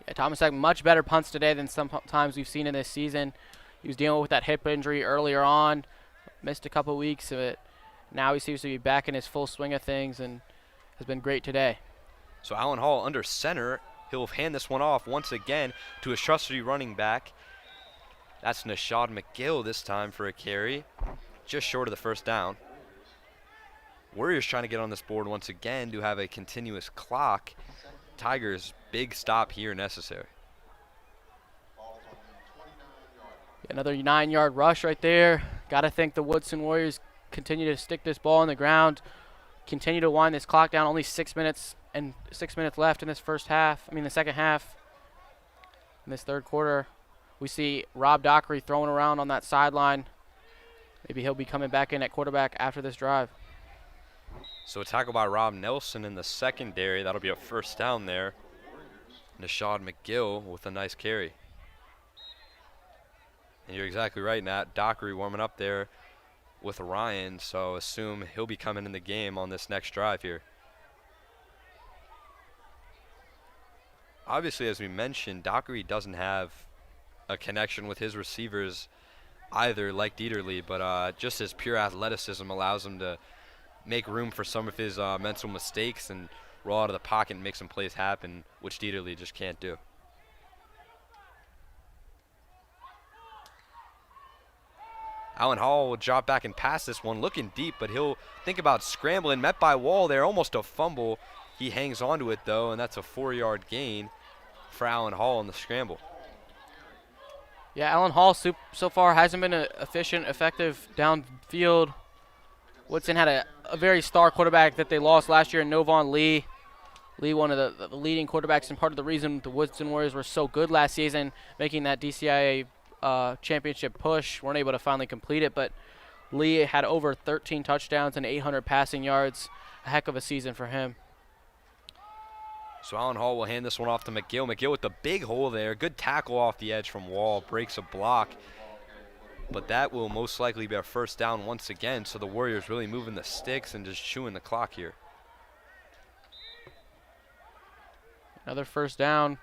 Yeah, Thomasek much better punts today than sometimes we've seen in this season. He was dealing with that hip injury earlier on, missed a couple weeks of it. Now he seems to be back in his full swing of things and has been great today. So Allen Hall under center He'll hand this one off once again to his trusty running back. That's Nashad McGill this time for a carry, just short of the first down. Warriors trying to get on this board once again to have a continuous clock. Tigers, big stop here necessary. Another 9-yard rush right there. Got to think the Woodson Warriors continue to stick this ball on the ground, continue to wind this clock down. Only 6 minutes left in this the second half. In this third quarter, we see Rob Dockery throwing around on that sideline. Maybe he'll be coming back in at quarterback after this drive. So a tackle by Rob Nelson in the secondary. That'll be a first down there. Nashad McGill with a nice carry. And you're exactly right, Nat. Dockery warming up there with Ryan, so assume he'll be coming in the game on this next drive here. Obviously, as we mentioned, Dockery doesn't have a connection with his receivers either, like Dieterle, but just his pure athleticism allows him to make room for some of his mental mistakes and roll out of the pocket and make some plays happen, which Dieterle just can't do. Allen Hall will drop back and pass this one, looking deep, but he'll think about scrambling. Met by Wall there, almost a fumble. He hangs onto it, though, and that's a 4-yard gain for Allen Hall in the scramble. Yeah, Allen Hall so far hasn't been an efficient, effective downfield. Woodson had a very star quarterback that they lost last year in Novon Lee. Lee, one of the leading quarterbacks, and part of the reason the Woodson Warriors were so good last season, making that DCIAA championship push. Weren't able to finally complete it, but Lee had over 13 touchdowns and 800 passing yards. A heck of a season for him. So Allen Hall will hand this one off to McGill. McGill with the big hole there. Good tackle off the edge from Wall. Breaks a block. But that will most likely be a first down once again. So the Warriors really moving the sticks and just chewing the clock here. Another first down.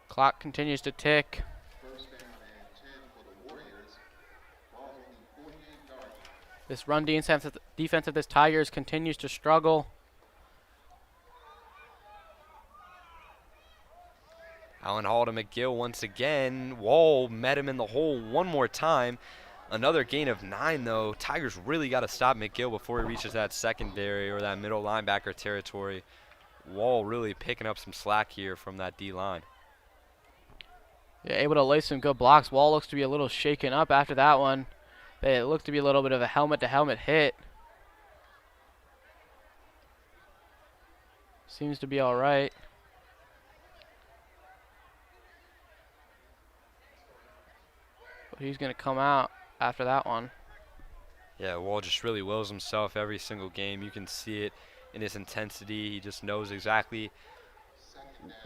Clock continues to tick. This run defense of this Tigers continues to struggle. Allen Hall to McGill once again. Wall met him in the hole one more time. Another gain of 9, though. Tigers really got to stop McGill before he reaches that secondary or that middle linebacker territory. Wall really picking up some slack here from that D-line. Yeah, able to lay some good blocks. Wall looks to be a little shaken up after that one. It looked to be a little bit of a helmet-to-helmet hit. Seems to be all right. But he's going to come out after that one. Yeah, Wall just really wills himself every single game. You can see it in his intensity. He just knows exactly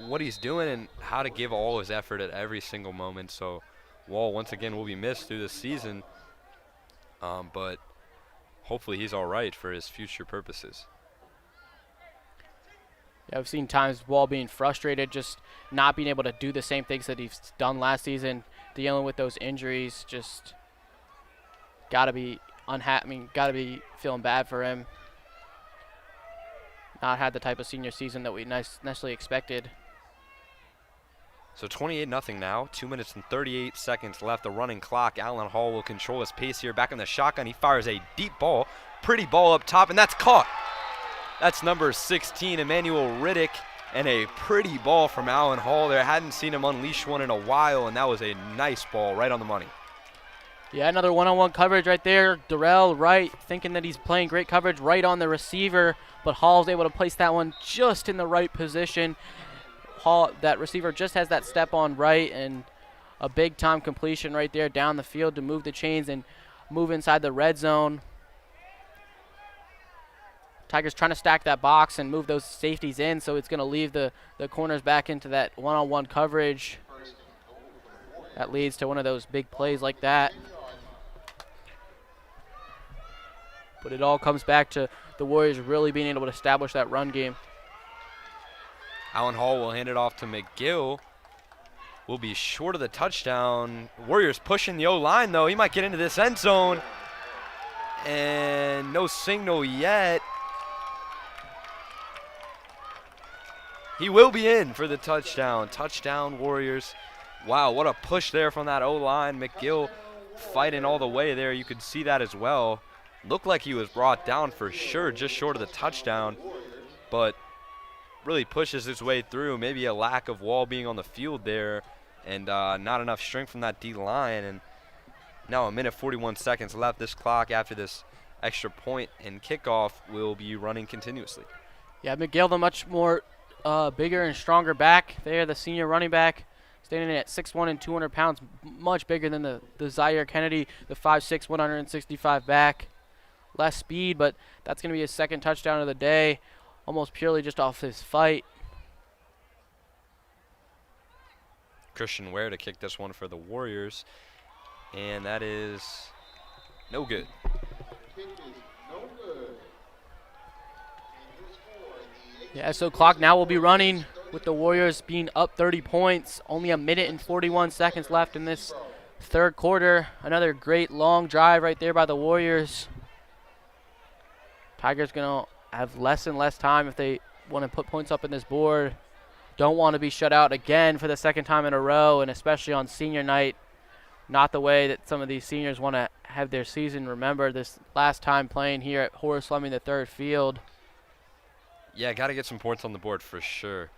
what he's doing and how to give all his effort at every single moment. So Wall, once again, will be missed through the season. But hopefully he's all right for his future purposes. Yeah, I've seen times Wall being frustrated, just not being able to do the same things that he's done last season, dealing with those injuries. Just gotta be unhappy. Gotta be feeling bad for him. Not had the type of senior season that we necessarily expected. So 28-0 now. 2 minutes and 38 seconds left. The running clock. Allen Hall will control his pace here. Back in the shotgun. He fires a deep ball. Pretty ball up top, and that's caught. That's number 16, Emmanuel Riddick, and a pretty ball from Allen Hall there. Hadn't seen him unleash one in a while, and that was a nice ball right on the money. Yeah, another one-on-one coverage right there. Durrell Wright thinking that he's playing great coverage right on the receiver, but Hall's able to place that one just in the right position. Hall, that receiver just has that step on right, and a big-time completion right there down the field to move the chains and move inside the red zone. Tigers trying to stack that box and move those safeties in, so it's going to leave the corners back into that one-on-one coverage. That leads to one of those big plays like that. But it all comes back to the Warriors really being able to establish that run game. Allen Hall will hand it off to McGill. Will be short of the touchdown. Warriors pushing the O-line, though. He might get into this end zone. And no signal yet. He will be in for the touchdown. Touchdown, Warriors. Wow, what a push there from that O-line. McGill fighting all the way there. You could see that as well. Looked like he was brought down for sure, just short of the touchdown, but really pushes his way through. Maybe a lack of wall being on the field there, and not enough strength from that D-line. And now a minute 41 seconds left. This clock after this extra point and kickoff will be running continuously. Yeah, McGill, the much more bigger and stronger back there, the senior running back, standing at 6'1" and 200 pounds, much bigger than the Zaire Kennedy, the 5'6", 165 back. Less speed, but that's going to be his second touchdown of the day, almost purely just off his fight. Christian Ware to kick this one for the Warriors, and that is no good. Yeah, so clock now will be running with the Warriors being up 30 points. Only a minute and 41 seconds left in this third quarter. Another great long drive right there by the Warriors. Tigers going to have less and less time if they want to put points up in this board. Don't want to be shut out again for the second time in a row, and especially on senior night. Not the way that some of these seniors want to have their season remembered. This last time playing here at Horace Fleming the third field. Yeah, got to get some points on the board for sure.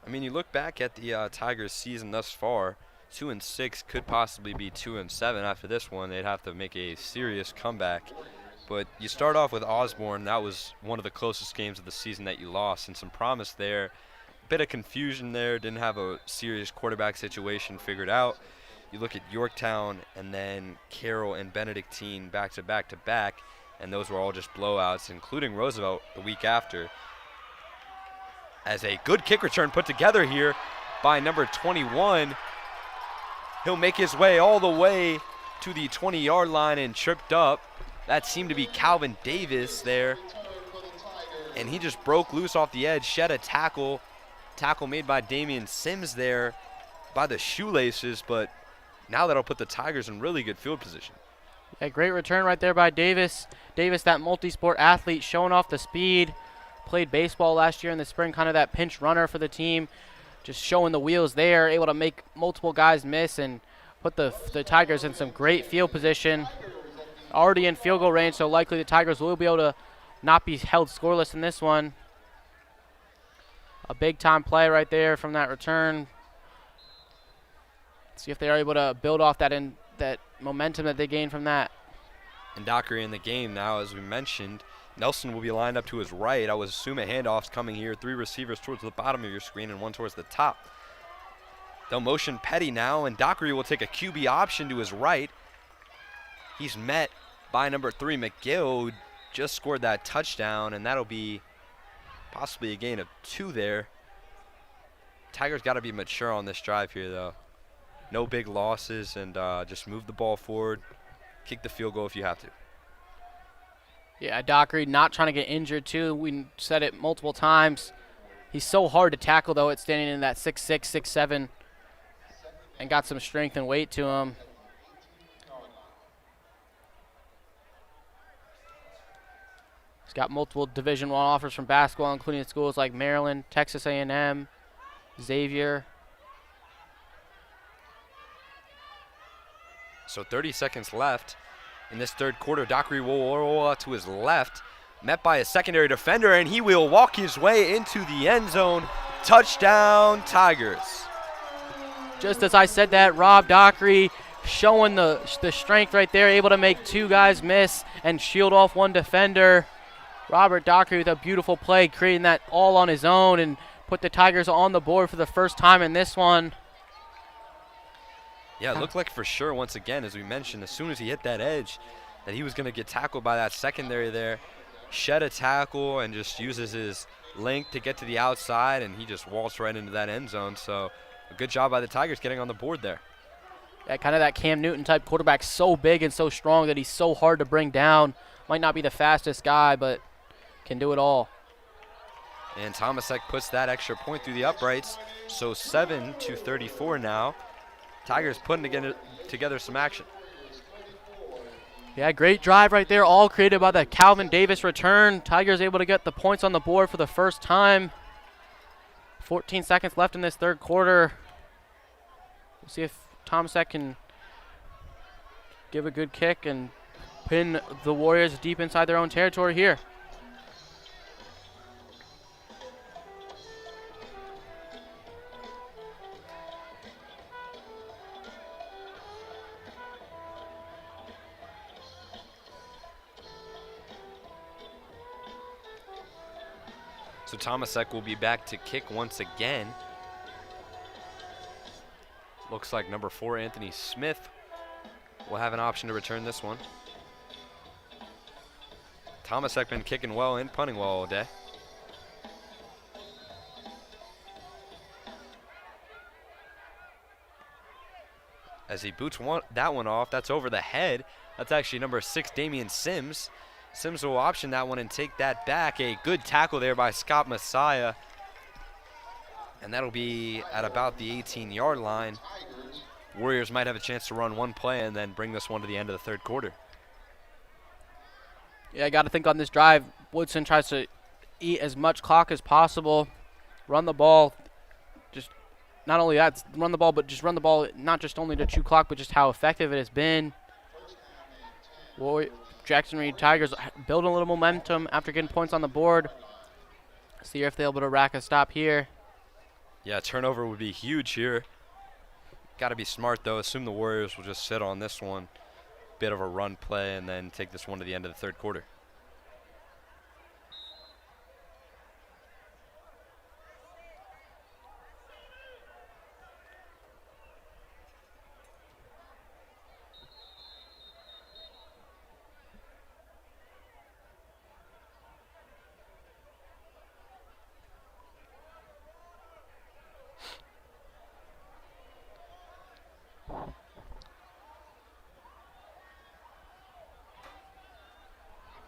I mean, you look back at the Tigers' season thus far, 2-6 could possibly be 2-7 after this one. They'd have to make a serious comeback. But you start off with Osborne. That was one of the closest games of the season that you lost, and some promise there. Bit of confusion there. Didn't have a serious quarterback situation figured out. You look at Yorktown and then Carroll and Benedictine back to back, and those were all just blowouts, including Roosevelt the week after. As a good kick return put together here by number 21. He'll make his way all the way to the 20-yard line and tripped up. That seemed to be Calvin Davis there. And he just broke loose off the edge, shed a tackle. Tackle made by Damian Sims there by the shoelaces, but now that'll put the Tigers in really good field position. Yeah, great return right there by Davis. Davis, that multi-sport athlete, showing off the speed. Played baseball last year in the spring, kind of that pinch runner for the team. Just showing the wheels there, able to make multiple guys miss and put the Tigers in some great field position. Already in field goal range, so likely the Tigers will be able to not be held scoreless in this one. A big-time play right there from that return. See if they are able to build off that momentum that they gained from that. And Dockery in the game now, as we mentioned. Nelson will be lined up to his right. I would assume a handoff's coming here. 3 receivers towards the bottom of your screen and 1 towards the top. They'll motion Petty now, and Dockery will take a QB option to his right. He's met by number 3, McGill, who just scored that touchdown, and that'll be possibly a gain of 2 there. Tigers got to be mature on this drive here, though. No big losses, and just move the ball forward. Kick the field goal if you have to. Yeah, Dockery not trying to get injured, too. We said it multiple times. He's so hard to tackle, though, at standing in that 6'6", 6'7", and got some strength and weight to him. He's got multiple Division I offers from basketball, including schools like Maryland, Texas A&M, Xavier. So 30 seconds left. In this third quarter, Dockery will roll out to his left, met by a secondary defender, and he will walk his way into the end zone. Touchdown, Tigers. Just as I said that, Rob Dockery showing the strength right there, able to make 2 guys miss and shield off 1 defender. Robert Dockery with a beautiful play, creating that all on his own and put the Tigers on the board for the first time in this one. Yeah, it looked like for sure, once again, as we mentioned, as soon as he hit that edge, that he was going to get tackled by that secondary there. Shed a tackle and just uses his length to get to the outside, and he just waltzed right into that end zone. So a good job by the Tigers getting on the board there. Yeah, kind of that Cam Newton type quarterback, so big and so strong that he's so hard to bring down. Might not be the fastest guy, but can do it all. And Tomasek puts that extra point through the uprights. So 7-34 now. Tigers putting together some action. Yeah, great drive right there, all created by the Calvin Davis return. Tigers able to get the points on the board for the first time. 14 seconds left in this third quarter. We'll see if Tomsek can give a good kick and pin the Warriors deep inside their own territory here. So Tomasek will be back to kick once again. Looks like number 4, Anthony Smith, will have an option to return this one. Tomasek been kicking well and punting well all day. As he boots that one off, that's over the head. That's actually number 6, Damian Sims. Sims will option that one and take that back. A good tackle there by Scott Messiah. And that'll be at about the 18-yard line. Warriors might have a chance to run one play and then bring this one to the end of the third quarter. Yeah, I got to think on this drive, Woodson tries to eat as much clock as possible, run the ball. Just not only that, run the ball, but just run the ball not just only to chew clock, but just how effective it has been. Jackson Reed Tigers building a little momentum after getting points on the board. See if they're able to rack a stop here. Yeah, turnover would be huge here. Got to be smart, though. Assume the Warriors will just sit on this one. Bit of a run play and then take this one to the end of the third quarter.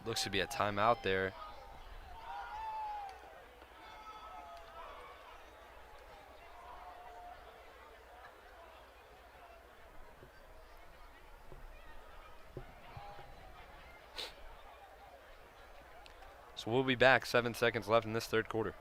Looks to be a timeout there. So we'll be back. 7 seconds left in this third quarter.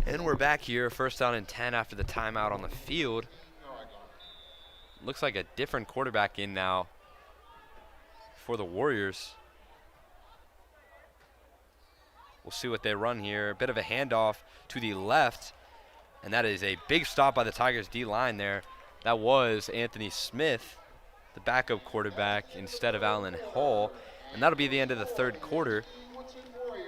And we're back here, first down and 10 after the timeout on the field. Looks like a different quarterback in now for the Warriors. We'll see what they run here. A bit of a handoff to the left, and that is a big stop by the Tigers D-line there. That was Anthony Smith, the backup quarterback, instead of Alan Hall, and that'll be the end of the third quarter.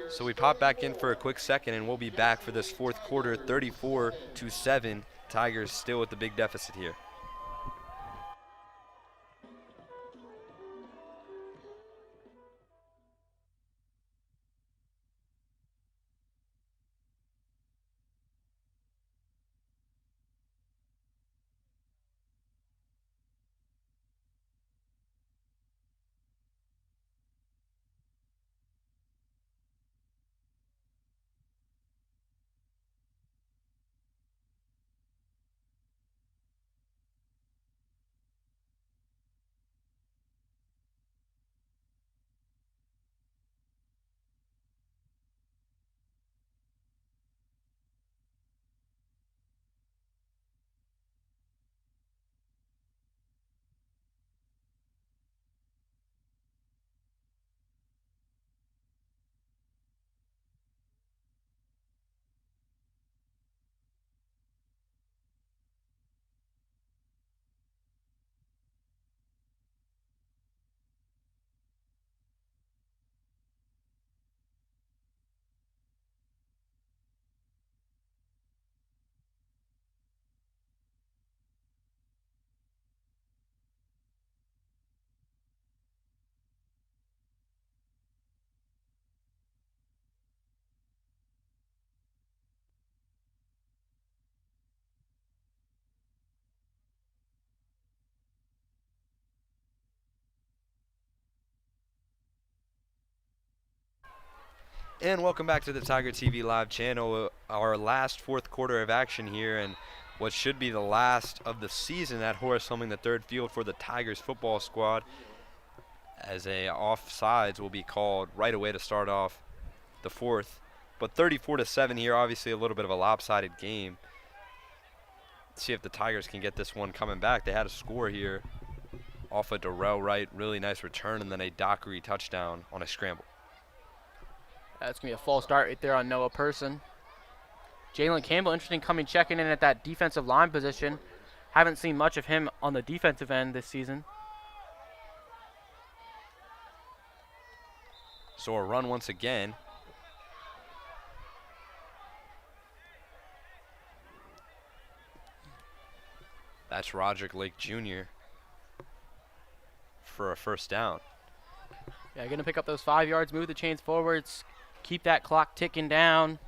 So we pop back in for a quick second, and we'll be back for this fourth quarter, 34-7. Tigers still with the big deficit here. And welcome back to the Tiger TV Live channel. Our last fourth quarter of action here, and what should be the last of the season at Horace Helming the third field for the Tigers football squad, as a offsides will be called right away to start off the fourth. But 34-7 here, obviously a little bit of a lopsided game. Let's see if the Tigers can get this one coming back. They had a score here off a Darrell Wright, really nice return, and then a Dockery touchdown on a scramble. That's going to be a false start right there on Noah Person. Jalen Campbell, interesting checking in at that defensive line position. Haven't seen much of him on the defensive end this season. So a run once again. That's Roderick Lake Jr. for a first down. Yeah, going to pick up those 5 yards, move the chains forwards, keep that clock ticking down.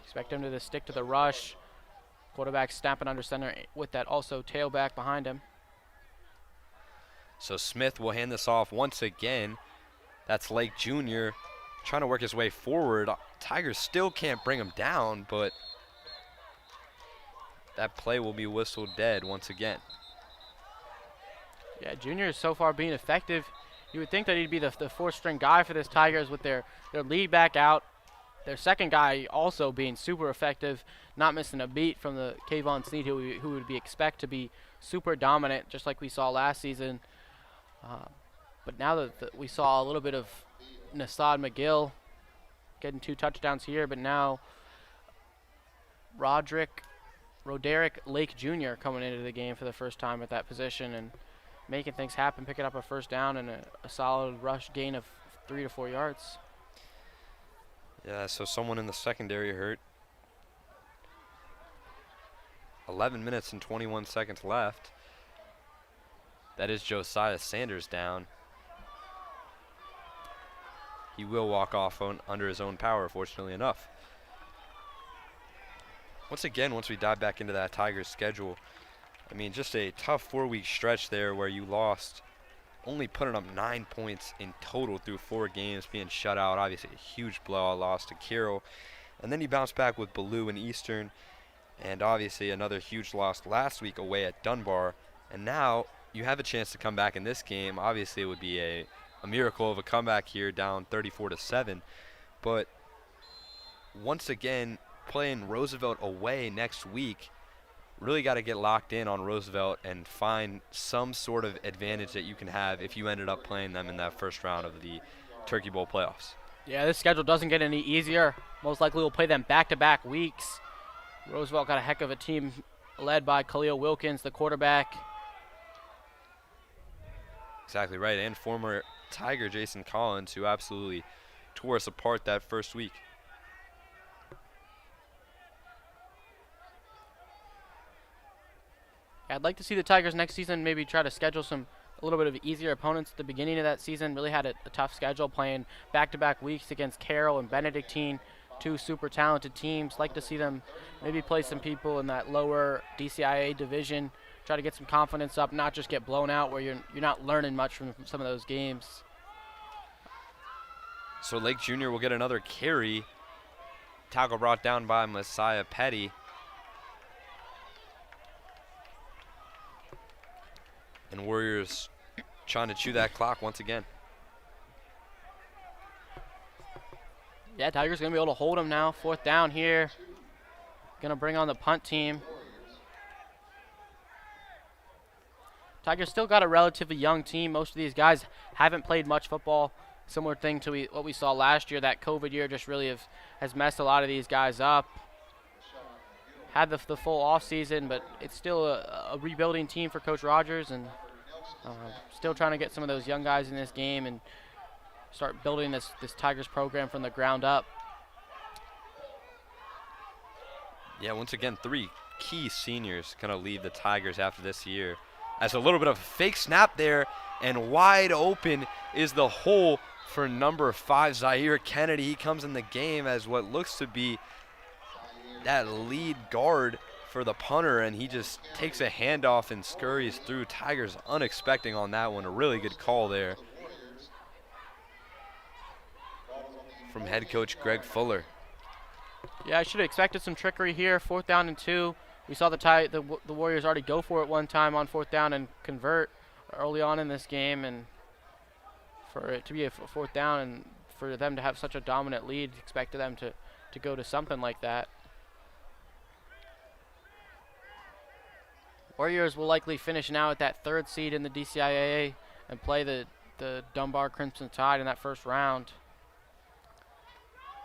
Expect him to stick to the rush. Quarterback snapping under center with that also tailback behind him. So Smith will hand this off once again. That's Lake Jr. trying to work his way forward. Tigers still can't bring him down, but that play will be whistled dead once again. Yeah, Junior is so far being effective. You would think that he'd be the fourth string guy for this Tigers with their lead back out. Their second guy also being super effective, not missing a beat from the Kayvon Sneed, who would be expect to be super dominant, just like we saw last season. But now that we saw a little bit of Nassad McGill getting 2 touchdowns here, but now Roderick Lake Jr. coming into the game for the first time at that position and making things happen, picking up a first down and a solid rush gain of 3 to 4 yards. Yeah, so someone in the secondary hurt. 11 minutes and 21 seconds left. That is Josiah Sanders down. He will walk off under his own power, fortunately enough. Once again, once we dive back into that Tigers schedule, I mean, just a tough 4-week stretch there where you lost, only putting up 9 points in total through 4 games, being shut out. Obviously, a huge blowout loss to Carroll. And then you bounce back with Ballou and Eastern, and obviously another huge loss last week away at Dunbar. And now you have a chance to come back in this game. Obviously, it would be a miracle of a comeback here, down 34-7. But once again, playing Roosevelt away next week, really got to get locked in on Roosevelt and find some sort of advantage that you can have if you ended up playing them in that first round of the Turkey Bowl playoffs. Yeah, this schedule doesn't get any easier. Most likely we'll play them back-to-back weeks. Roosevelt got a heck of a team led by Khalil Wilkins, the quarterback. Exactly right, and former Tiger Jason Collins, who absolutely tore us apart that first week. I'd like to see the Tigers next season maybe try to schedule a little bit of easier opponents at the beginning of that season. Really had a tough schedule, playing back-to-back weeks against Carroll and Benedictine, 2 super talented teams. Like to see them maybe play some people in that lower DCIAA division, try to get some confidence up, not just get blown out where you're not learning much from some of those games. So Lake Jr. will get another carry. Tackle brought down by Messiah Petty. And Warriors trying to chew that clock once again. Yeah, Tigers going to be able to hold them now. 4th down here. Going to bring on the punt team. Tigers still got a relatively young team. Most of these guys haven't played much football. Similar thing to what we saw last year. That COVID year just really has messed a lot of these guys up. Had the full off season, but it's still a rebuilding team for Coach Rogers, and still trying to get some of those young guys in this game and start building this Tigers program from the ground up. Yeah, once again, 3 key seniors going to leave the Tigers after this year. As a little bit of a fake snap there, and wide open is the hole for number 5, Zaire Kennedy. He comes in the game as what looks to be that lead guard for the punter, and he just takes a handoff and scurries through. Tigers unexpected on that one. A really good call there. from head coach Greg Fuller. Yeah, I should have expected some trickery here. 4th down and 2. We saw the Warriors already go for it one time on 4th down and convert early on in this game, and for it to be a 4th down and for them to have such a dominant lead, expected them to go to something like that. Warriors will likely finish now at that 3rd seed in the DCIAA and play the Dunbar Crimson Tide in that first round.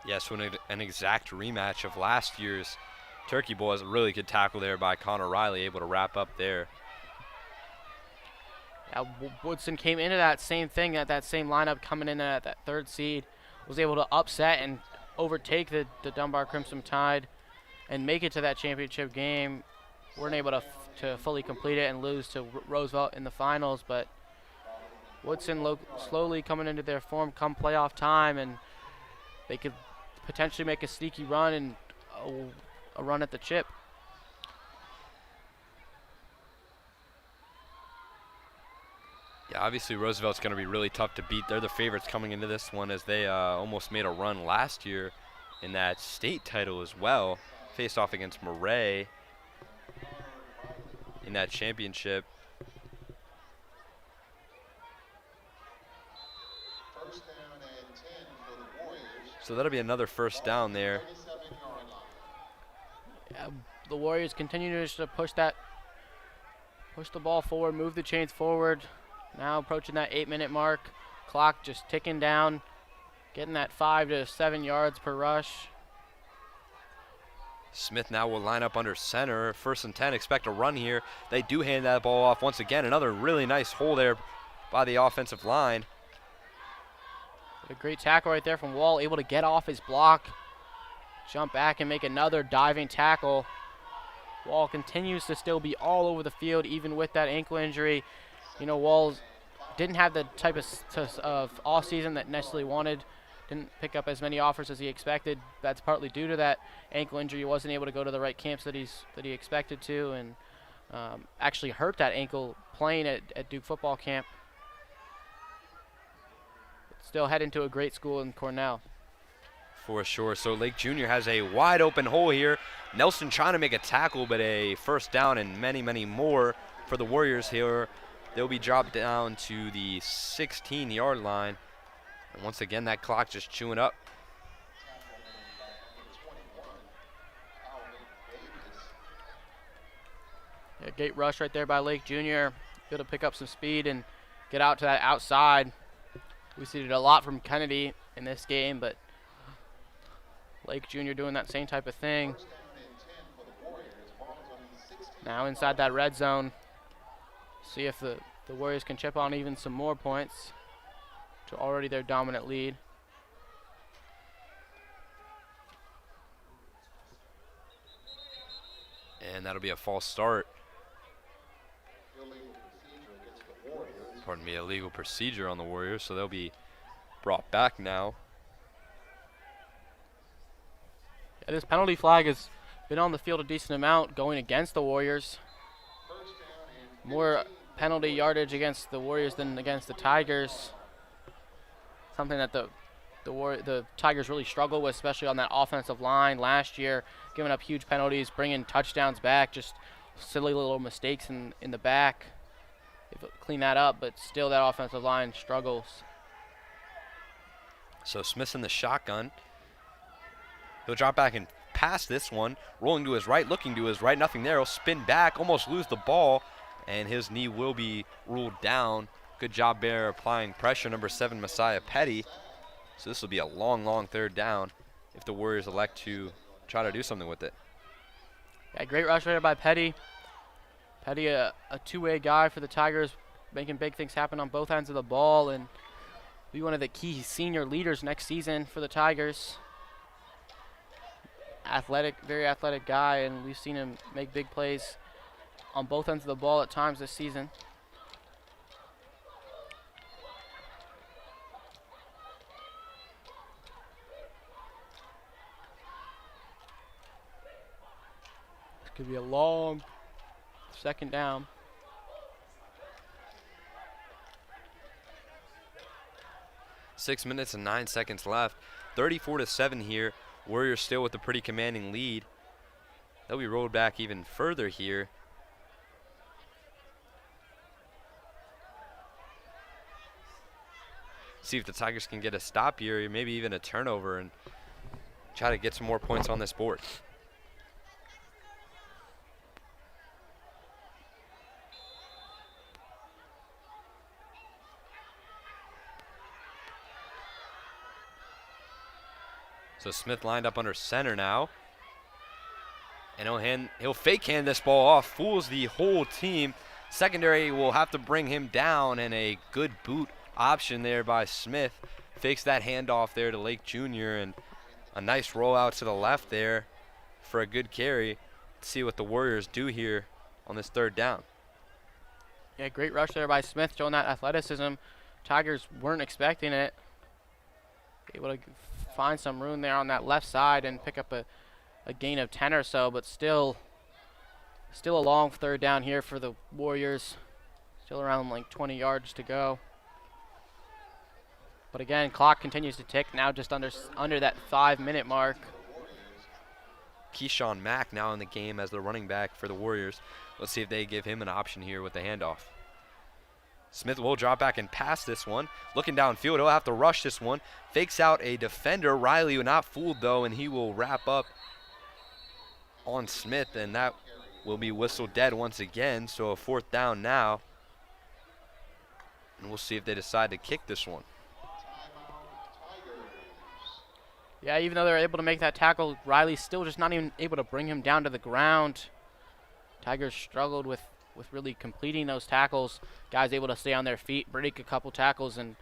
Yes, an exact rematch of last year's Turkey Bowl. A really good tackle there by Connor Riley, able to wrap up there. Yeah, Woodson came into that same thing, at that same lineup, coming in at that 3rd seed, was able to upset and overtake the Dunbar Crimson Tide and make it to that championship game. Weren't able to fully complete it and lose to Roosevelt in the finals, but Woodson slowly coming into their form come playoff time, and they could potentially make a sneaky run and a run at the chip. Yeah, obviously Roosevelt's going to be really tough to beat. They're the favorites coming into this one, as they almost made a run last year in that state title as well. Faced off against Murray in that championship. So that'll be another 1st down there. Yeah, the Warriors continue to just push the ball forward, move the chains forward. Now approaching that 8-minute mark. Clock just ticking down, getting that 5 to 7 yards per rush. Smith now will line up under center. 1st and 10, expect a run here. They do hand that ball off once again. Another really nice hole there by the offensive line. A great tackle right there from Wall, able to get off his block, jump back and make another diving tackle. Wall continues to still be all over the field, even with that ankle injury. You know, Wall didn't have the type of off season that necessarily wanted. Didn't pick up as many offers as he expected. That's partly due to that ankle injury. He wasn't able to go to the right camps that he expected to, and actually hurt that ankle playing at Duke football camp. Still heading to a great school in Cornell. For sure. So Lake Junior has a wide open hole here. Nelson trying to make a tackle, but a 1st down and many, many more for the Warriors here. They'll be dropped down to the 16-yard line. And once again, that clock just chewing up. Yeah, gate rush right there by Lake Junior. Able to pick up some speed and get out to that outside. We see it a lot from Kennedy in this game, but Lake Junior doing that same type of thing. Now inside that red zone. See if the Warriors can chip on even some more points to already their dominant lead. And that'll be a false start. Pardon me, illegal procedure on the Warriors, so they'll be brought back now. Yeah, this penalty flag has been on the field a decent amount going against the Warriors. More penalty yardage against the Warriors than against the Tigers. Something that the Tigers really struggle with, especially on that offensive line last year, giving up huge penalties, bringing touchdowns back, just silly little mistakes in the back. They've cleaned that up, but still that offensive line struggles. So Smith's in the shotgun. He'll drop back and pass this one, rolling to his right, looking to his right, nothing there. He'll spin back, almost lose the ball, and his knee will be ruled down. Good job there applying pressure, number 7, Messiah Petty. So this will be a long, long 3rd down if the Warriors elect to try to do something with it. Yeah, great rush right by Petty. Petty, a two-way guy for the Tigers, making big things happen on both ends of the ball, and be one of the key senior leaders next season for the Tigers. Athletic, very athletic guy, and we've seen him make big plays on both ends of the ball at times this season. This could be a long 2nd down. Six minutes and 9 seconds left. 34-7 here. Warriors still with a pretty commanding lead. They'll be rolled back even further here. See if the Tigers can get a stop here, maybe even a turnover, and try to get some more points on this board. So Smith lined up under center now. And he'll fake hand this ball off, fools the whole team. Secondary will have to bring him down, and a good boot option there by Smith. Fakes that handoff there to Lake Jr., and a nice rollout to the left there for a good carry. Let's see what the Warriors do here on this third down. Yeah, great rush there by Smith, showing that athleticism. Tigers weren't expecting it. Able to find some room there on that left side and pick up a gain of 10 or so, but still a long third down here for the Warriors. Still around like 20 yards to go. But again, clock continues to tick, now just under that 5-minute mark. Keyshawn Mack now in the game as the running back for the Warriors. Let's see if they give him an option here with the handoff. Smith will drop back and pass this one. Looking downfield, he'll have to rush this one. Fakes out a defender. Riley not fooled though, and he will wrap up on Smith, and that will be whistled dead once again. So a fourth down now. And we'll see if they decide to kick this one. Yeah, even though they're able to make that tackle, Riley's still just not even able to bring him down to the ground. Tigers struggled with really completing those tackles. Guys able to stay on their feet, break a couple tackles, and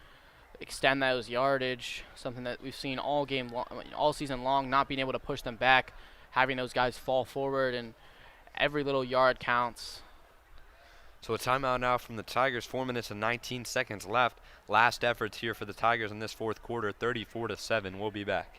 extend those yardage. Something that we've seen all season long, not being able to push them back, having those guys fall forward, and every little yard counts. So a timeout now from the Tigers, 4 minutes and 19 seconds left. Last efforts here for the Tigers in this fourth quarter, 34-7. We'll be back.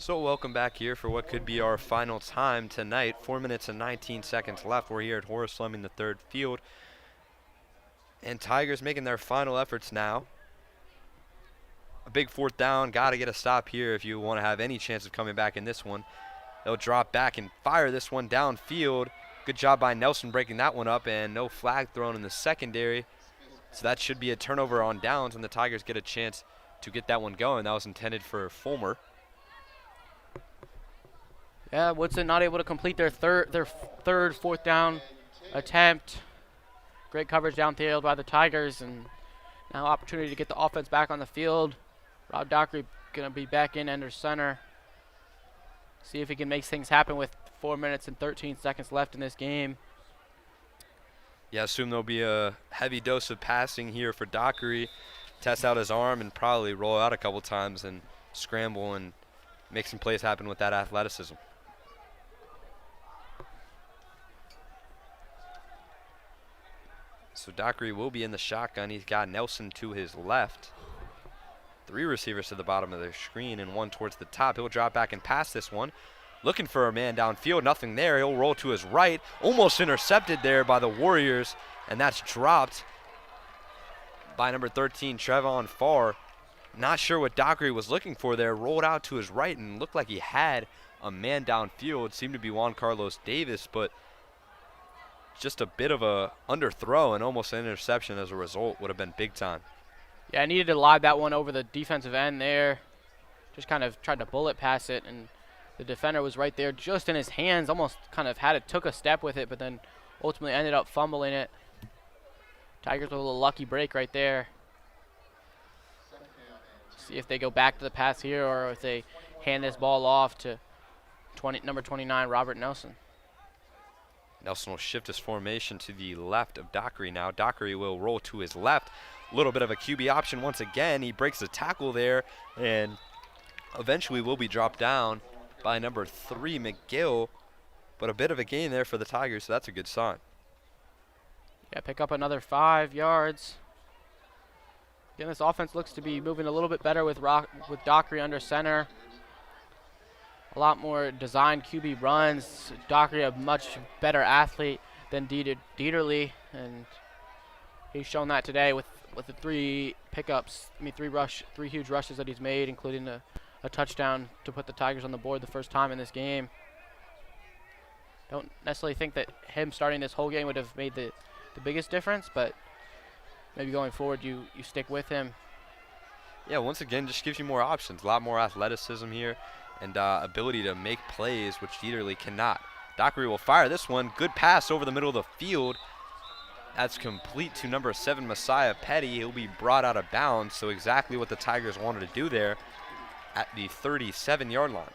So welcome back here for what could be our final time tonight. 4 minutes and 19 seconds left. We're here at Horace Fleming the third field. And Tigers making their final efforts now. A big fourth down. Got to get a stop here if you want to have any chance of coming back in this one. They'll drop back and fire this one downfield. Good job by Nelson breaking that one up, and no flag thrown in the secondary. So that should be a turnover on downs when the Tigers get a chance to get that one going. That was intended for Fulmer. Yeah, Woodson not able to complete their fourth down attempt. Great coverage downfield by the Tigers, and now opportunity to get the offense back on the field. Rob Dockery gonna be back in under center. See if he can make things happen with 4 minutes and 13 seconds left in this game. Yeah, assume there'll be a heavy dose of passing here for Dockery. Test out his arm and probably roll out a couple times and scramble and make some plays happen with that athleticism. So Dockery will be in the shotgun. He's got Nelson to his left. 3 receivers to the bottom of their screen and 1 towards the top. He'll drop back and pass this one. Looking for a man downfield, nothing there. He'll roll to his right. Almost intercepted there by the Warriors, and that's dropped by number 13, Trevon Farr. Not sure what Dockery was looking for there. Rolled out to his right and looked like he had a man downfield. Seemed to be Juan Carlos Davis, but just a bit of a underthrow and almost an interception as a result. Would have been big time. Yeah, I needed to lob that one over the defensive end there. Just kind of tried to bullet pass it, and the defender was right there just in his hands. Almost kind of took a step with it, but then ultimately ended up fumbling it. Tigers with a little lucky break right there. See if they go back to the pass here or if they hand this ball off to number 29, Robert Nelson. Nelson will shift his formation to the left of Dockery now. Dockery will roll to his left. A little bit of a QB option once again. He breaks the tackle there and eventually will be dropped down by number 3, McGill. But a bit of a gain there for the Tigers, so that's a good sign. Yeah, pick up another 5 yards. Again, this offense looks to be moving a little bit better with Dockery under center. A lot more designed QB runs. Dockery, a much better athlete than Dieterle, and he's shown that today with the 3 pickups. I mean, 3 huge rushes that he's made, including a touchdown to put the Tigers on the board the first time in this game. Don't necessarily think that him starting this whole game would have made the biggest difference, but maybe going forward you stick with him. Yeah, once again, just gives you more options. A lot more athleticism here and ability to make plays, which Dieterle cannot. Dockery will fire this one. Good pass over the middle of the field. That's complete to number 7, Messiah Petty. He'll be brought out of bounds, so exactly what the Tigers wanted to do there at the 37-yard line.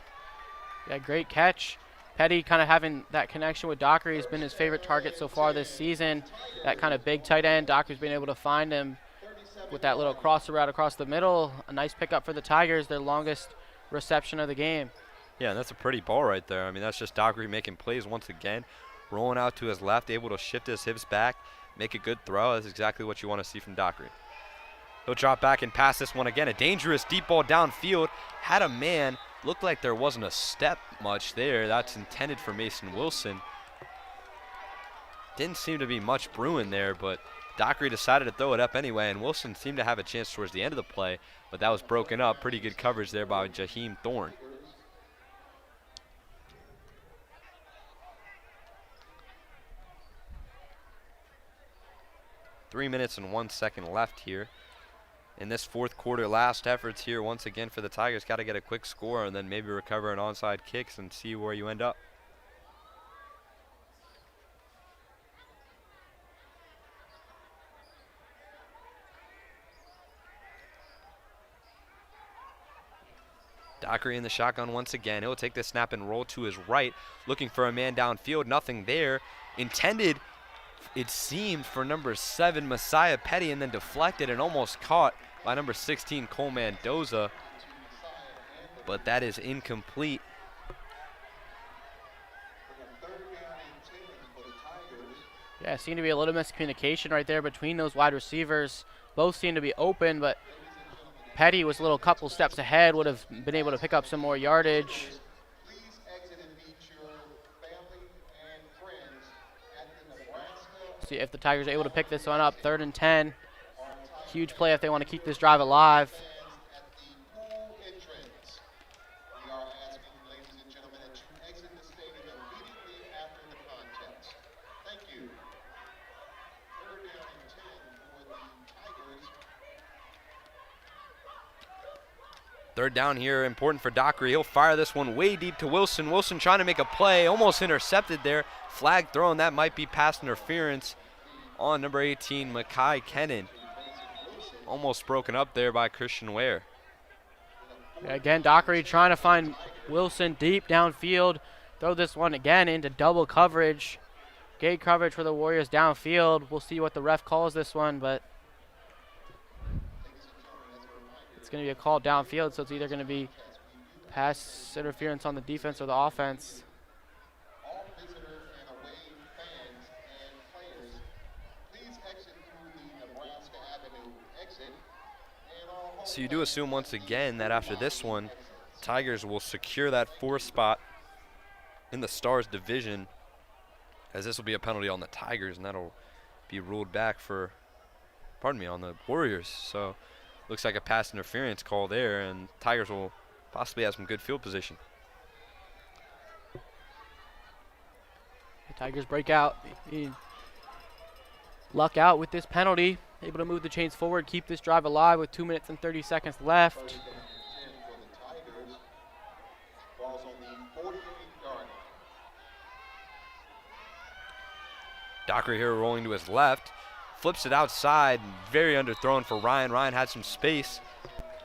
Yeah, great catch. Petty kind of having that connection with Dockery has been his favorite target so far this season. That kind of big tight end. Dockery's been able to find him with that little crosser route across the middle. A nice pickup for the Tigers, their longest reception of the game. Yeah, and that's a pretty ball right there. I mean, that's just Dockery making plays once again. Rolling out to his left, able to shift his hips back, make a good throw. That's exactly what you want to see from Dockery. He'll drop back and pass this one again. A dangerous deep ball downfield. Had a man. Looked like there wasn't a step much there. That's intended for Mason Wilson. Didn't seem to be much brewing there, but Dockery decided to throw it up anyway, and Wilson seemed to have a chance towards the end of the play, but that was broken up. Pretty good coverage there by Jaheim Thorne. Three minutes and 1 second left here in this fourth quarter. Last efforts here once again for the Tigers. Got to get a quick score and then maybe recover an onside kicks and see where you end up. Dockery in the shotgun once again. He'll take the snap and roll to his right, looking for a man downfield. Nothing there. Intended, it seemed, for number 7, Messiah Petty, and then deflected and almost caught by number 16, Cole Mendoza. But that is incomplete. Yeah, seemed to be a little miscommunication right there between those wide receivers. Both seemed to be open, but Petty was a little couple steps ahead, would have been able to pick up some more yardage. See if the Tigers are able to pick this one up. 3rd and 10. Huge play if they want to keep this drive alive. Third down here, important for Dockery. He'll fire this one way deep to Wilson. Wilson trying to make a play, almost intercepted there. Flag thrown, that might be pass interference on number 18, Makai Kennan. Almost broken up there by Christian Ware. Yeah, again, Dockery trying to find Wilson deep downfield. Throw this one again into double coverage. Gate coverage for the Warriors downfield. We'll see what the ref calls this one, but it's going to be a call downfield, so it's either going to be pass interference on the defense or the offense. All visitor and away fans and players, please exit through the Nebraska Avenue exit. And all So you do assume once again that after this one, Tigers will secure that 4th spot in the Stars division, as this will be a penalty on the Tigers, and that'll be ruled back for, on the Warriors. So looks like a pass interference call there, and Tigers will possibly have some good field position. The Tigers break out. Luck out with this penalty. Able to move the chains forward, keep this drive alive with 2 minutes and 30 seconds left. Dockery here rolling to his left. Flips it outside, very underthrown for Ryan. Ryan had some space,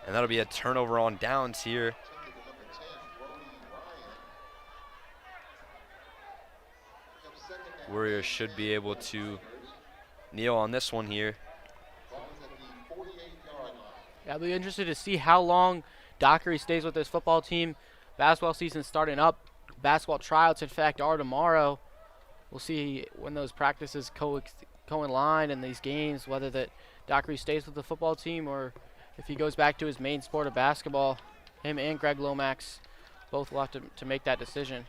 and that'll be a turnover on downs here. Warriors should be able to kneel on this one here. Yeah, I'll be interested to see how long Dockery stays with this football team. Basketball season starting up. Basketball tryouts, in fact, are tomorrow. We'll see when those practices co-align in these games, whether that Dockery stays with the football team or if he goes back to his main sport of basketball. Him and Greg Lomax both will have to make that decision.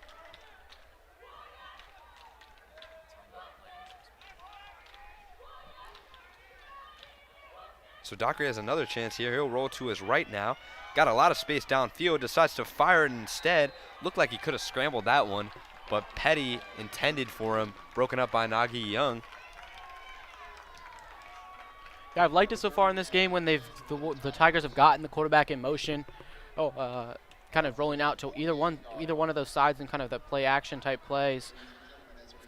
So Dockery has another chance here. He'll roll to his right now. Got a lot of space downfield, decides to fire it instead. Looked like he could have scrambled that one, but Petty intended for him, broken up by Nagy Young. Yeah, I've liked it so far in this game when the Tigers have gotten the quarterback in motion, kind of rolling out to either one of those sides and kind of the play action type plays.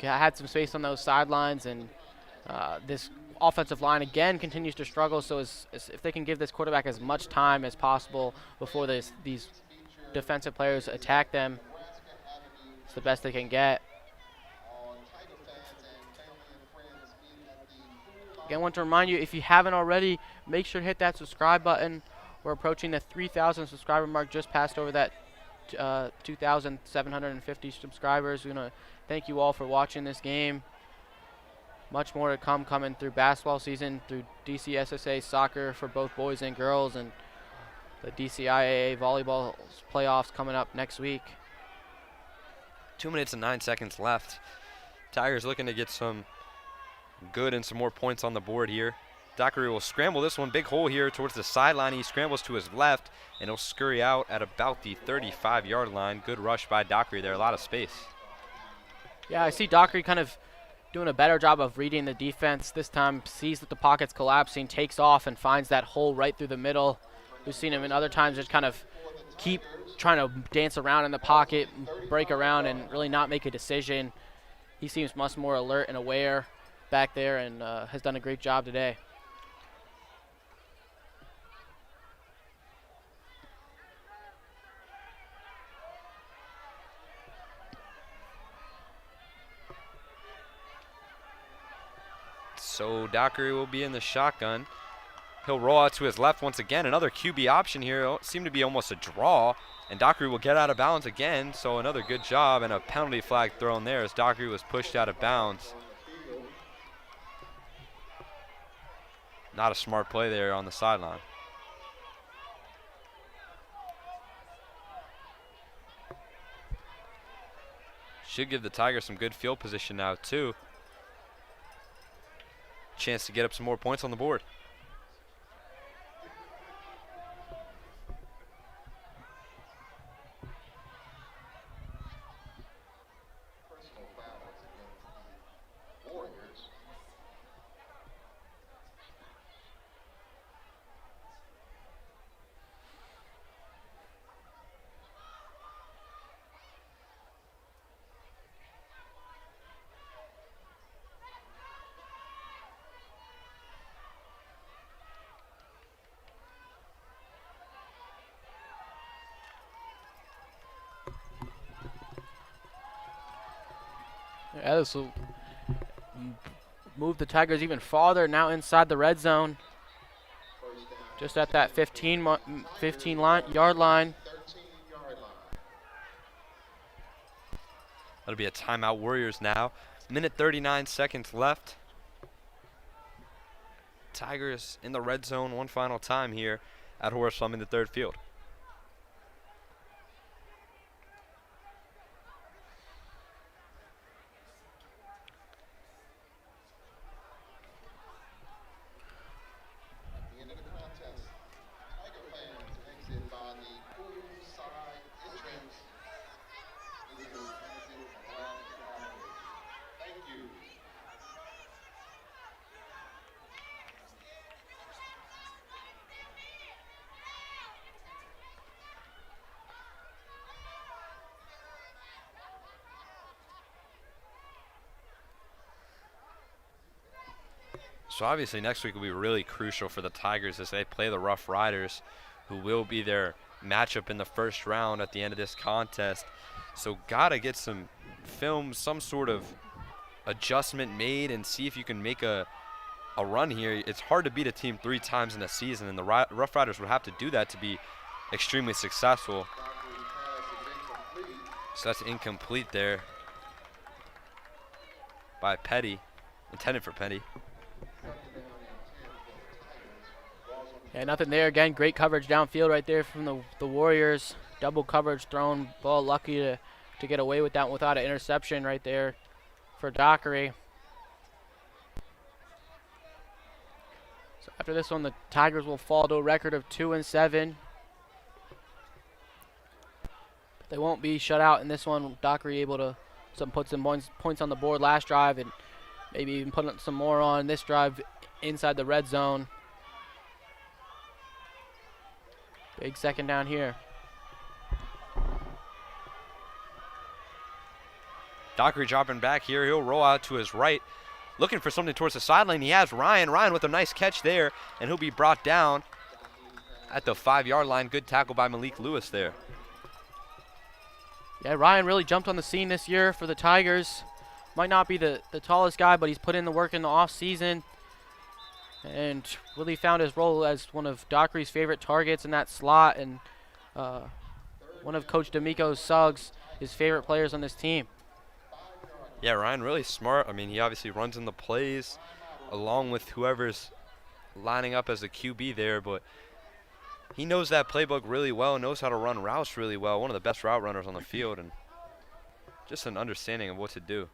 Had some space on those sidelines, and this offensive line again continues to struggle. So if they can give this quarterback as much time as possible before these defensive players attack them, it's the best they can get. Again, I want to remind you, if you haven't already, make sure to hit that subscribe button. We're approaching the 3,000 subscriber mark, just passed over that 2,750 subscribers. We're going to thank you all for watching this game. Much more to come coming through basketball season, through DCSSA soccer for both boys and girls, and the DCIAA volleyball playoffs coming up next week. 2 minutes and 9 seconds left. Tigers looking to get some good and some more points on the board here. Dockery will scramble this one. Big hole here towards the sideline. He scrambles to his left, and he'll scurry out at about the 35-yard line. Good rush by Dockery there. A lot of space. Yeah, I see Dockery kind of doing a better job of reading the defense. This time sees that the pocket's collapsing, takes off, and finds that hole right through the middle. We've seen him in other times just kind of keep trying to dance around in the pocket, break around, and really not make a decision. He seems much more alert and aware back there, and has done a great job today. So Dockery will be in the shotgun. He'll roll out to his left once again. Another QB option here. It'll seem to be almost a draw. And Dockery will get out of bounds again. So another good job, and a penalty flag thrown there as Dockery was pushed out of bounds. Not a smart play there on the sideline. Should give the Tigers some good field position now too. Chance to get up some more points on the board. Personal fouls against the Warriors. Yeah, this will move the Tigers even farther, now inside the red zone. Just at that 15-yard line. That'll be a timeout. Warriors now. Minute 39 seconds left. Tigers in the red zone one final time here at Horace Fleming, the third field. So obviously next week will be really crucial for the Tigers as they play the Rough Riders, who will be their matchup in the first round at the end of this contest. So gotta get some film, some sort of adjustment made and see if you can make a run here. It's hard to beat a team 3 times in a season, and the Rough Riders would have to do that to be extremely successful. So that's incomplete there by Petty, intended for Petty. Yeah, nothing there. Again, great coverage downfield right there from the Warriors. Double coverage thrown, ball lucky to get away with that without an interception right there for Dockery. So after this one, the Tigers will fall to a record of 2-7. They won't be shut out in this one. Dockery able to put some points on the board last drive, and maybe even put some more on this drive inside the red zone. Big second down here. Dockery dropping back here. He'll roll out to his right, looking for something towards the sideline. He has Ryan. Ryan with a nice catch there, and he'll be brought down at the 5-yard line. Good tackle by Malik Lewis there. Yeah, Ryan really jumped on the scene this year for the Tigers. Might not be the tallest guy, but he's put in the work in the offseason and really found his role as one of Dockery's favorite targets in that slot, and one of Coach D'Amico Suggs' his favorite players on this team. Yeah, Ryan really smart. I mean, he obviously runs in the plays along with whoever's lining up as a QB there, but he knows that playbook really well, knows how to run routes really well, one of the best route runners on the field, and just an understanding of what to do.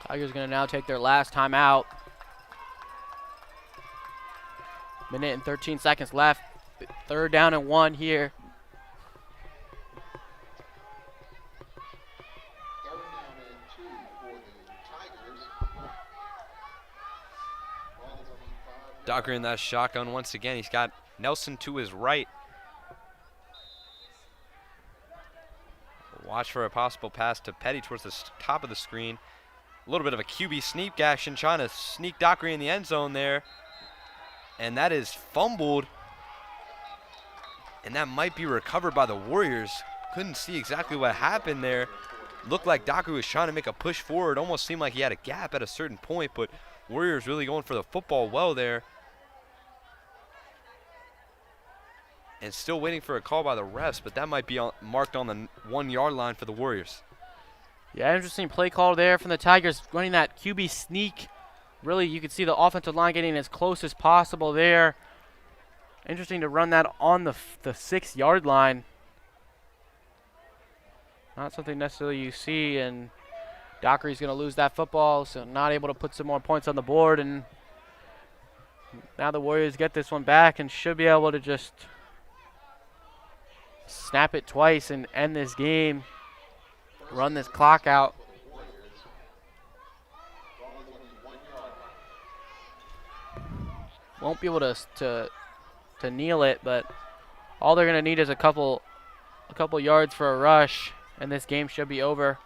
Tigers going to now take their last time out. Minute and 13 seconds left. 3rd down and 1 here. Dockery in that shotgun once again. He's got Nelson to his right. Watch for a possible pass to Petty towards the top of the screen. A little bit of a QB sneak action, trying to sneak Dockery in the end zone there. And that is fumbled. And that might be recovered by the Warriors. Couldn't see exactly what happened there. Looked like Dockery was trying to make a push forward. Almost seemed like he had a gap at a certain point, but Warriors really going for the football well there. And still waiting for a call by the refs, but that might be marked on the 1-yard line for the Warriors. Yeah, interesting play call there from the Tigers, running that QB sneak. Really, you could see the offensive line getting as close as possible there. Interesting to run that on the 6-yard line. Not something necessarily you see, and Dockery's going to lose that football, so not able to put some more points on the board. And now the Warriors get this one back and should be able to just snap it twice and end this game. Run this clock out. Won't be able to kneel it, but all they're gonna need is a couple yards for a rush, and this game should be over.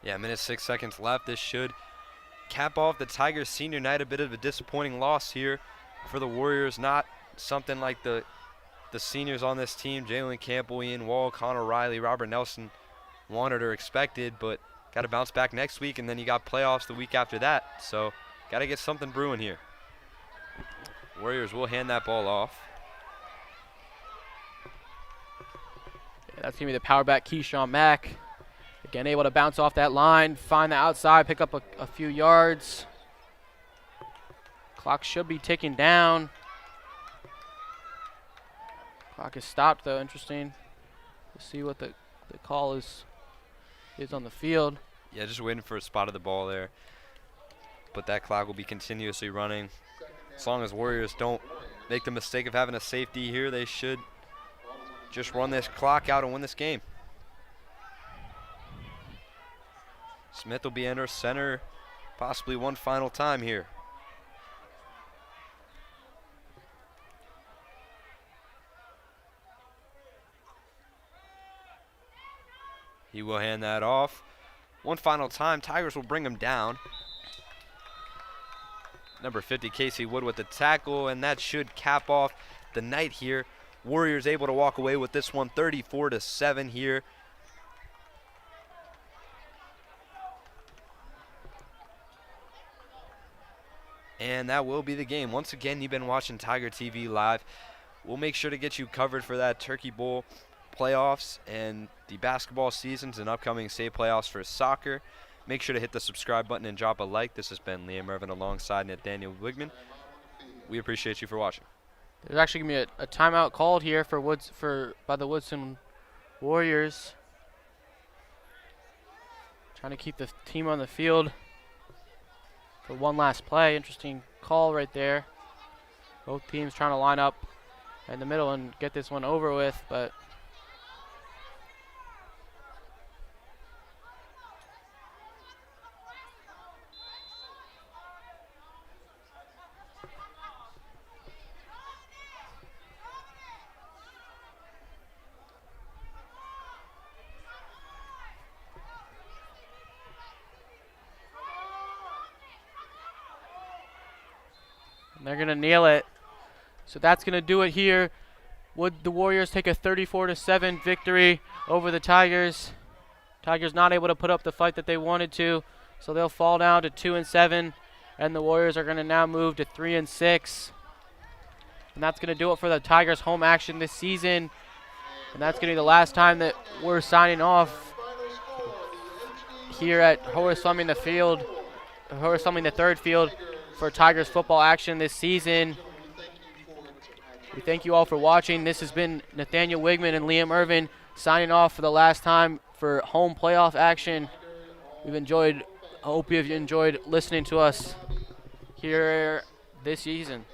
Yeah, 6 minutes left. This should cap off the Tigers senior night. A bit of a disappointing loss here for the Warriors. Not something like the seniors on this team, Jalen Campbell, Ian Wall, Connor Riley, Robert Nelson, wanted or expected, but got to bounce back next week, and then you got playoffs the week after that. So got to get something brewing here. Warriors will hand that ball off. Yeah, that's going to be the power back, Keyshawn Mack. Again, able to bounce off that line, find the outside, pick up a few yards. Clock should be ticking down. Clock is stopped, though. Interesting to see what the call is on the field. Yeah, just waiting for a spot of the ball there. But that clock will be continuously running. As long as Warriors don't make the mistake of having a safety here, they should just run this clock out and win this game. Smith will be under center possibly one final time here. He will hand that off. One final time, Tigers will bring him down. Number 50, Casey Wood with the tackle, and that should cap off the night here. Warriors able to walk away with this one, 34-7 here. And that will be the game. Once again, you've been watching Tiger TV Live. We'll make sure to get you covered for that Turkey Bowl playoffs and the basketball seasons and upcoming state playoffs for soccer. Make sure to hit the subscribe button and drop a like. This has been Liam Irvin alongside Nathaniel Wigman. We appreciate you for watching. There's actually going to be a timeout called here by the Woodson Warriors. Trying to keep the team on the field for one last play. Interesting call right there. Both teams trying to line up in the middle and get this one over with, but they're going to nail it. So that's going to do it here. Would the Warriors take a 34-7 victory over the Tigers? Tigers not able to put up the fight that they wanted to, so they'll fall down to 2-7, and the Warriors are going to now move to 3-6. And that's going to do it for the Tigers home action this season. And that's going to be the last time that we're signing off here at Horace Fleming the third field for Tigers football action this season. We thank you all for watching. This has been Nathaniel Wigman and Liam Irvin signing off for the last time for home playoff action. I hope you've enjoyed listening to us here this season.